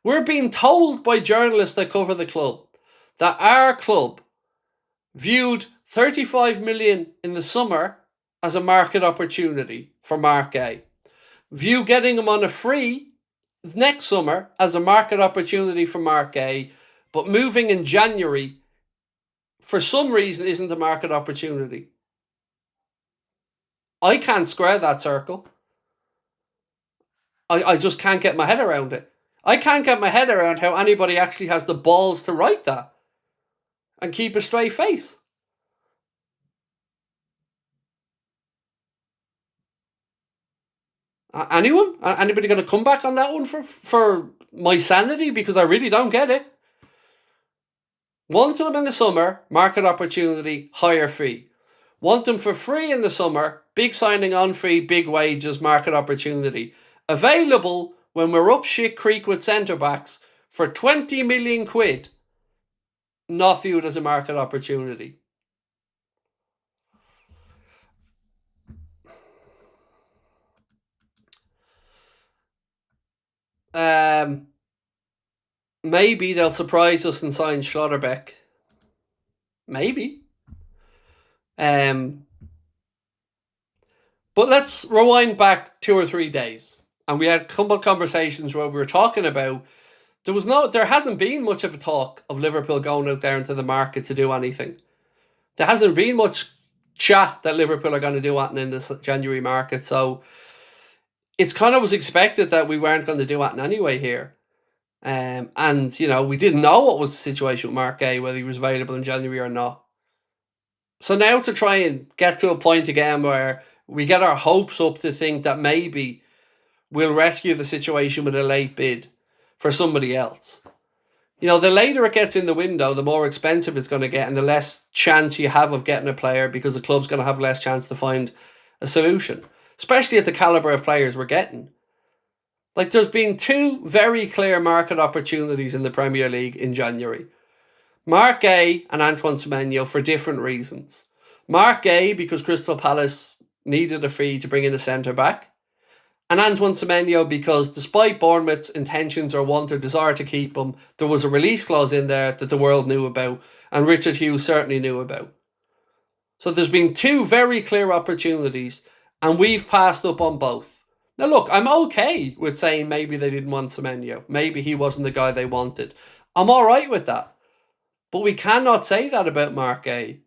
we're being told by journalists that cover the club that our club viewed 35 million in the summer as a market opportunity for Mark Gay. View getting him on a free next summer as a market opportunity for Mark Gay, but moving in January for some reason isn't a market opportunity. I can't square that circle. I just can't get my head around it. I can't get my head around how anybody actually has the balls to write that and keep a straight face. Anyone? Anybody going to come back on that one for my sanity? Because I really don't get it. Want them in the summer, market opportunity, higher fee. Want them for free in the summer, big signing on fee, big wages, market opportunity. Available when we're up shit creek with centre-backs for 20 million quid, not viewed as a market opportunity. Maybe they'll surprise us and sign Schlotterbeck. Maybe. But let's rewind back 2 or 3 days. And we had a couple of conversations where we were talking about there hasn't been much of a talk of Liverpool going out there into the market to do anything. There hasn't been much chat that Liverpool are going to do anything in this January market. So it's kind of was expected that we weren't going to do anything anyway here. And, we didn't know what was the situation with Mark Gay, whether he was available in January or not. So now to try and get to a point again where we get our hopes up to think that maybe we'll rescue the situation with a late bid for somebody else. The later it gets in the window, the more expensive it's going to get and the less chance you have of getting a player because the club's going to have less chance to find a solution, especially at the calibre of players we're getting. Like, there's been 2 very clear market opportunities in the Premier League in January. Mark Gay and Antoine Semenyo for different reasons. Mark Gay because Crystal Palace needed a fee to bring in a centre-back. And Antoine Semenyo because despite Bournemouth's intentions or want or desire to keep him, there was a release clause in there that the world knew about and Richard Hughes certainly knew about. So there's been two very clear opportunities, and we've passed up on both. Now look, I'm okay with saying maybe they didn't want Semenyo. Maybe he wasn't the guy they wanted. I'm all right with that. But we cannot say that about Mark A.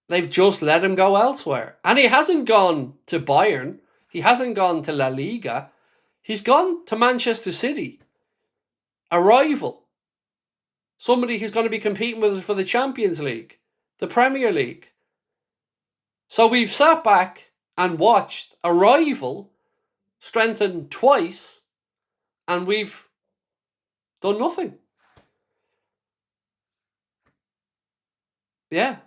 They've just let him go elsewhere. And he hasn't gone to Bayern. He hasn't gone to La Liga. He's gone to Manchester City. A rival. Somebody who's going to be competing with us for the Champions League. The Premier League. So we've sat back and watched a rival strengthen twice, and we've done nothing. Yeah.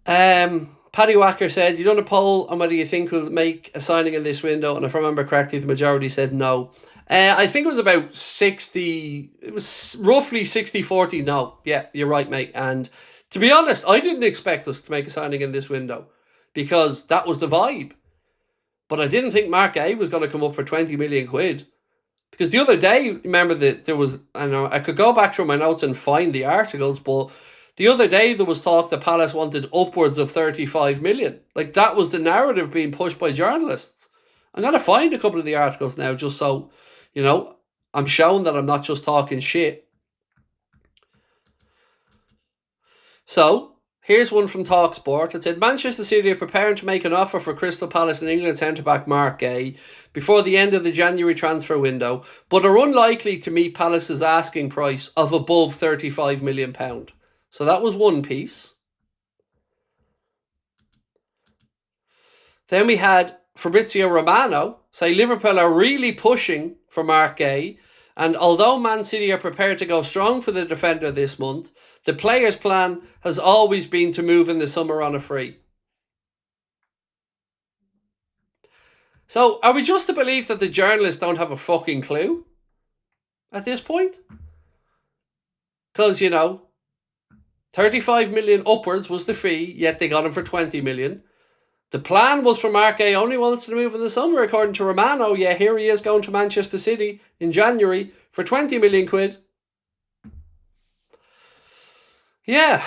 Paddy Wacker said, you done a poll on whether you think we'll make a signing in this window, and if I remember correctly, the majority said no. I think it was about 60, it was roughly 60-40 no. Yeah, you're right, mate. And to be honest, I didn't expect us to make a signing in this window because that was the vibe. But I didn't think Mark A was going to come up for 20 million quid. Because the other day, remember that there was, I know I could go back through my notes and find the articles, but the other day there was talk that Palace wanted upwards of 35 million. Like that was the narrative being pushed by journalists. I'm going to find a couple of the articles now just so, you know, I'm showing that I'm not just talking shit. So, here's one from TalkSport. It said, Manchester City are preparing to make an offer for Crystal Palace and England centre-back Mark Gay before the end of the January transfer window, but are unlikely to meet Palace's asking price of above £35 million. So that was one piece. Then we had Fabrizio Romano say Liverpool are really pushing for Mark Gay, and although Man City are prepared to go strong for the defender this month, the players' plan has always been to move in the summer on a free. So, are we just to believe that the journalists don't have a fucking clue at this point? Because, you know, 35 million upwards was the fee, yet they got him for 20 million. The plan was for Mark A only wants to move in the summer, according to Romano. Yeah, here he is going to Manchester City in January for 20 million quid. Yeah.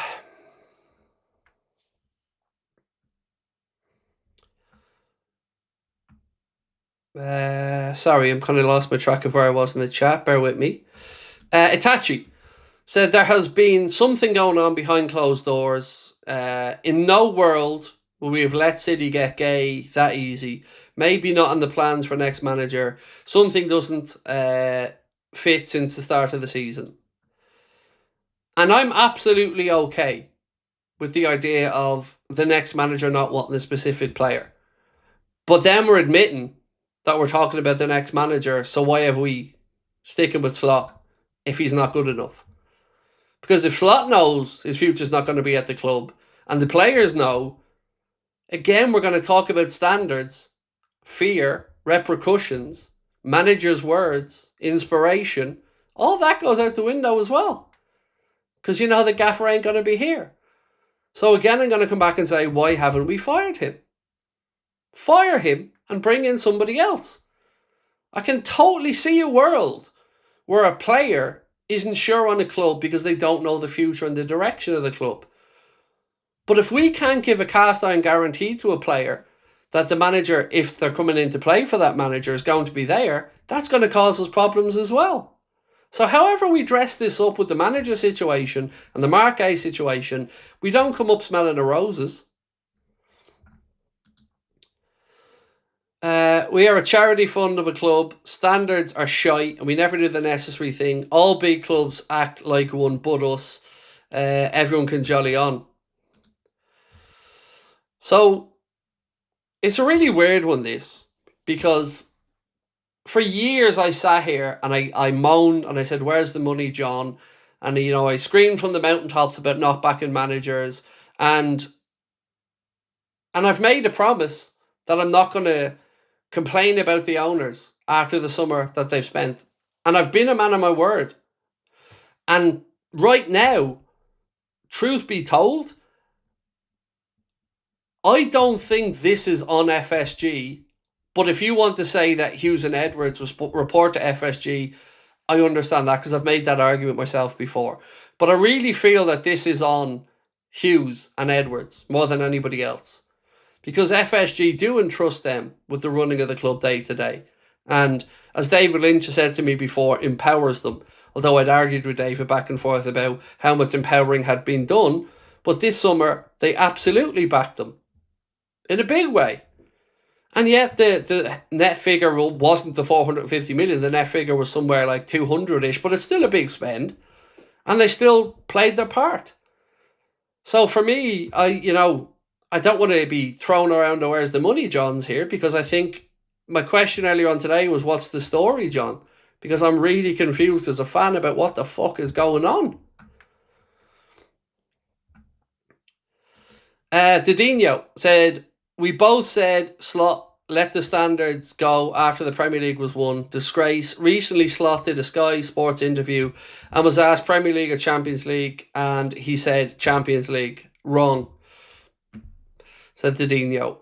Sorry, I'm kind of lost my track of where I was in the chat. Bear with me. Itachi said there has been something going on behind closed doors. In no world will we have let City get Gay that easy. Maybe not on the plans for next manager. Something doesn't fit since the start of the season. And I'm absolutely okay with the idea of the next manager not wanting a specific player. But then we're admitting that we're talking about the next manager, so why have we sticking with Slot if he's not good enough? Because if Slot knows his future's not going to be at the club, and the players know, again, we're going to talk about standards, fear, repercussions, manager's words, inspiration. All that goes out the window as well. Because you know the gaffer ain't going to be here. So again, I'm going to come back and say, why haven't we fired him? Fire him and bring in somebody else. I can totally see a world where a player isn't sure on a club because they don't know the future and the direction of the club. But if we can't give a cast iron guarantee to a player that the manager, if they're coming in to play for that manager, is going to be there, that's going to cause us problems as well. So however we dress this up with the manager situation and the Mark A situation, we don't come up smelling of roses. We are a charity fund of a club. Standards are shite and we never do the necessary thing. All big clubs act like one but us. Everyone can jolly on. So it's a really weird one, this, because for years I sat here and I moaned and I said, where's the money, John? And, you know, I screamed from the mountaintops about not backing managers. And I've made a promise that I'm not going to complain about the owners after the summer that they've spent. And I've been a man of my word. And right now, truth be told, I don't think this is on FSG. But if you want to say that Hughes and Edwards report to FSG, I understand that because I've made that argument myself before. But I really feel that this is on Hughes and Edwards more than anybody else. Because FSG do entrust them with the running of the club day to day. And as David Lynch has said to me before, empowers them. Although I'd argued with David back and forth about how much empowering had been done. But this summer, they absolutely backed them. In a big way. And yet the net figure wasn't the 450 million. The net figure was somewhere like 200-ish. But it's still a big spend. And they still played their part. So for me, I don't want to be thrown around the where's the money Johns here, because I think my question earlier on today was, what's the story, John? Because I'm really confused as a fan about what the fuck is going on. Didinho said, we both said Slot let the standards go after the Premier League was won. Disgrace. Recently Slot did a Sky Sports interview and was asked Premier League or Champions League, and he said Champions League. Wrong, said Didinho.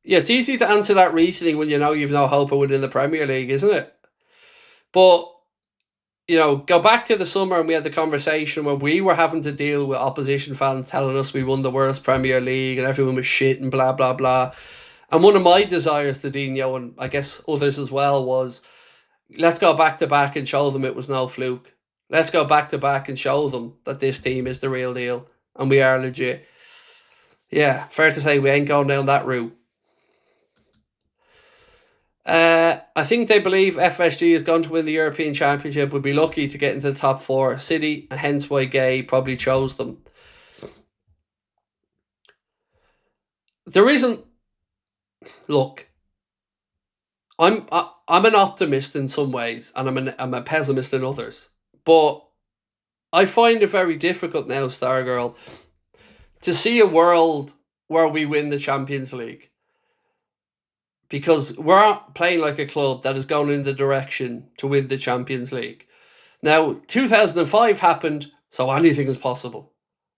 Yeah, it's easy to answer that reasoning when you know you've no hope of winning the Premier League, isn't it? But, go back to the summer and we had the conversation where we were having to deal with opposition fans telling us we won the worst Premier League and everyone was shit and blah, blah, blah. And one of my desires, Didinho, and I guess others as well, was let's go back to back and show them it was no fluke. Let's go back to back and show them that this team is the real deal and we are legit. Yeah, fair to say we ain't going down that route. I think they believe FSG is going to win the European Championship, would be lucky to get into the top 4. City, and hence why Gay probably chose them. There isn't... Look, I'm an optimist in some ways, and I'm a pessimist in others. But I find it very difficult now, Stargirl, to see a world where we win the Champions League. Because we're playing like a club that is going in the direction to win the Champions League. Now, 2005 happened, so anything is possible.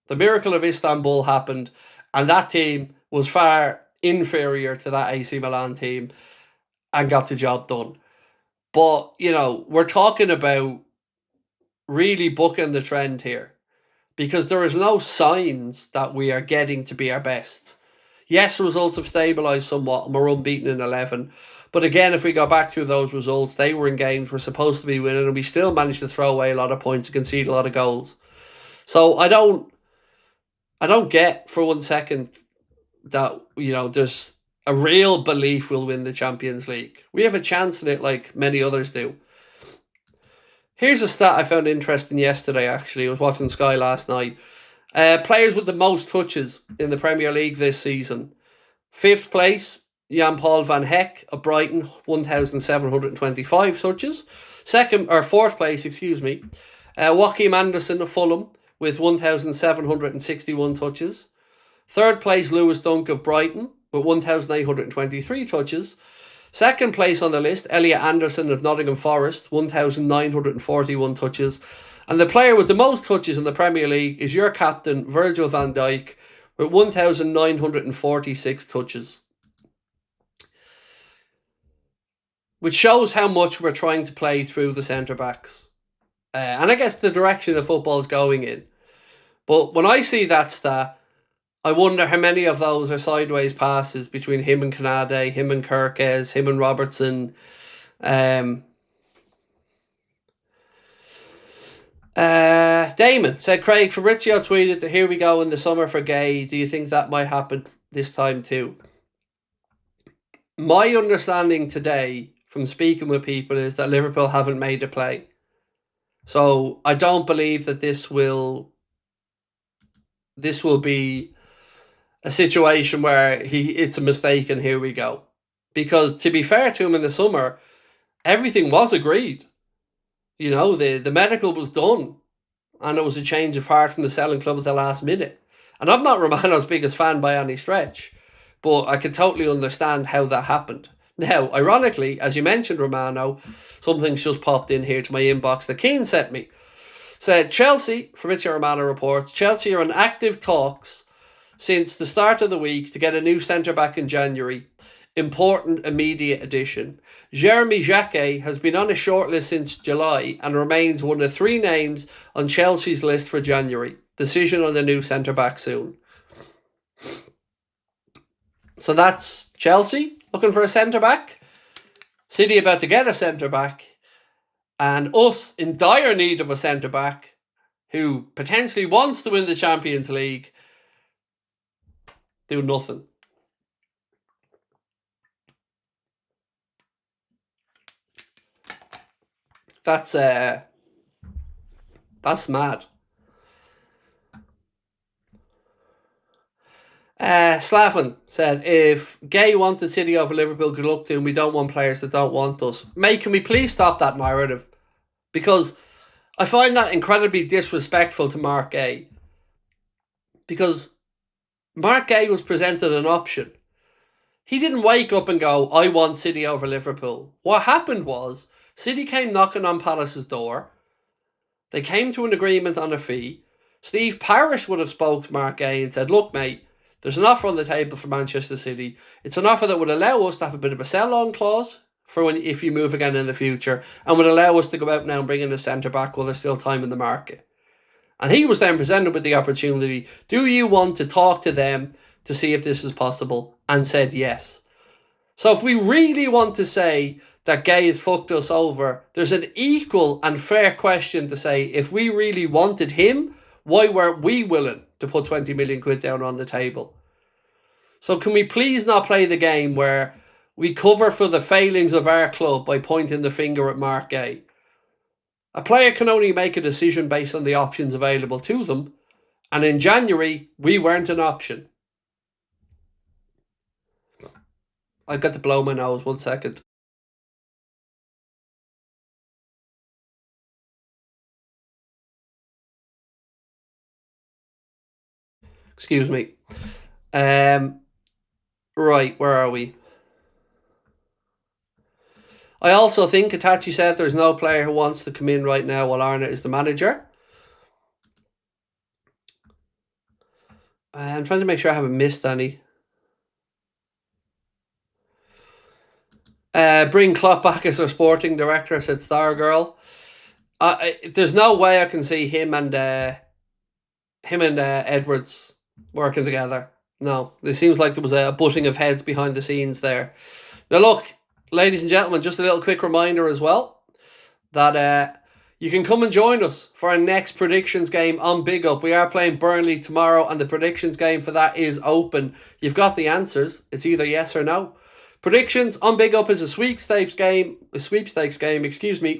The miracle of Istanbul happened, and that team was far inferior to that AC Milan team and got the job done. But, we're talking about really bucking the trend here, because there is no signs that we are getting to be our best. Yes, results have stabilised somewhat and we're unbeaten in 11. But again, if we go back through those results, they were in games we're supposed to be winning and we still managed to throw away a lot of points and concede a lot of goals. So I don't get for one second that, there's a real belief we'll win the Champions League. We have a chance in it like many others do. Here's a stat I found interesting yesterday, actually. I was watching Sky last night. Players with the most touches in the Premier League this season. 5th place, Jan-Paul van Hecke of Brighton, 1,725 touches. 4th place, Joachim Andersen of Fulham with 1,761 touches. 3rd place, Lewis Dunk of Brighton with 1,823 touches. 2nd place on the list, Elliot Anderson of Nottingham Forest, 1,941 touches. And the player with the most touches in the Premier League is your captain, Virgil van Dijk, with 1,946 touches. Which shows how much we're trying to play through the centre-backs. And I guess the direction the football's going in. But when I see that stat, I wonder how many of those are sideways passes between him and Canade, him and Kirkes, him and Robertson. Damon said, Craig, Fabrizio tweeted that here we go in the summer for Gay. Do you think that might happen this time too? My understanding today from speaking with people is that Liverpool haven't made a play. So I don't believe that this will be a situation where it's a mistake and here we go. Because to be fair to him in the summer, everything was agreed. The medical was done and it was a change of heart from the selling club at the last minute. And I'm not Romano's biggest fan by any stretch, but I can totally understand how that happened. Now, ironically, as you mentioned, Romano, something's just popped in here to my inbox that Keane sent me. Said, Chelsea, Fabrizio Romano reports, Chelsea are in active talks since the start of the week to get a new centre-back in January. Important immediate addition. Jeremy Jacquet has been on a shortlist since July and remains one of 3 names on Chelsea's list for January. Decision on the new centre-back soon. So that's Chelsea looking for a centre-back. City about to get a centre-back. And us in dire need of a centre-back who potentially wants to win the Champions League. Do nothing. That's mad. Slaven said, if Gay wanted City over Liverpool, good luck to him. We don't want players that don't want us. Mate, can we please stop that narrative? Because I find that incredibly disrespectful to Mark Gay. Because Mark Gay was presented an option. He didn't wake up and go, I want City over Liverpool. What happened was, City came knocking on Palace's door. They came to an agreement on a fee. Steve Parish would have spoke to Mark Gay and said, look, mate, there's an offer on the table for Manchester City. It's an offer that would allow us to have a bit of a sell-on clause for when if you move again in the future, and would allow us to go out now and bring in a centre-back while there's still time in the market. And he was then presented with the opportunity, do you want to talk to them to see if this is possible? And said yes. So if we really want to say that Gay has fucked us over, there's an equal and fair question to say, if we really wanted him, why weren't we willing to put 20 million quid down on the table? So can we please not play the game where we cover for the failings of our club by pointing the finger at Mark Gay? A player can only make a decision based on the options available to them, and in January, we weren't an option. I've got to blow my nose, 1 second. Excuse me. Right, where are we? I also think Itachi said there's no player who wants to come in right now while Arnott is the manager. I'm trying to make sure I haven't missed any. Bring Klopp back as our sporting director, said Stargirl. There's no way I can see him and Edwards working together. No, it seems like there was a butting of heads behind the scenes there. Now look, ladies and gentlemen, just a little quick reminder as well that you can come and join us for our next predictions game on Big Up. We are playing Burnley tomorrow, and the predictions game for that is open. You've got the answers. It's either yes or no. Predictions on Big Up is a sweepstakes game,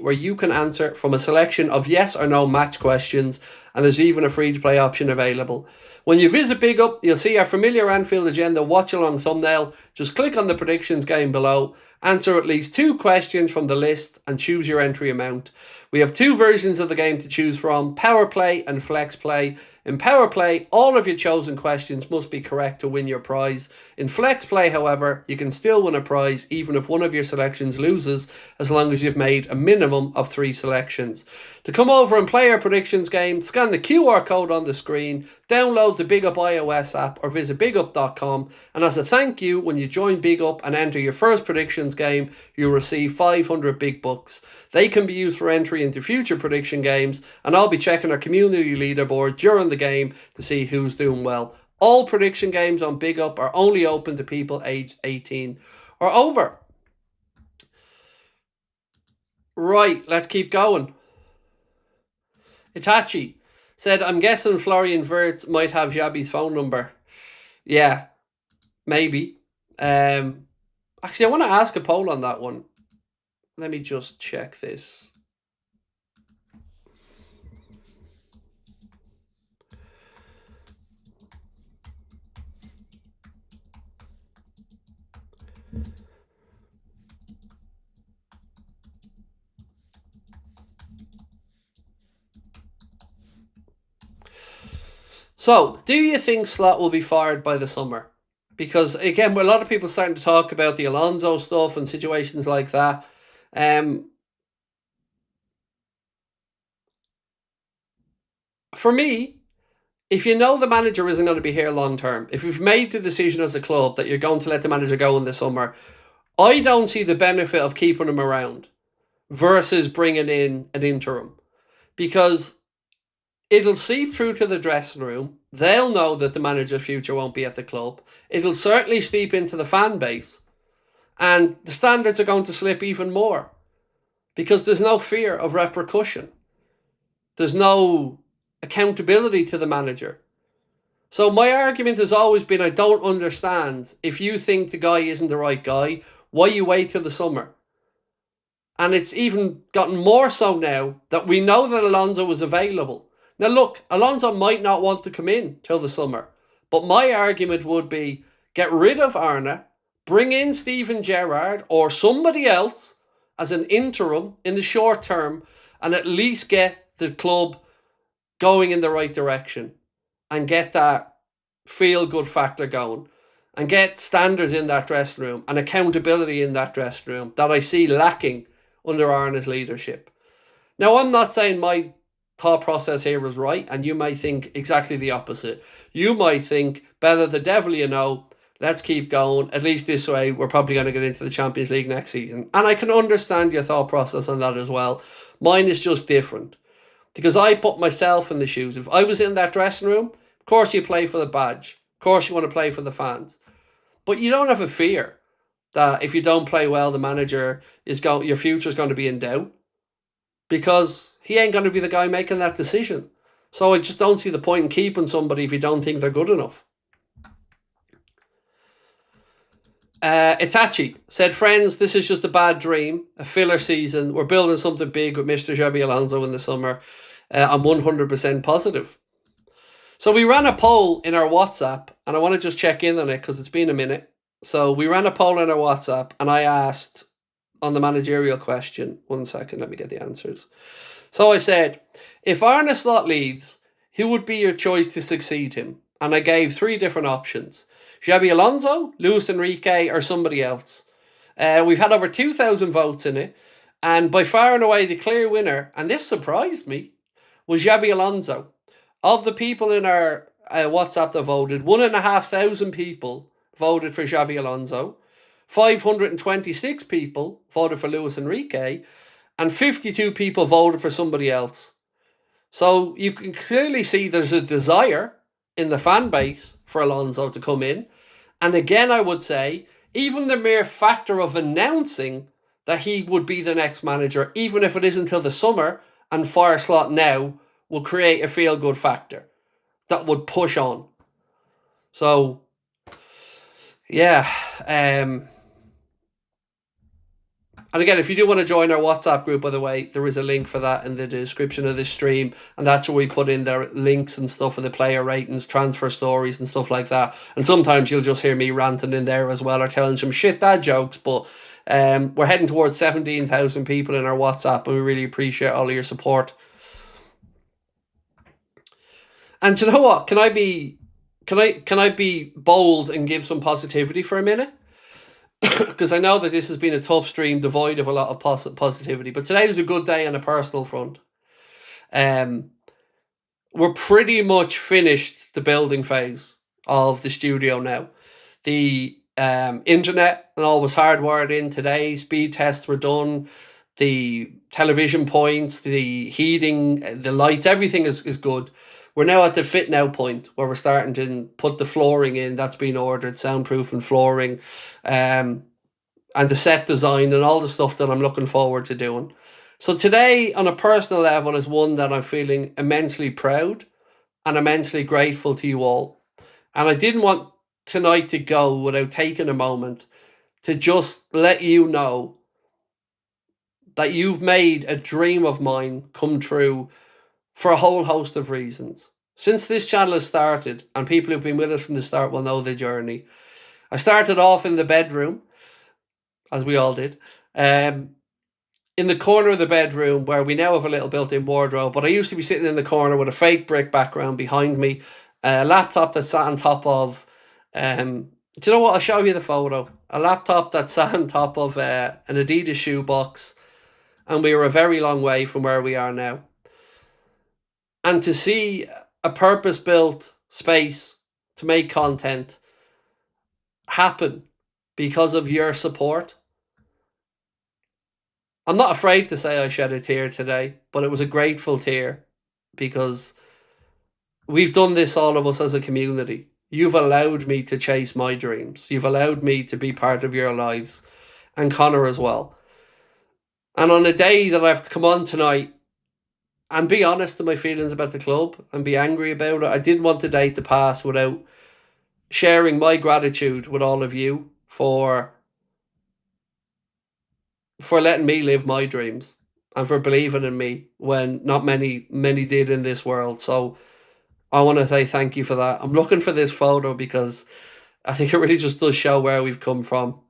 where you can answer from a selection of yes or no match questions, and there's even a free-to-play option available. When you visit Big Up, you'll see our familiar Anfield Agenda watch-along thumbnail. Just click on the predictions game below, answer at least 2 questions from the list, and choose your entry amount. We have 2 versions of the game to choose from, Power Play and Flex Play. In Power Play, all of your chosen questions must be correct to win your prize. In Flex Play, however, you can still win a prize even if one of your selections loses, as long as you've made a minimum of 3 selections. To come over and play our predictions game, scan the QR code on the screen, download the Big Up iOS app, or visit bigup.com, and as a thank you, when you join Big Up and enter your first predictions game, you'll receive 500 big bucks. They can be used for entry into future prediction games, and I'll be checking our community leaderboard during the game to see who's doing well. All prediction games on Big Up are only open to people aged 18 or over. Right, let's keep going. Itachi said, I'm guessing Florian Wirtz might have Xabi's phone number. Yeah, maybe. Actually, I want to ask a poll on that one. Let me just check this. So, do you think Slot will be fired by the summer? Because, again, a lot of people starting to talk about the Alonso stuff and situations like that. For me, if you know the manager isn't going to be here long term, if you've made the decision as a club that you're going to let the manager go in the summer, I don't see the benefit of keeping him around versus bringing in an interim, because it'll seep through to the dressing room. They'll know that the manager's future won't be at the club. It'll certainly seep into the fan base. And the standards are going to slip even more because there's no fear of repercussion. There's no accountability to the manager. So my argument has always been, I don't understand, if you think the guy isn't the right guy, why you wait till the summer? And it's even gotten more so now that we know that Alonso was available. Now look, Alonso might not want to come in till the summer, but my argument would be, get rid of Arne, bring in Steven Gerrard or somebody else as an interim in the short term, and at least get the club going in the right direction and get that feel-good factor going and get standards in that dressing room and accountability in that dressing room that I see lacking under Arne's leadership. Now, I'm not saying my thought process here is right, and you might think exactly the opposite. You might think, better the devil you know, let's keep going. At least this way, we're probably going to get into the Champions League next season. And I can understand your thought process on that as well. Mine is just different, because I put myself in the shoes. If I was in that dressing room, of course you play for the badge. Of course you want to play for the fans. But you don't have a fear that if you don't play well, the manager your future is going to be in doubt, because he ain't going to be the guy making that decision. So I just don't see the point in keeping somebody if you don't think they're good enough. Itachi said, friends, this is just a bad dream, a filler season. We're building something big with Mr. Xabi Alonso in the summer. I'm 100% positive. So we ran a poll in our WhatsApp, and I want to just check in on it because it's been a minute. So we ran a poll in our WhatsApp, and I asked on the managerial question, 1 second, let me get the answers. So I said, if Arne Slot leaves, who would be your choice to succeed him? And I gave 3 different options. Xabi Alonso, Luis Enrique, or somebody else. We've had over 2,000 votes in it, and by far and away the clear winner, and this surprised me, was Xabi Alonso. Of the people in our WhatsApp that voted, 1,500 people voted for Xabi Alonso, 526 people voted for Luis Enrique, and 52 people voted for somebody else. So you can clearly see there's a desire in the fan base for Alonso to come in. And again, I would say, even the mere factor of announcing that he would be the next manager, even if it is until the summer and fire Slot now, will create a feel-good factor that would push on. So, yeah. And again, if you do want to join our WhatsApp group, by the way, there is a link for that in the description of this stream. And that's where we put in their links and stuff for the player ratings, transfer stories and stuff like that. And sometimes you'll just hear me ranting in there as well, or telling some shit dad jokes. But we're heading towards 17,000 people in our WhatsApp, and we really appreciate all of your support. And you know what? Can I be bold and give some positivity for a minute? Because I know that this has been a tough stream, devoid of a lot of positivity. But today was a good day on a personal front. We're pretty much finished the building phase of the studio now. The internet and all was hardwired in today. Speed tests were done. The television points, the heating, the lights, everything is good. We're now at the fit now point where we're starting to put the flooring in. That's been ordered, soundproof and flooring, and the set design and all the stuff that I'm looking forward to doing. So today, on a personal level, is one that I'm feeling immensely proud and immensely grateful to you all. And I didn't want tonight to go without taking a moment to just let you know that you've made a dream of mine come true for a whole host of reasons. Since this channel has started, and people who've been with us from the start will know the journey, I started off in the bedroom, as we all did, in the corner of the bedroom where we now have a little built-in wardrobe, but I used to be sitting in the corner with a fake brick background behind me, a laptop that sat on top of, do you know what, I'll show you the photo, a laptop that sat on top of an Adidas shoebox, and we were a very long way from where we are now. And to see a purpose-built space to make content happen because of your support. I'm not afraid to say I shed a tear today, but it was a grateful tear because we've done this, all of us as a community. You've allowed me to chase my dreams. You've allowed me to be part of your lives, and Connor as well. And on a day that I have to come on tonight and be honest in my feelings about the club and be angry about it, I didn't want the day to pass without sharing my gratitude with all of you for letting me live my dreams and for believing in me when not many did in this world. So I want to say thank you for that. I'm looking for this photo because I think it really just does show where we've come from.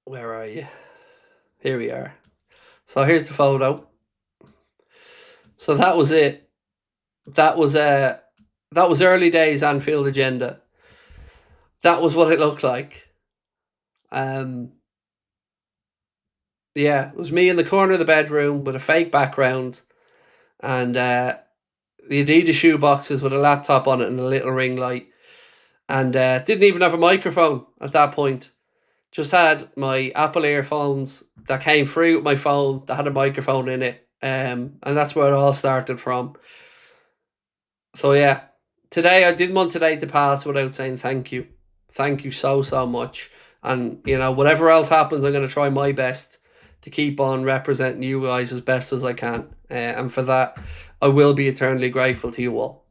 Where are you? Here we are. So here's the photo. So that was it. That was early days Anfield Agenda. That was what it looked like. Yeah, it was me in the corner of the bedroom with a fake background and the Adidas shoe boxes with a laptop on it and a little ring light. And didn't even have a microphone at that point. Just had my Apple earphones that came free with my phone that had a microphone in it. And that's where it all started from. So yeah, today, I didn't want today to pass without saying thank you. Thank you so much. And, you know, whatever else happens, I'm going to try my best to keep on representing you guys as best as I can. And for that, I will be eternally grateful to you all.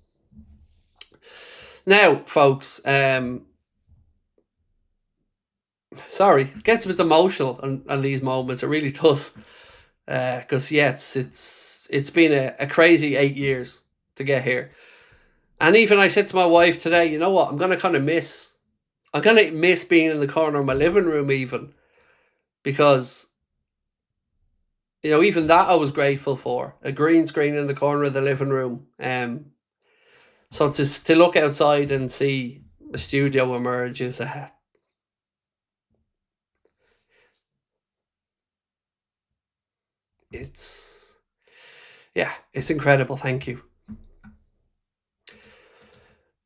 Now, folks, sorry, it gets a bit emotional on these moments. It really does. Because, yes, it's been a crazy 8 years to get here. And even I said to my wife today, you know what, I'm going to miss being in the corner of my living room even. Because, you know, even that I was grateful for. A green screen in the corner of the living room. So to look outside and see a studio emerge is it's incredible. Thank you.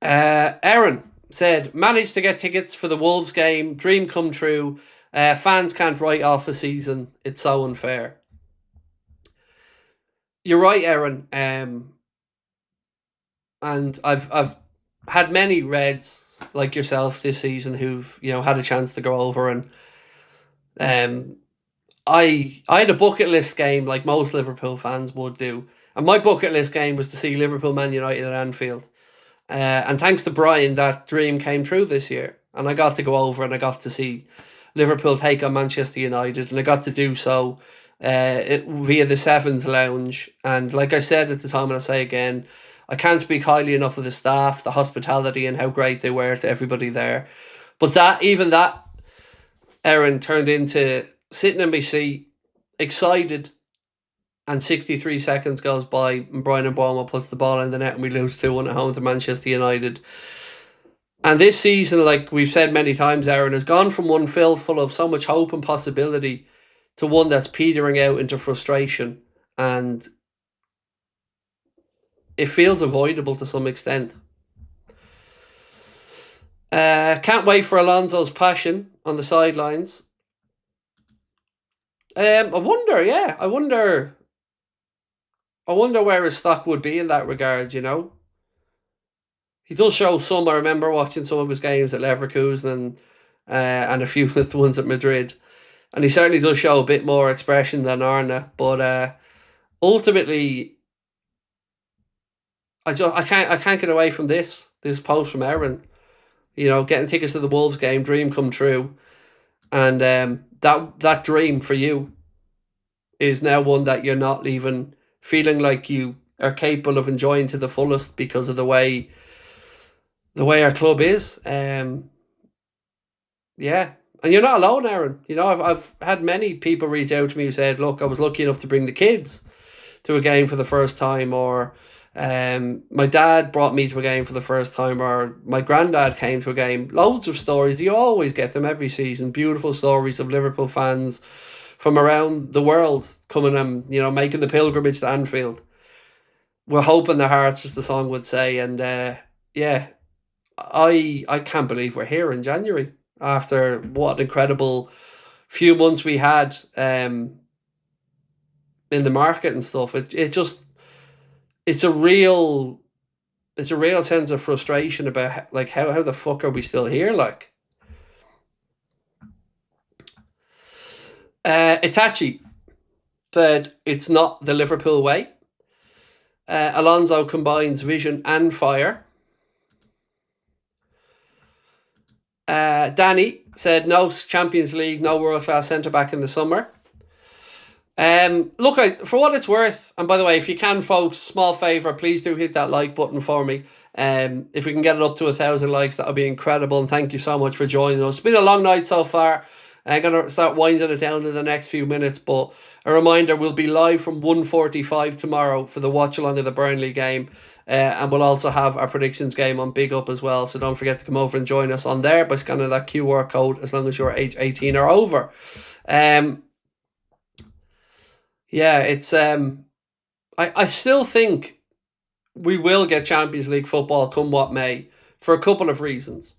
Aaron said, managed to get tickets for the Wolves game. Dream come true. Fans can't write off a season. It's so unfair. You're right, Aaron. And I've had many Reds like yourself this season who've, you know, had a chance to go over, and I had a bucket list game like most Liverpool fans would do, and my bucket list game was to see Liverpool Man United at Anfield. And thanks to Brian, that dream came true this year, and I got to go over and I got to see Liverpool take on Manchester United, and I got to do so via the Sevens Lounge. And like I said at the time, and I'll say again, I can't speak highly enough of the staff, the hospitality, and how great they were to everybody there. But that, Aaron, turned into sitting in my seat, excited, and 63 seconds goes by, and Brian Mbeumo puts the ball in the net, and we lose 2-1 at home to Manchester United. And this season, like we've said many times, Aaron, has gone from one filled full of so much hope and possibility to one that's petering out into frustration, and it feels avoidable to some extent. Can't wait for Alonso's passion on the sidelines. I wonder where his stock would be in that regard, you know. He does show some. I remember watching some of his games at Leverkusen and a few of the ones at Madrid. And he certainly does show a bit more expression than Arna. But ultimately, I can't get away from this post from Aaron. You know, getting tickets to the Wolves game, dream come true. And that dream for you is now one that you're not even feeling like you are capable of enjoying to the fullest because of the way our club is. Yeah. And you're not alone, Aaron. You know, I've had many people reach out to me who said, look, I was lucky enough to bring the kids to a game for the first time, or my dad brought me to a game for the first time, or my granddad came to a game. Loads of stories. You always get them every season. Beautiful stories of Liverpool fans from around the world coming and, you know, making the pilgrimage to Anfield. We're hoping their hearts, as the song would say. And yeah, I can't believe we're here in January after what an incredible few months we had in the market and stuff. It's a real sense of frustration about like how the fuck are we still here, like. Itachi said it's not the Liverpool way. Alonso combines vision and fire. Danny said no Champions League, no world-class centre-back in the summer. Look, for what it's worth, and by the way, if you can, folks, small favour, please do hit that like button for me. If we can get it up to 1,000 likes, that would be incredible, and thank you so much for joining us. It's been a long night so far. I'm going to start winding it down in the next few minutes, but a reminder, we'll be live from 1:45 tomorrow for the watch-along of the Burnley game, and we'll also have our predictions game on Big Up as well, so don't forget to come over and join us on there by scanning that QR code as long as you're age 18 or over. Yeah, it's I still think we will get Champions League football come what may, for a couple of reasons.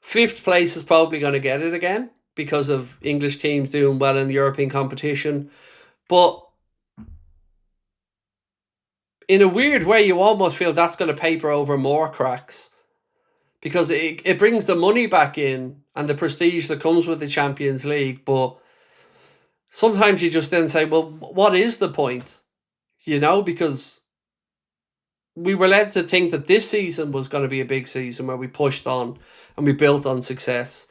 5th place is probably going to get it again because of English teams doing well in the European competition. But in a weird way, you almost feel that's going to paper over more cracks because it brings the money back in and the prestige that comes with the Champions League. But sometimes you just then say, well, what is the point? You know, because we were led to think that this season was going to be a big season where we pushed on and we built on success.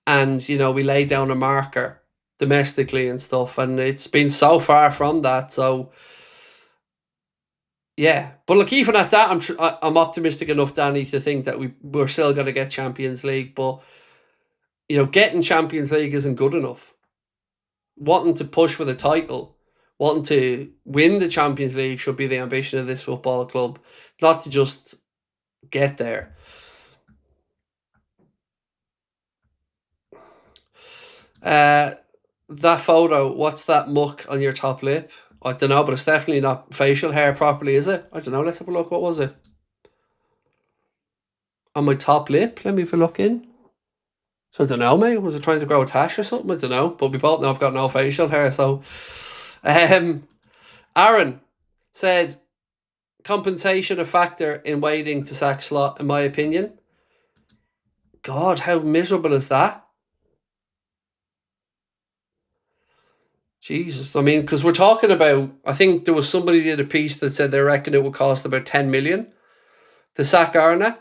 And, you know, we laid down a marker domestically and stuff. And it's been so far from that. So, yeah. But look, even at that, I'm optimistic enough, Danny, to think that we're still going to get Champions League. But, you know, getting Champions League isn't good enough. Wanting to push for the title, wanting to win the Champions League should be the ambition of this football club, not to just get there. That photo, what's that muck on your top lip? I don't know, but it's definitely not facial hair properly, is it? I don't know, let's have a look. What was it? On my top lip? Let me have a look in. So I don't know, mate. Was it trying to grow a tash or something? I don't know. But we both know I've got no facial hair, so... Aaron said, compensation a factor in waiting to sack Slot, in my opinion. God, how miserable is that? Jesus, I mean, because we're talking about, I think there was somebody did a piece that said they reckon it would cost about 10 million to sack Arna.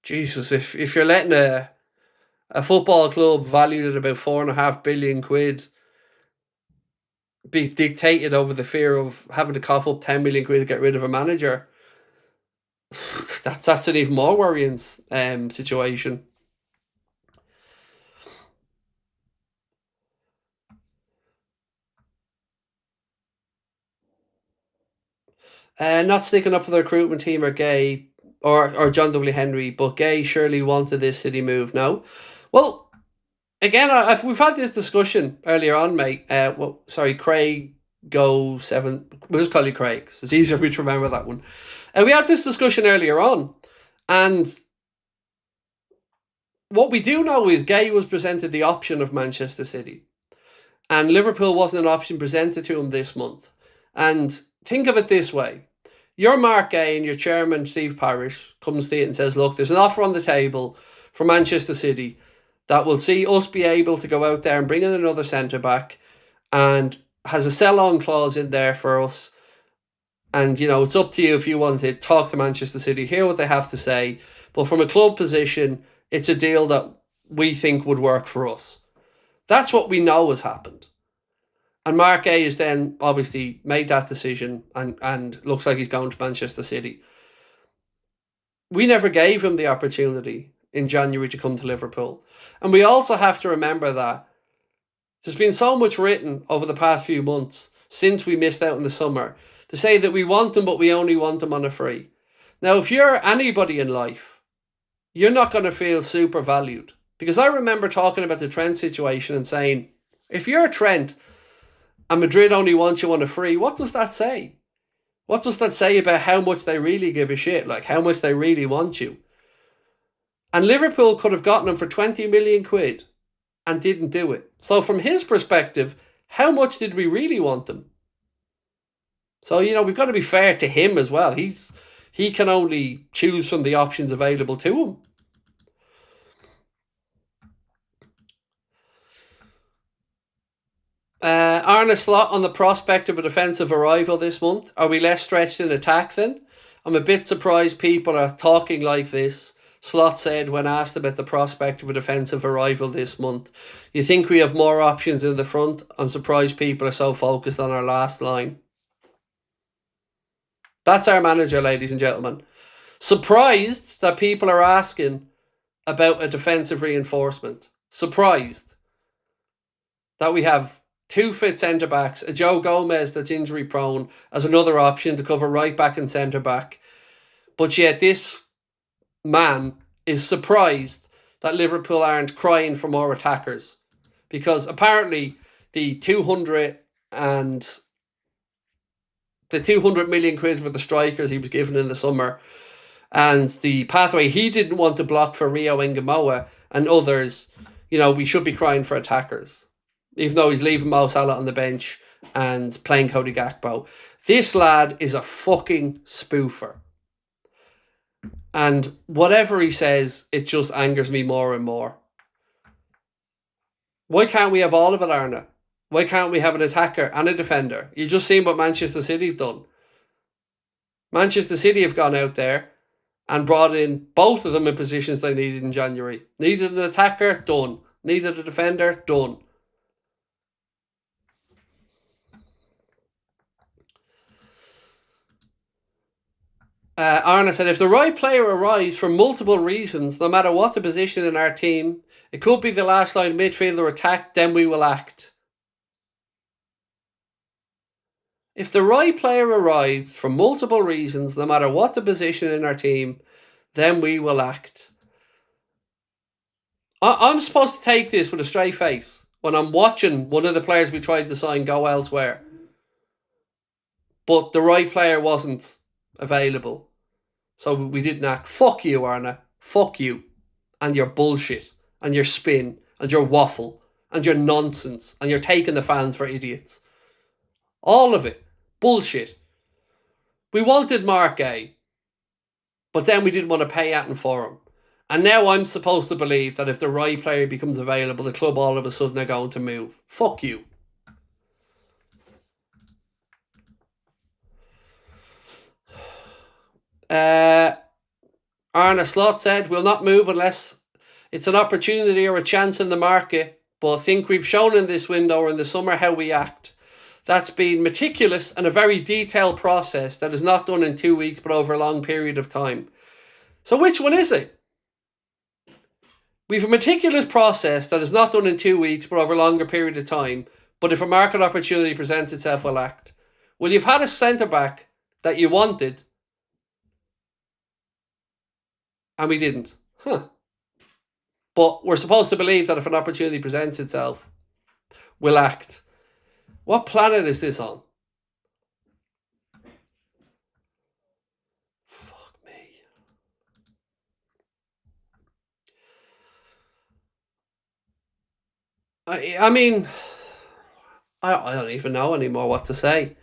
Jesus, if you're letting a football club valued at about 4.5 billion quid be dictated over the fear of having to cough up 10 million quid to get rid of a manager, that's an even more worrying situation. Not sticking up for the recruitment team or Gay or John W. Henry, but Gay surely wanted this City move. No, well, again, we've had this discussion earlier on, mate. Craig Go7. We'll just call you Craig, because it's easier for me to remember that one. And we had this discussion earlier on, and what we do know is Gay was presented the option of Manchester City, and Liverpool wasn't an option presented to him this month. And think of it this way. Your Mark Gay and your chairman, Steve Parish, comes to you and says, look, there's an offer on the table for Manchester City that will see us be able to go out there and bring in another centre-back and has a sell-on clause in there for us. And, you know, it's up to you if you want to talk to Manchester City, hear what they have to say. But from a club position, it's a deal that we think would work for us. That's what we know has happened. And Mark A has then obviously made that decision and looks like he's going to Manchester City. We never gave him the opportunity in January to come to Liverpool. And we also have to remember that there's been so much written over the past few months since we missed out in the summer to say that we want him, but we only want him on a free. Now, if you're anybody in life, you're not going to feel super valued. Because I remember talking about the Trent situation and saying, If you're Trent and Madrid only wants you on a free, what does that say? What does that say about how much they really give a shit? Like, how much they really want you? And Liverpool could have gotten him for 20 million quid and didn't do it. So from his perspective, how much did we really want him? So, you know, we've got to be fair to him as well. He can only choose from the options available to him. Arne Slot on the prospect of a defensive arrival this month. Are we less stretched in attack then? I'm a bit surprised people are talking like this. Slot said when asked about the prospect of a defensive arrival this month. You think we have more options in the front? I'm surprised people are so focused on our last line. That's our manager, ladies and gentlemen. Surprised that people are asking about a defensive reinforcement. Surprised that we have 2 fit centre-backs, a Joe Gomez that's injury-prone as another option to cover right-back and centre-back. But yet this man is surprised that Liverpool aren't crying for more attackers. Because apparently the 200 million quid with the strikers he was given in the summer and the pathway he didn't want to block for Rio Ngamoa and others, you know, we should be crying for attackers. Even though he's leaving Mo Salah on the bench and playing Cody Gakpo. This lad is a fucking spoofer. And whatever he says, it just angers me more and more. Why can't we have all of it, Arna? Why can't we have an attacker and a defender? You've just seen what Manchester City have done. Manchester City have gone out there and brought in both of them in positions they needed in January. Needed an attacker, done. Needed a defender, done. Arna said, if the right player arrives for multiple reasons, no matter what the position in our team, it could be the last line midfielder attack, then we will act. If the right player arrives for multiple reasons, no matter what the position in our team, then we will act. I'm supposed to take this with a straight face when I'm watching one of the players we tried to sign go elsewhere. But the right player wasn't available. So we didn't act. Fuck you, Arna. Fuck you. And your bullshit. And your spin. And your waffle. And your nonsense. And you're taking the fans for idiots. All of it. Bullshit. We wanted Mark Gay. But then we didn't want to pay Atten for him. And now I'm supposed to believe that if the right player becomes available, the club all of a sudden are going to move. Fuck you. Arne Slot said, we'll not move unless it's an opportunity or a chance in the market, but I think we've shown in this window or in the summer how we act. That's been meticulous and a very detailed process that is not done in 2 weeks but over a long period of time. So which one is it? We've a meticulous process that is not done in 2 weeks but over a longer period of time, but if a market opportunity presents itself, we'll act. Well, you've had a centre-back that you wanted and we didn't. But we're supposed to believe that if an opportunity presents itself, we'll act. What planet is this on? Fuck me. I mean, I don't even know anymore what to say.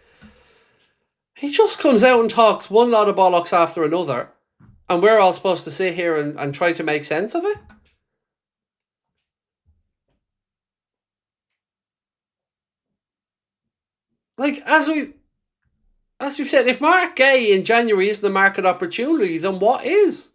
He just comes out and talks one lot of bollocks after another. And we're all supposed to sit here and try to make sense of it? Like, as we've said, if Mark Gay in January isn't the market opportunity, then what is?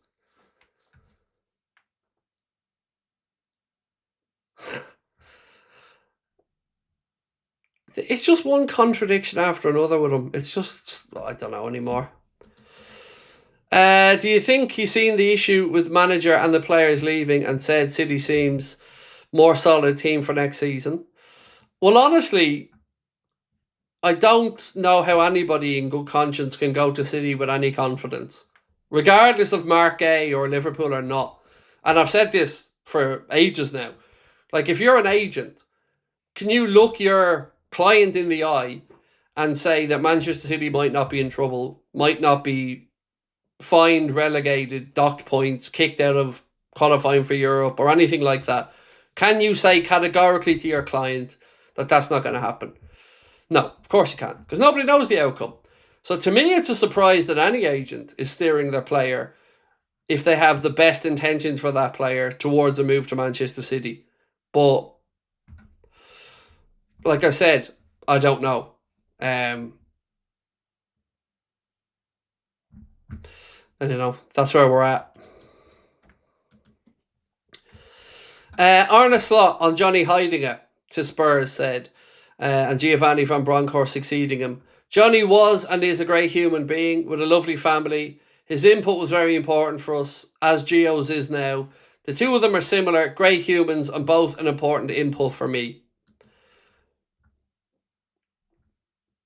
It's just one contradiction after another with him. It's just, I don't know anymore. Do you think he's seen the issue with manager and the players leaving and said City seems more solid team for next season? Well, honestly, I don't know how anybody in good conscience can go to City with any confidence, regardless of Mark Gay or Liverpool or not. And I've said this for ages now. Like, if you're an agent can you look your client in the eye and say that Manchester City might not be in trouble, might not be fined, relegated, docked points, kicked out of qualifying for Europe or anything like that? Can you say categorically to your client that that's not going to happen? No, of course you can't, because nobody knows the outcome. So to me, it's a surprise that any agent is steering their player, if they have the best intentions for that player, towards a move to Manchester City. But like I said, I don't know. I don't know. That's where we're at. Arne Slot on Johnny Heidinger to Spurs said, and Giovanni van Bronckhorst succeeding him. Johnny was and is a great human being with a lovely family. His input was very important for us, as Gio's is now. The two of them are similar, great humans, and both an important input for me.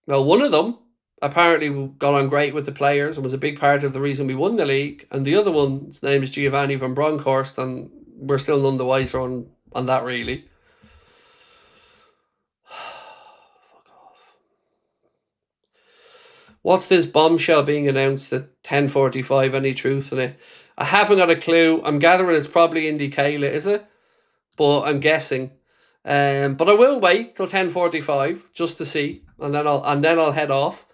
Well, one of them apparently got on great with the players and was a big part of the reason we won the league, and the other one's name is Giovanni van Bronckhorst, and we're still none the wiser on that, really. Fuck off. What's this bombshell being announced at 10:45? Any truth in it? I haven't got a clue. I'm gathering it's probably Indy Kayla, is it? But I'm guessing. But I will wait till 10:45 just to see, and then I'll head off.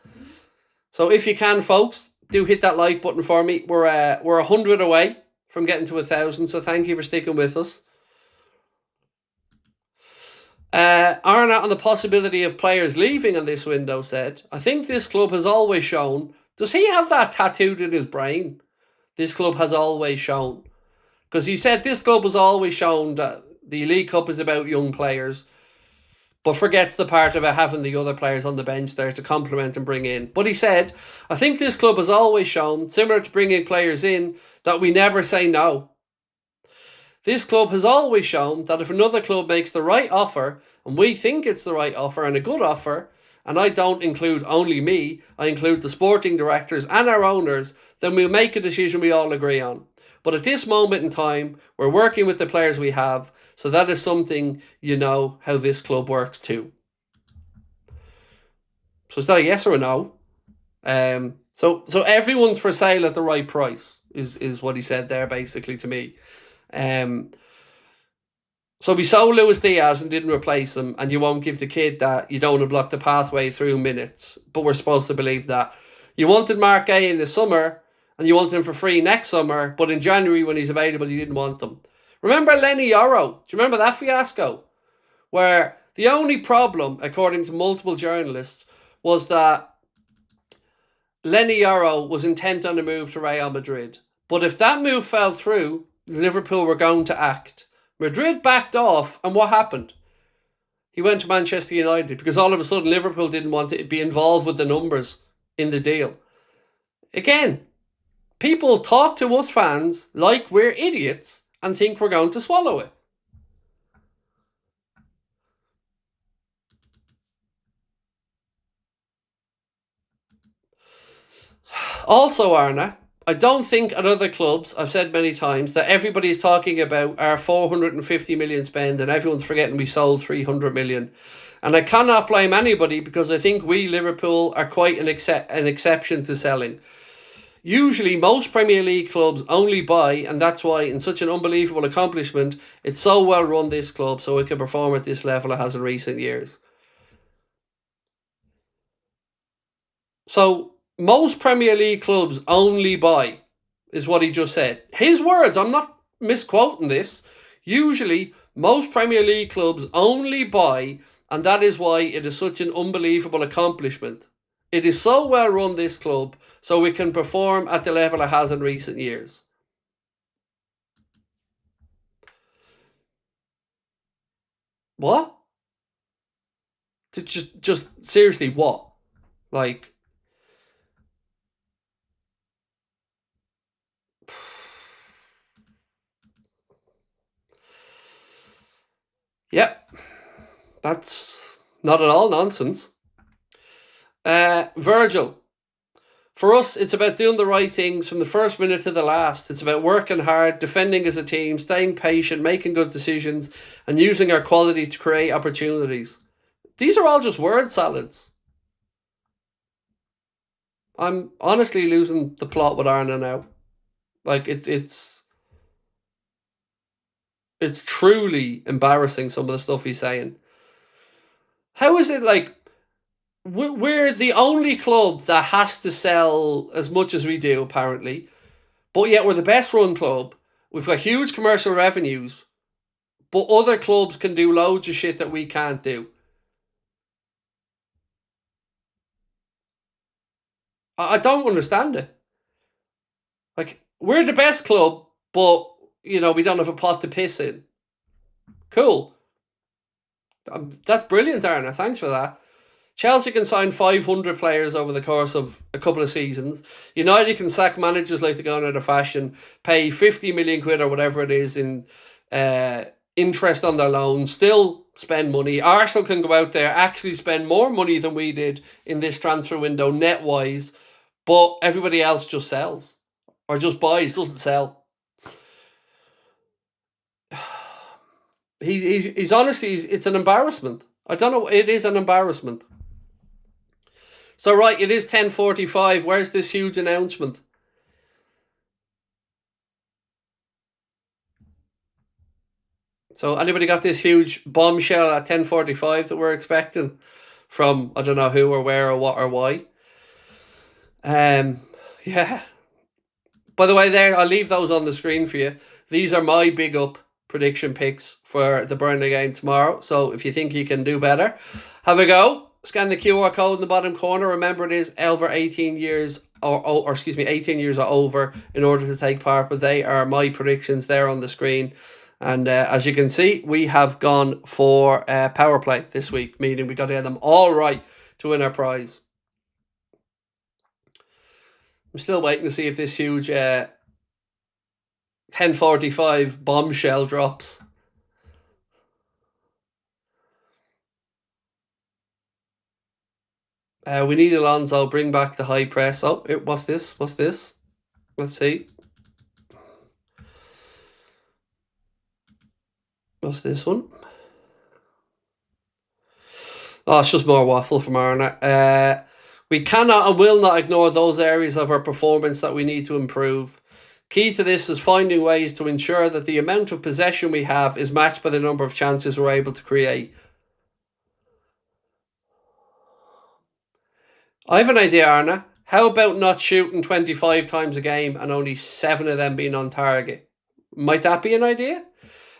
So if you can, folks, do hit that like button for me. We're 100 away from getting to 1,000, so thank you for sticking with us. Arna on the possibility of players leaving in this window said, I think this club has always shown. Does he have that tattooed in his brain? This club has always shown. Because he said this club has always shown that the League Cup is about young players, but forgets the part about having the other players on the bench there to complement and bring in. But he said, I think this club has always shown, similar to bringing players in, that we never say no. This club has always shown that if another club makes the right offer, and we think it's the right offer and a good offer, and I don't include only me, I include the sporting directors and our owners, then we'll make a decision we all agree on. But at this moment in time, we're working with the players we have, so that is something you know how this club works too. So is that a yes or a no? So everyone's for sale at the right price is what he said there basically to me. So we sold Luis Diaz and didn't replace him, and you won't give the kid that. You don't want to block the pathway through minutes, but we're supposed to believe that. You wanted Mark Gay in the summer, and you wanted him for free next summer, but in January when he's available, you didn't want them. Remember Lenny Yoro? Do you remember that fiasco? Where the only problem, according to multiple journalists, was that Lenny Yoro was intent on a move to Real Madrid. But if that move fell through, Liverpool were going to act. Madrid backed off, and what happened? He went to Manchester United because all of a sudden Liverpool didn't want to be involved with the numbers in the deal. Again, people talk to us fans like we're idiots and think we're going to swallow it. Also, Arna, I don't think at other clubs, I've said many times, that everybody's talking about our 450 million spend and everyone's forgetting we sold 300 million. And I cannot blame anybody because I think we, Liverpool, are quite an exception to selling. Usually, most Premier League clubs only buy, and that's why, in such an unbelievable accomplishment, it's so well run, this club, so it can perform at this level it has in recent years. So, most Premier League clubs only buy, is what he just said. His words, I'm not misquoting this. Usually, most Premier League clubs only buy, and that is why it is such an unbelievable accomplishment. It is so well run, this club, so it can perform at the level it has in recent years. What? Just seriously, what? Like, yep, that's not at all nonsense. Virgil, For us, it's about doing the right things from the first minute to the last. It's about working hard, defending as a team, staying patient, making good decisions, and using our quality to create opportunities. These are all just word salads. I'm honestly losing the plot with Arna now. Like, it's truly embarrassing, some of the stuff he's saying. How is it like we're the only club that has to sell as much as we do, apparently, but yet we're the best run club. We've got huge commercial revenues, but other clubs can do loads of shit that we can't do. I don't understand it. Like, we're the best club, but, we don't have a pot to piss in. Cool. That's brilliant, Arna. Thanks for that. Chelsea can sign 500 players over the course of a couple of seasons. United can sack managers like they're going out of fashion, pay 50 million quid or whatever it is in interest on their loans, still spend money. Arsenal can go out there, actually spend more money than we did in this transfer window net-wise, but everybody else just sells. Or just buys, doesn't sell. He's honestly, it's an embarrassment. I don't know, it is an embarrassment. So, right, it is 10:45. Where's this huge announcement? So, anybody got this huge bombshell at 10:45 that we're expecting from, I don't know who or where or what or why? Yeah. By the way, there, I'll leave those on the screen for you. These are my big up prediction picks for the Burnley game tomorrow. So, if you think you can do better, have a go. Scan the QR code in the bottom corner. Remember, it is over 18 years or 18 years or over in order to take part. But they are my predictions there on the screen. And as you can see, we have gone for power play this week, meaning we got to get them all right to win our prize. I'm still waiting to see if this huge 10:45 bombshell drops. We need Alonso. Bring back the high press. Oh, what's this? What's this? Let's see. What's this one? Oh, it's just more waffle from Arna. We cannot and will not ignore those areas of our performance that we need to improve. Key to this is finding ways to ensure that the amount of possession we have is matched by the number of chances we're able to create. I have an idea, Arna. How about not shooting 25 times a game and only 7 of them being on target? Might that be an idea?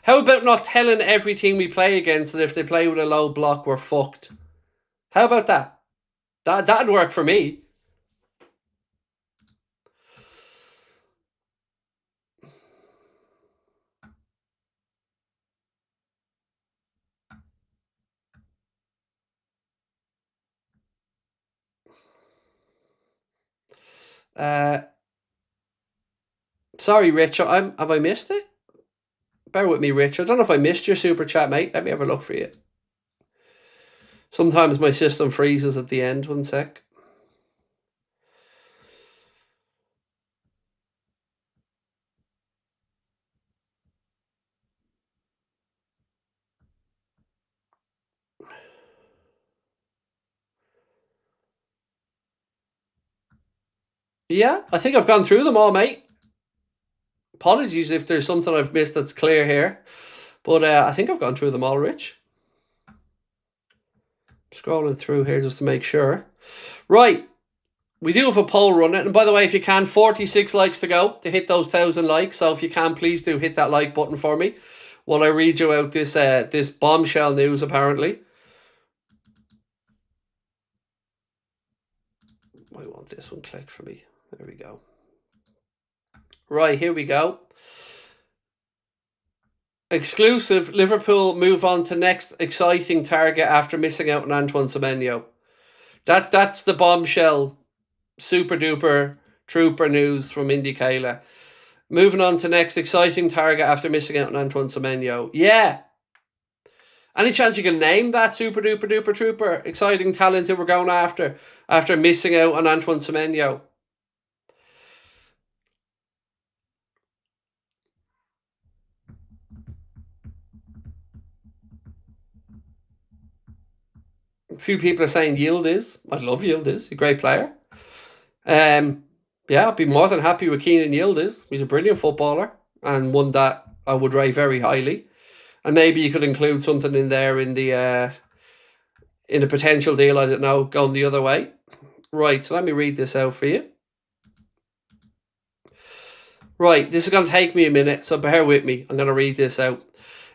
How about not telling every team we play against that if they play with a low block, we're fucked? How about that? That'd work for me. Sorry, Rich. Have I missed it? Bear with me, Rich. I don't know if I missed your super chat, mate. Let me have a look for you. Sometimes my system freezes at the end. 1 sec. Yeah, I think I've gone through them all, mate. Apologies if there's something I've missed that's clear here. But I think I've gone through them all, Rich. Scrolling through here just to make sure. Right. We do have a poll running. And by the way, if you can, 46 likes to go to hit those 1,000 likes. So if you can, please do hit that like button for me while I read you out this this bombshell news, apparently. I want this one clicked for me. There we go. Right, here we go. Exclusive, Liverpool move on to next exciting target after missing out on Antoine Semenyo. That's the bombshell, super duper trooper news from Indy Kayla. Moving on to next exciting target after missing out on Antoine Semenyo. Yeah. Any chance you can name that super duper duper trooper exciting talent that we're going after missing out on Antoine Semenyo? few people are saying Yildiz. I love Yildiz. He's a great player. Yeah, I'd be more than happy with Keenan Yildiz. He's a brilliant footballer and one that I would rate very highly. And maybe you could include something in there in the potential deal, I don't know, going the other way. Right, so let me read this out for you. Right, this is going to take me a minute, so bear with me. I'm going to read this out.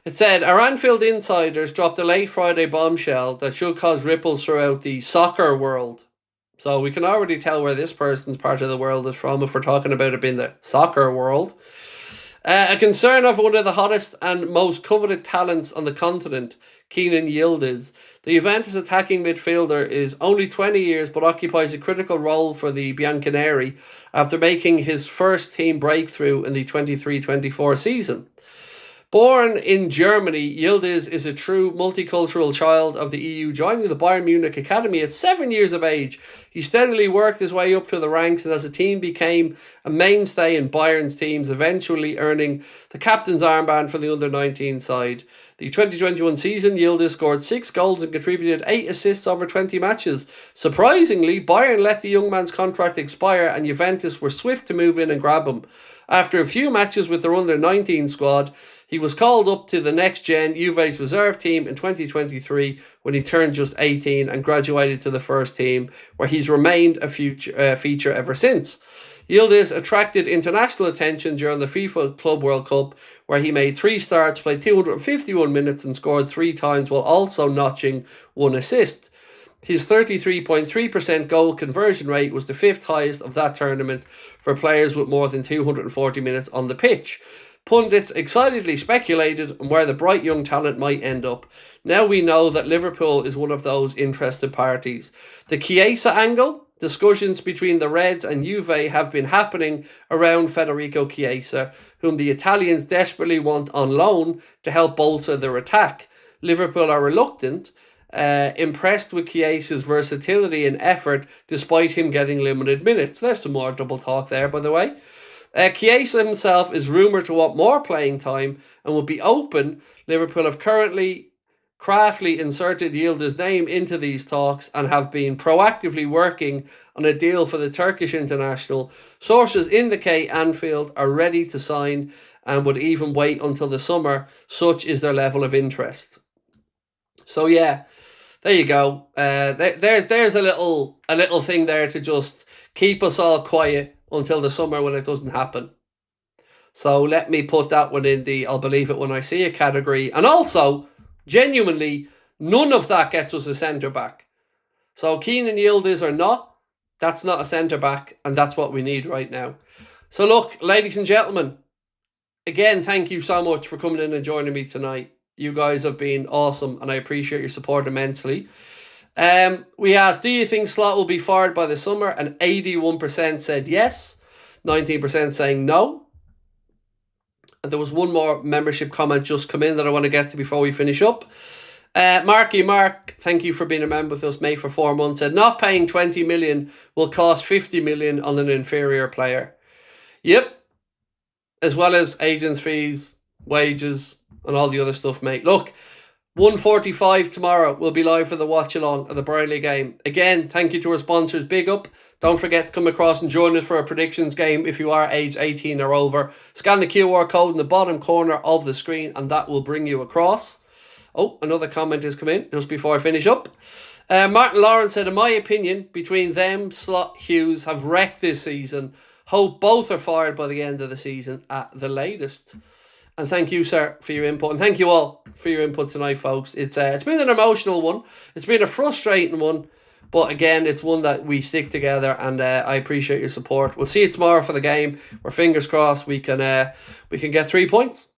It said, our Anfield insiders dropped a late Friday bombshell that should cause ripples throughout the soccer world. So we can already tell where this person's part of the world is from if we're talking about it being the soccer world. A concern of one of the hottest and most coveted talents on the continent, Keenan Yildiz. The Juventus attacking midfielder is only 20 years but occupies a critical role for the Bianconeri after making his first team breakthrough in the 23-24 season. Born in Germany, Yildiz is a true multicultural child of the EU, joining the Bayern Munich Academy at 7 years of age. He steadily worked his way up to the ranks and as a team became a mainstay in Bayern's teams, eventually earning the captain's armband for the under-19 side. The 2021 season, Yildiz scored 6 goals and contributed 8 assists over 20 matches. Surprisingly, Bayern let the young man's contract expire and Juventus were swift to move in and grab him. After a few matches with their under-19 squad, he was called up to the next-gen Juve's reserve team in 2023 when he turned just 18 and graduated to the first team, where he's remained a feature ever since. Yildiz attracted international attention during the FIFA Club World Cup, where he made 3 starts, played 251 minutes and scored 3 times while also notching 1 assist. His 33.3% goal conversion rate was the 5th highest of that tournament for players with more than 240 minutes on the pitch. Pundits excitedly speculated on where the bright young talent might end up. Now we know that Liverpool is one of those interested parties. The Chiesa angle? Discussions between the Reds and Juve have been happening around Federico Chiesa, whom the Italians desperately want on loan to help bolster their attack. Liverpool are reluctant, impressed with Chiesa's versatility and effort despite him getting limited minutes. There's some more double talk there, by the way. Chiesa himself is rumoured to want more playing time and will be open. Liverpool have currently craftily inserted Yildiz name into these talks and have been proactively working on a deal for the Turkish international. Sources indicate Anfield are ready to sign and would even wait until the summer. Such is their level of interest. So yeah, there you go. There's a little thing there to just keep us all quiet until the summer when it doesn't happen. So let me put that one in the I'll believe it when I see it category. And also, genuinely, none of that gets us a centre-back. So Keenan Yildiz or not, that's not a centre-back, and that's what we need right now. So look, ladies and gentlemen, again, thank you so much for coming in and joining me tonight. You guys have been awesome, and I appreciate your support immensely. We asked, do you think Slot will be fired by the summer? And 81% said yes, 19% saying no. And there was one more membership comment just come in that I want to get to before we finish up. Mark, thank you for being a member with us, mate, for 4 months. Said, not paying 20 million will cost 50 million on an inferior player. Yep. As well as agents' fees, wages, and all the other stuff, mate. Look, 1:45 tomorrow, we'll be live for the watch-along of the Burnley game. Again, thank you to our sponsors. Big up. Don't forget to come across and join us for a predictions game if you are age 18 or over. Scan the QR code in the bottom corner of the screen and that will bring you across. Oh, another comment has come in just before I finish up. Martin Lawrence said, in my opinion, between them, Slot, Hughes have wrecked this season. Hope both are fired by the end of the season at the latest. And thank you, sir, for your input. And thank you all for your input tonight, folks. It's been an emotional one. It's been a frustrating one. But again, it's one that we stick together. And I appreciate your support. We'll see you tomorrow for the game. We're fingers crossed we can get 3 points.